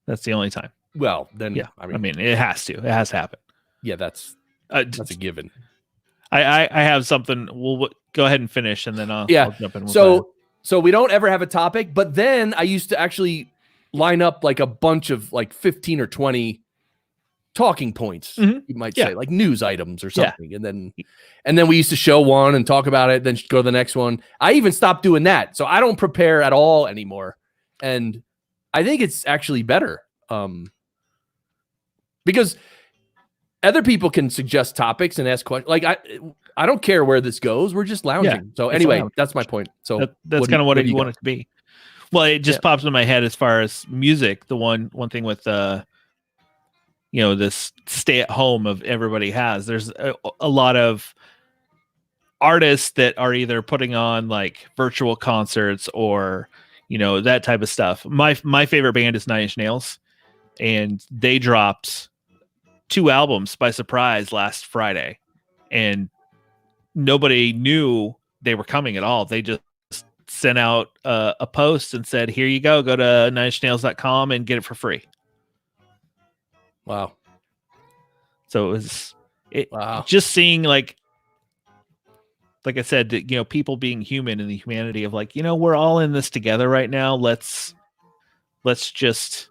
That's the only time. Well, then, yeah, I mean, it has to happen. Yeah. That's a given. I have something. We'll go ahead and finish, and then I'll jump in. So we don't ever have a topic, but then I used to actually line up like a bunch of like 15 or 20 talking points, you might say, like news items or something, and then we used to show one and talk about it, then go to the next one. I even stopped doing that, so I don't prepare at all anymore, and I think it's actually better, because other people can suggest topics and ask questions. Like I don't care where this goes. We're just lounging. Yeah, so anyway, that's my point. So that's kind of what you want it to be. Well, it just pops in my head as far as music. The one thing with this stay at home of everybody has. There's a lot of artists that are either putting on like virtual concerts or that type of stuff. My favorite band is 9 Inch Nails, and they dropped 2 albums by surprise last Friday, and nobody knew they were coming at all. They just sent out a post and said, here you go to 9inchnails.com and get it for free. Wow. So it was just seeing like I said, people being human and the humanity of like, we're all in this together right now. Let's just,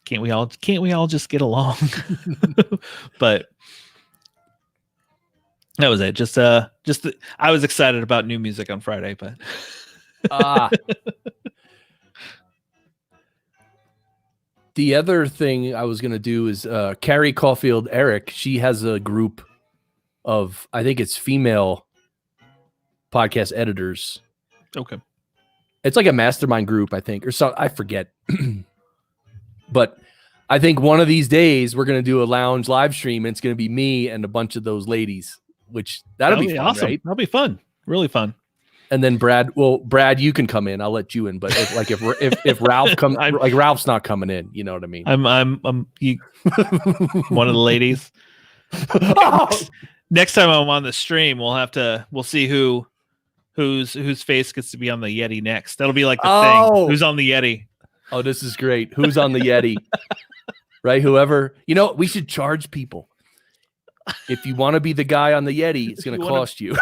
can't we all just get along? But that was it. I was excited about new music on Friday, but the other thing I was going to do is Carrie Caulfield Eric. She has a group of, I think it's female podcast editors. Okay. It's like a mastermind group, I think, or so. I forget. But I think one of these days we're going to do a lounge live stream, and it's going to be me and a bunch of those ladies, which that'll be fun, awesome. Right? That'll be fun. Really fun. And then Brad, you can come in. I'll let you in. But if Ralph comes, like Ralph's not coming in, you know what I mean? I'm one of the ladies. Next time I'm on the stream, we'll see who whose face gets to be on the Yeti next. That'll be like the Oh. thing. Who's on the Yeti? Oh, this is great. Who's on the Yeti? Right? Whoever, we should charge people. If you want to be the guy on the Yeti, it's going to cost you.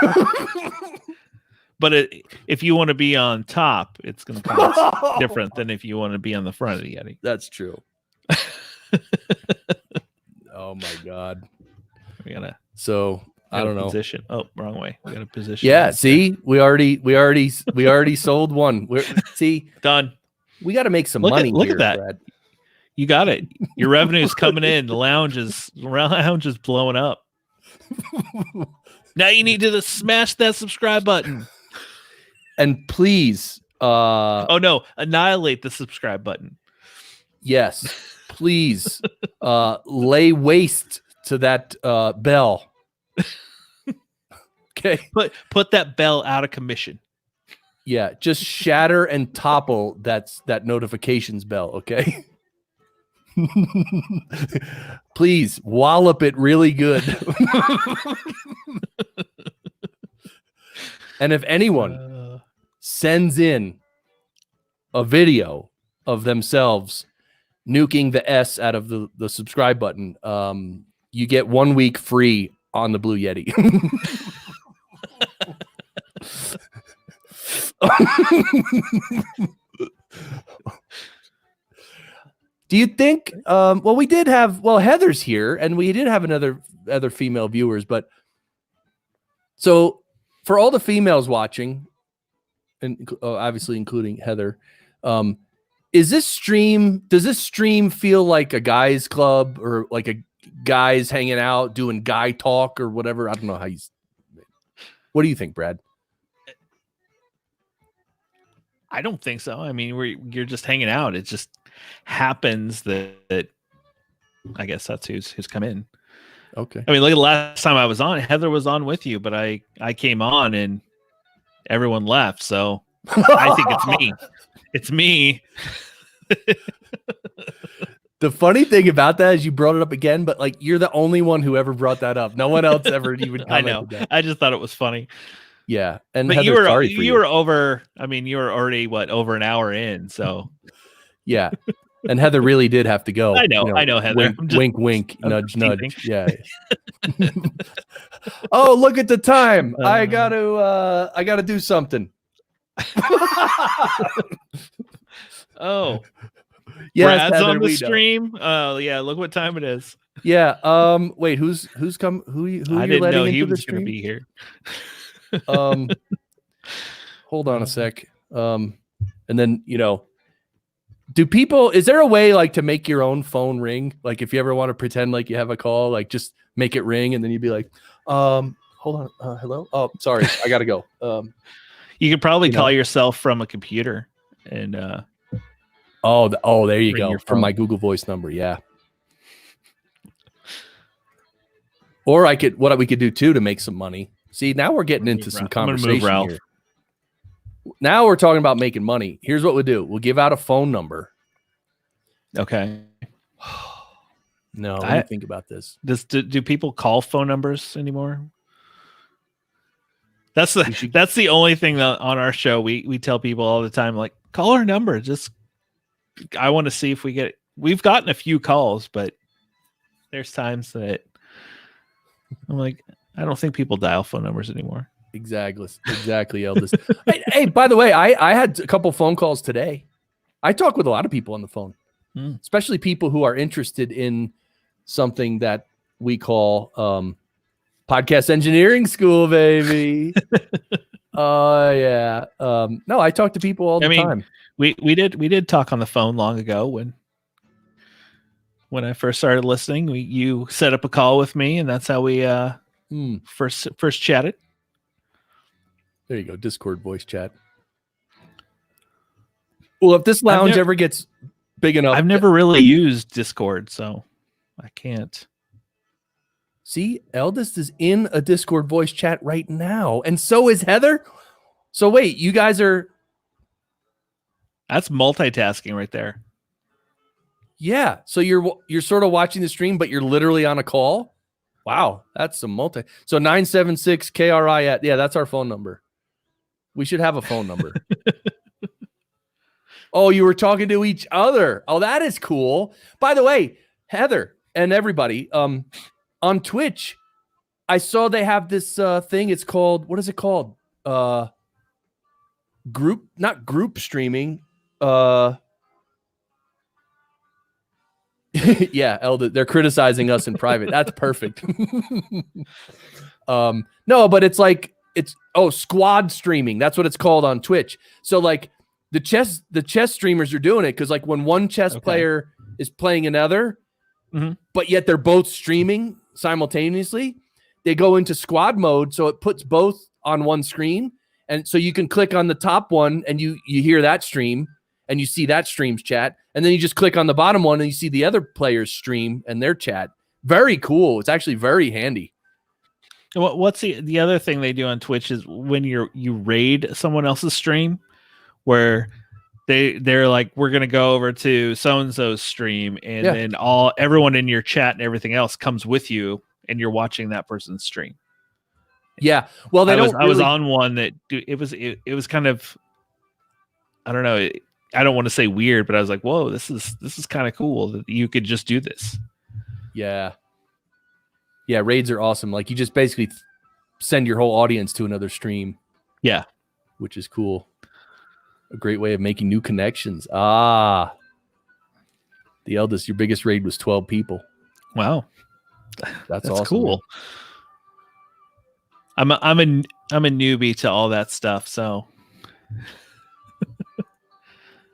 But if you want to be on top, it's going to cost different than if you want to be on the front of the Yeti. That's true. Oh my God. We gotta. So I don't know. Position. Oh, wrong way. We got a position. Yeah. See, we already sold one. See, done. We got to make some look money. Look here, at that. Brad. You got it. Your revenue's coming in. The lounge is blowing up. Now you need to smash that subscribe button. And please. Oh no! Annihilate the subscribe button. Yes, please. Lay waste to that bell. Okay. Put that bell out of commission. Yeah, just shatter and topple that notifications bell, okay? Please wallop it really good. And if anyone sends in a video of themselves nuking the S out of the subscribe button, you get 1 week free on the Blue Yeti. Do you think we did have Heather's here and we did have other female viewers, but so for all the females watching, and obviously including Heather, does this stream feel like a guys club or like a guys hanging out doing guy talk or whatever? I don't know what do you think, Brad? I don't think so. I mean, you're just hanging out. It just happens that I guess that's who's come in. Okay. I mean, look at the last time I was on. Heather was on with you, but I came on and everyone left. So I think it's me. It's me. The funny thing about that is you brought it up again, but like you're the only one who ever brought that up. No one else ever even commented. I know. That. I just thought it was funny. Yeah, and but Heather, you were over. I mean, you were already over an hour in. So yeah, and Heather really did have to go. I know, Heather. Wink, wink, nudge, nudge. Yeah. Oh, look at the time. I gotta do something. Oh, yeah, Brad's on the stream. Oh, yeah. Look what time it is. Yeah. Wait, who's come? Who I you didn't letting know into he the was stream? going to be here. Hold on a sec. And then is there a way like to make your own phone ring? Like if you ever want to pretend like you have a call, like just make it ring and then you'd be like, hold on, hello. Oh, sorry, I gotta go. You could probably call yourself from a computer and there you go. From my Google Voice number, yeah. Or what we could do too to make some money. See, now we're getting into some conversation here. Now we're talking about making money. Here's what we'll do. We'll give out a phone number. Okay. No, let me think about this. Do people call phone numbers anymore? That's the only thing that on our show we tell people all the time, like, call our number. I want to see if we've gotten a few calls, but there's times that I'm like, I don't think people dial phone numbers anymore. Exactly, Eldest. Hey, by the way, I had a couple phone calls today. I talk with a lot of people on the phone, especially people who are interested in something that we call podcast engineering school, baby. Oh yeah. No, I talk to people all the time. We did talk on the phone long ago when I first started listening. You set up a call with me, and that's how we first chatted. There you go, Discord voice chat. Well, if this lounge ever gets big enough, I've never really used Discord, so I can't. See, Eldest is in a Discord voice chat right now, and so is Heather. So wait, you guys are... That's multitasking right there. Yeah, so you're sort of watching the stream, but you're literally on a call. Wow, that's some So 976 KRI at that's our phone number. We should have a phone number. Oh, you were talking to each other. Oh, that is cool. By the way, Heather and everybody, on Twitch, I saw they have this thing. It's called, what is it called? Not group streaming. Yeah, Elder, they're criticizing us in private. That's perfect. No, but it's like squad streaming. That's what it's called on Twitch. So like the chess streamers are doing it because like when one chess player is playing another, but yet they're both streaming simultaneously, they go into squad mode, so it puts both on one screen, and so you can click on the top one and you hear that stream and you see that stream's chat, and then you just click on the bottom one and you see the other players stream and their chat. Very cool. It's actually very handy. What's the other thing they do on Twitch is when you raid someone else's stream, where they're like, we're gonna go over to so and so's stream, and then everyone in your chat and everything else comes with you, and you're watching that person's stream. Yeah, well, I was on one that it was kind of, I don't know. I don't want to say weird, but I was like, whoa, this is kind of cool that you could just do this. Yeah. Yeah, raids are awesome. Like you just basically send your whole audience to another stream. Yeah. Which is cool. A great way of making new connections. The eldest, your biggest raid was 12 people. Wow. That's awesome. Cool. I'm a newbie to all that stuff, so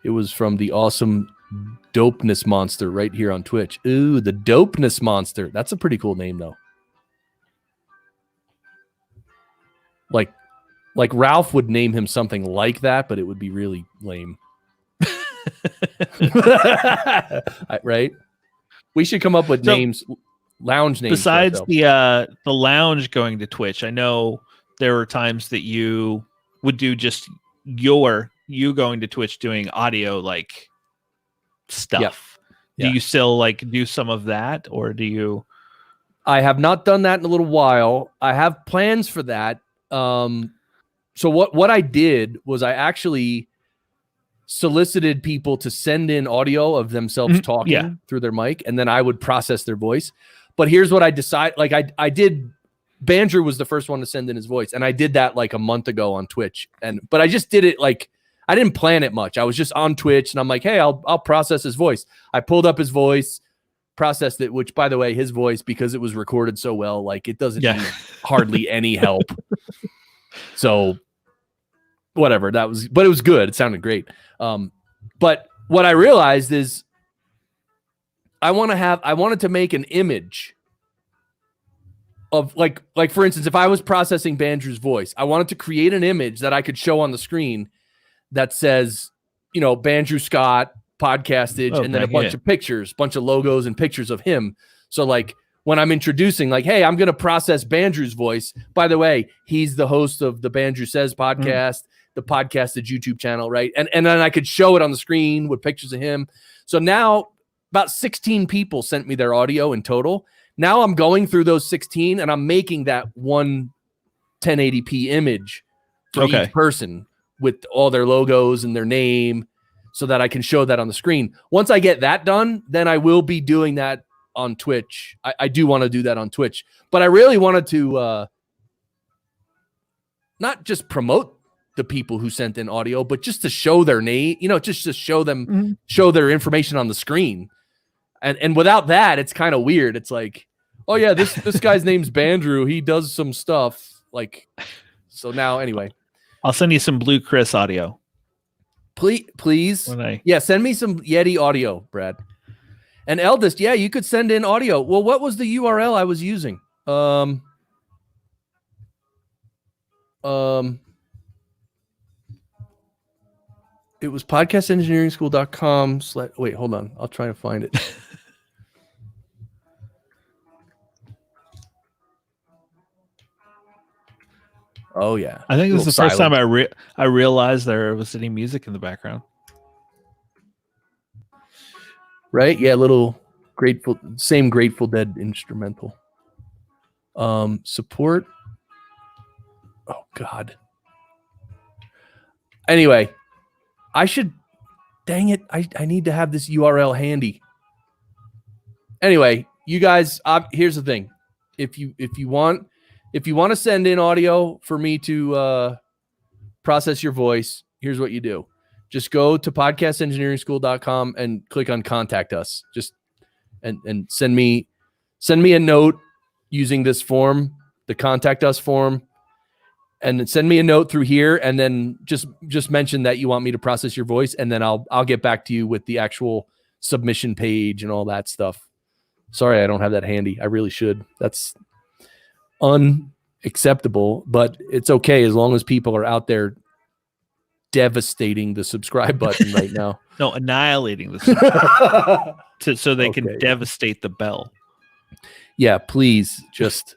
it was from the awesome Dopeness Monster right here on Twitch. Ooh, the Dopeness Monster. That's a pretty cool name, though. Like Ralph would name him something like that, but it would be really lame. Right? We should come up with names, lounge names. Besides the lounge going to Twitch, I know there were times that you would do just you going to Twitch doing audio like stuff. Yeah. Do you still like do some of that, or do you? I have not done that in a little while. I have plans for that. So what I did was I actually solicited people to send in audio of themselves talking through their mic, and then I would process their voice. But here's what I decided. Like I did, Bandrew was the first one to send in his voice, and I did that like a month ago on Twitch. But I just did it like, I didn't plan it much. I was just on Twitch and I'm like, hey, I'll process his voice. I pulled up his voice, processed it, which by the way, his voice, because it was recorded so well, like it doesn't need hardly any help. So whatever, but it was good. It sounded great. But what I realized is I wanted to make an image of like for instance, if I was processing Bandrew's voice, I wanted to create an image that I could show on the screen that says, Bandrew Scott podcastage, and then a bunch of pictures, bunch of logos and pictures of him. So like when I'm introducing, like, hey, I'm going to process Bandrew's voice. By the way, he's the host of the Bandrew Says podcast, the podcasted YouTube channel, right? And then I could show it on the screen with pictures of him. So now about 16 people sent me their audio in total. Now I'm going through those 16 and I'm making that one 1080p image for each person with all their logos and their name so that I can show that on the screen. Once I get that done, then I will be doing that on Twitch. I do want to do that on Twitch, but I really wanted to not just promote the people who sent in audio, but just to show their name, just to show them, show their information on the screen. And without that, it's kind of weird. It's like, oh yeah, this guy's name's Bandrew. He does some stuff like, so now anyway. I'll send you some Blue Chris audio. Please. Yeah, send me some Yeti audio, Brad. And Eldest, yeah, you could send in audio. Well, what was the URL I was using? It was podcastengineeringschool.com. Wait, hold on. I'll try to find it. Oh yeah. I think this is the first time I realized there was any music in the background. Right? Yeah, little same Grateful Dead instrumental. Support. Oh God. Anyway, dang it, I need to have this URL handy. Anyway, you guys, here's the thing. If you want to send in audio for me to process your voice, here's what you do. Just go to podcastengineeringschool.com and click on contact us. Just and send me a note using this form, the contact us form, and then send me a note through here, and then just mention that you want me to process your voice, and then I'll get back to you with the actual submission page and all that stuff. Sorry, I don't have that handy. I really should. That's unacceptable, but it's okay as long as people are out there devastating the subscribe button right now. No, annihilating the so they can devastate the bell. Yeah, please just.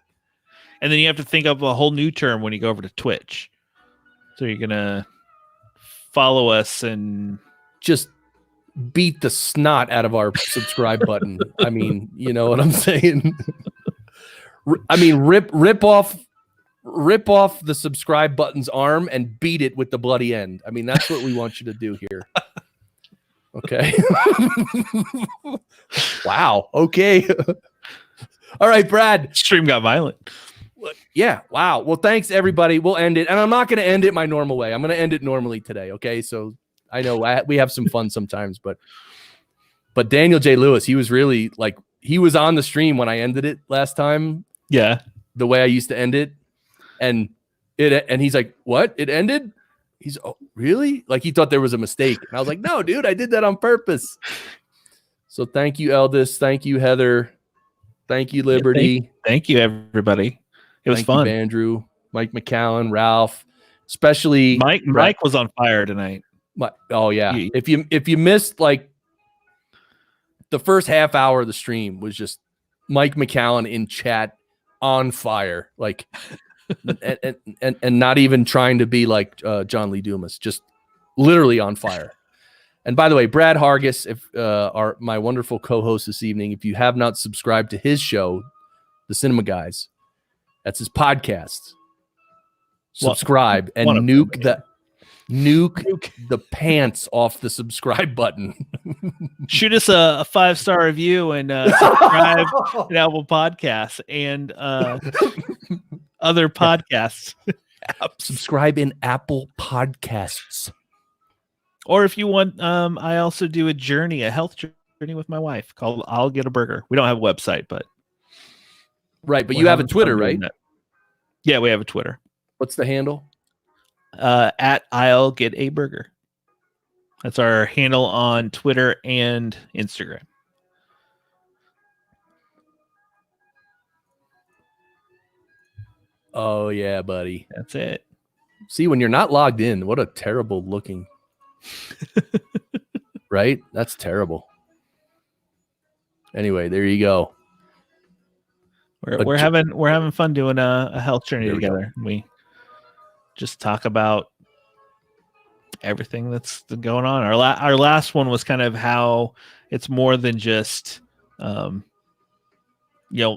And then you have to think of a whole new term when you go over to Twitch. So you're gonna follow us and just beat the snot out of our subscribe button. I mean, you know what I'm saying? I mean, rip off the subscribe button's arm and beat it with the bloody end. I mean, that's what we want you to do here. Okay. Wow. Okay. All right, Brad. Stream got violent. Yeah. Wow. Well, thanks everybody. We'll end it. And I'm not going to end it my normal way. I'm going to end it normally today. Okay. So I know we have some fun sometimes, but Daniel J. Lewis, he was really like, he was on the stream when I ended it last time. Yeah. The way I used to end it. And he's like, what? It ended? He's, oh, really? Like he thought there was a mistake. And I was like, no, dude, I did that on purpose. So thank you, Eldis. Thank you, Heather. Thank you, Liberty. Thank you, everybody. It was fun. You, Andrew, Mike McCallan, Ralph, especially Mike was on fire tonight. Oh yeah. If you missed like the first half hour of the stream was just Mike McCallan in chat on fire, like and not even trying to be like John Lee Dumas, just literally on fire. And by the way, Brad Hargis, are my wonderful co-host this evening. If you have not subscribed to his show, The Cinema Guys, that's his podcast. Subscribe and nuke the pants off the subscribe button. Shoot us a 5-star review and subscribe to Apple Podcasts and other podcasts. Subscribe in Apple Podcasts. Or if you want, I also do a health journey with my wife called I'll Get a Burger. We don't have a website, but right. But you have a Twitter, right? Yeah, we have a Twitter. What's the handle? At I'll Get a Burger. That's our handle on Twitter and Instagram. Oh yeah, buddy. That's it. See, when you're not logged in, what a terrible looking. Right? That's terrible. Anyway, there you go. We're having fun doing a health journey together. We just talk about everything that's going on. Our last one was kind of how it's more than just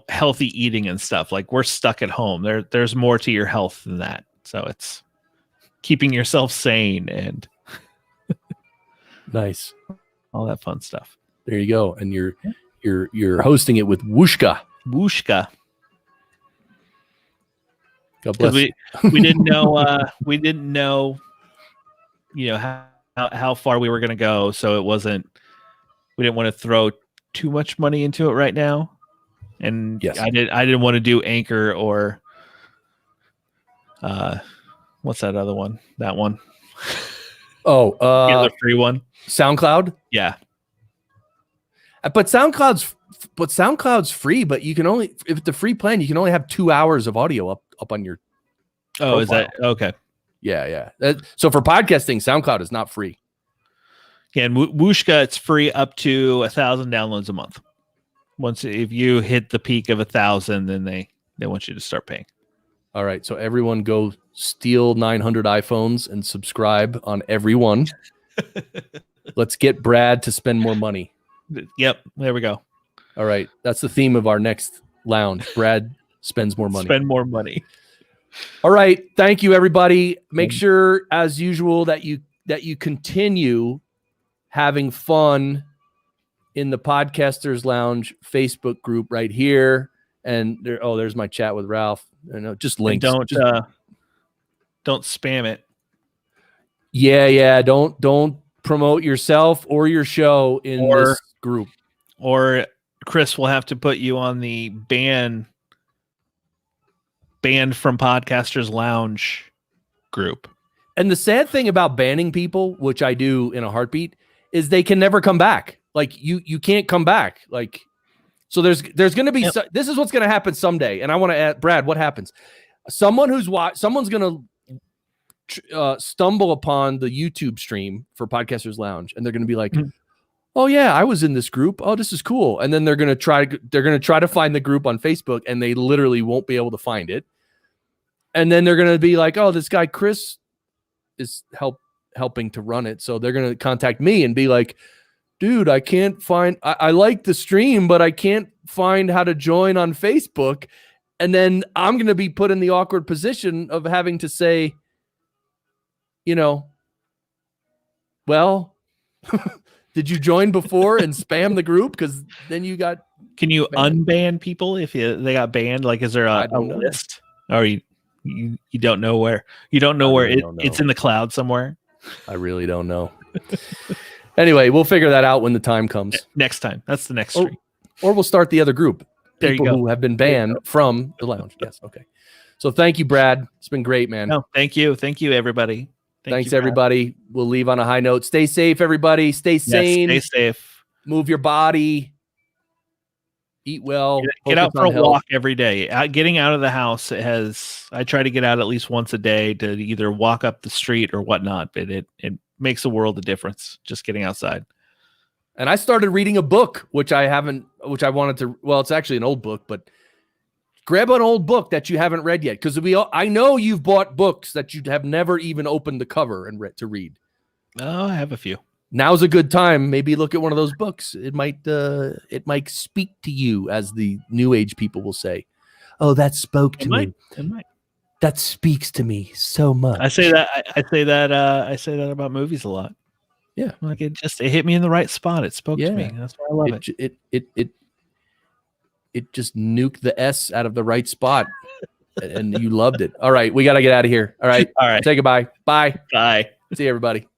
healthy eating and stuff. Like we're stuck at home. There's more to your health than that. So it's keeping yourself sane and nice, all that fun stuff. There you go. And you're hosting it with Wooshka. God bless. We didn't know how far we were going to go, so we didn't want to throw too much money into it right now. And yes. I didn't want to do Anchor or what's that other one? That one. Oh, the free one. SoundCloud? Yeah. But SoundCloud's free, but you can only, if it's a free plan, you can only have 2 hours of audio up on your profile. Is that okay? Yeah. So for podcasting, SoundCloud is not free. Yeah, and Wooshka, it's free up to 1,000 downloads a month. If you hit the peak of 1,000, then they want you to start paying. All right, so everyone go steal 900 iPhones and subscribe on every one. Let's get Brad to spend more money. Yep, there we go. All right, that's the theme of our next lounge. Brad spends more money. Spend more money. All right. Thank you, everybody. Make sure, as usual, that you continue having fun in the Podcasters Lounge Facebook group right here. And there's my chat with Ralph. Just links. And don't spam it. Yeah. Don't promote yourself or your show in this group. Or Chris will have to put you on the banned from Podcasters Lounge group. And the sad thing about banning people, which I do in a heartbeat, is they can never come back. Like you can't come back. Like, so there's going to be, this is what's going to happen someday. And I want to add, Brad, what happens? Someone's going to stumble upon the YouTube stream for Podcasters Lounge. And they're going to be like, oh yeah, I was in this group. Oh, this is cool. And then they're going to try to find the group on Facebook, and they literally won't be able to find it. And then they're going to be like, oh, this guy Chris is helping to run it. So they're going to contact me and be like, dude, I can't find, I like the stream, but I can't find how to join on Facebook. And then I'm going to be put in the awkward position of having to say, well, did you join before and spam the group? Because then you got. Can you unban people if they got banned? Like, is there a list? Or you don't know where? You don't know where it's in the cloud somewhere? I really don't know. Anyway, we'll figure that out when the time comes. Next time. That's the next stream. Or we'll start the other group. There you go. Who have been banned from the lounge. Yes. Okay. So thank you, Brad. It's been great, man. No, thank you. Thank you, everybody. Thanks, everybody. We'll leave on a high note. Stay safe, everybody. Stay sane. Stay safe. Move your body. Eat well. Get out for a walk every day. Getting out of the house I try to get out at least once a day to either walk up the street or whatnot, but it makes a world of difference just getting outside. And I started reading a book, which I wanted to, well, it's actually an old book, but grab an old book that you haven't read yet. Because I know you've bought books that you have never even opened the cover and read to read. Oh, I have a few. Now's a good time. Maybe look at one of those books. It might speak to you, as the new age people will say. Oh, that spoke to me. It might. That speaks to me so much. I say that about movies a lot. Yeah, like it hit me in the right spot. It spoke to me. That's why I love it. It just nuked the S out of the right spot, and you loved it. All right, we got to get out of here. All right. Say goodbye. Bye. Bye. See you, everybody.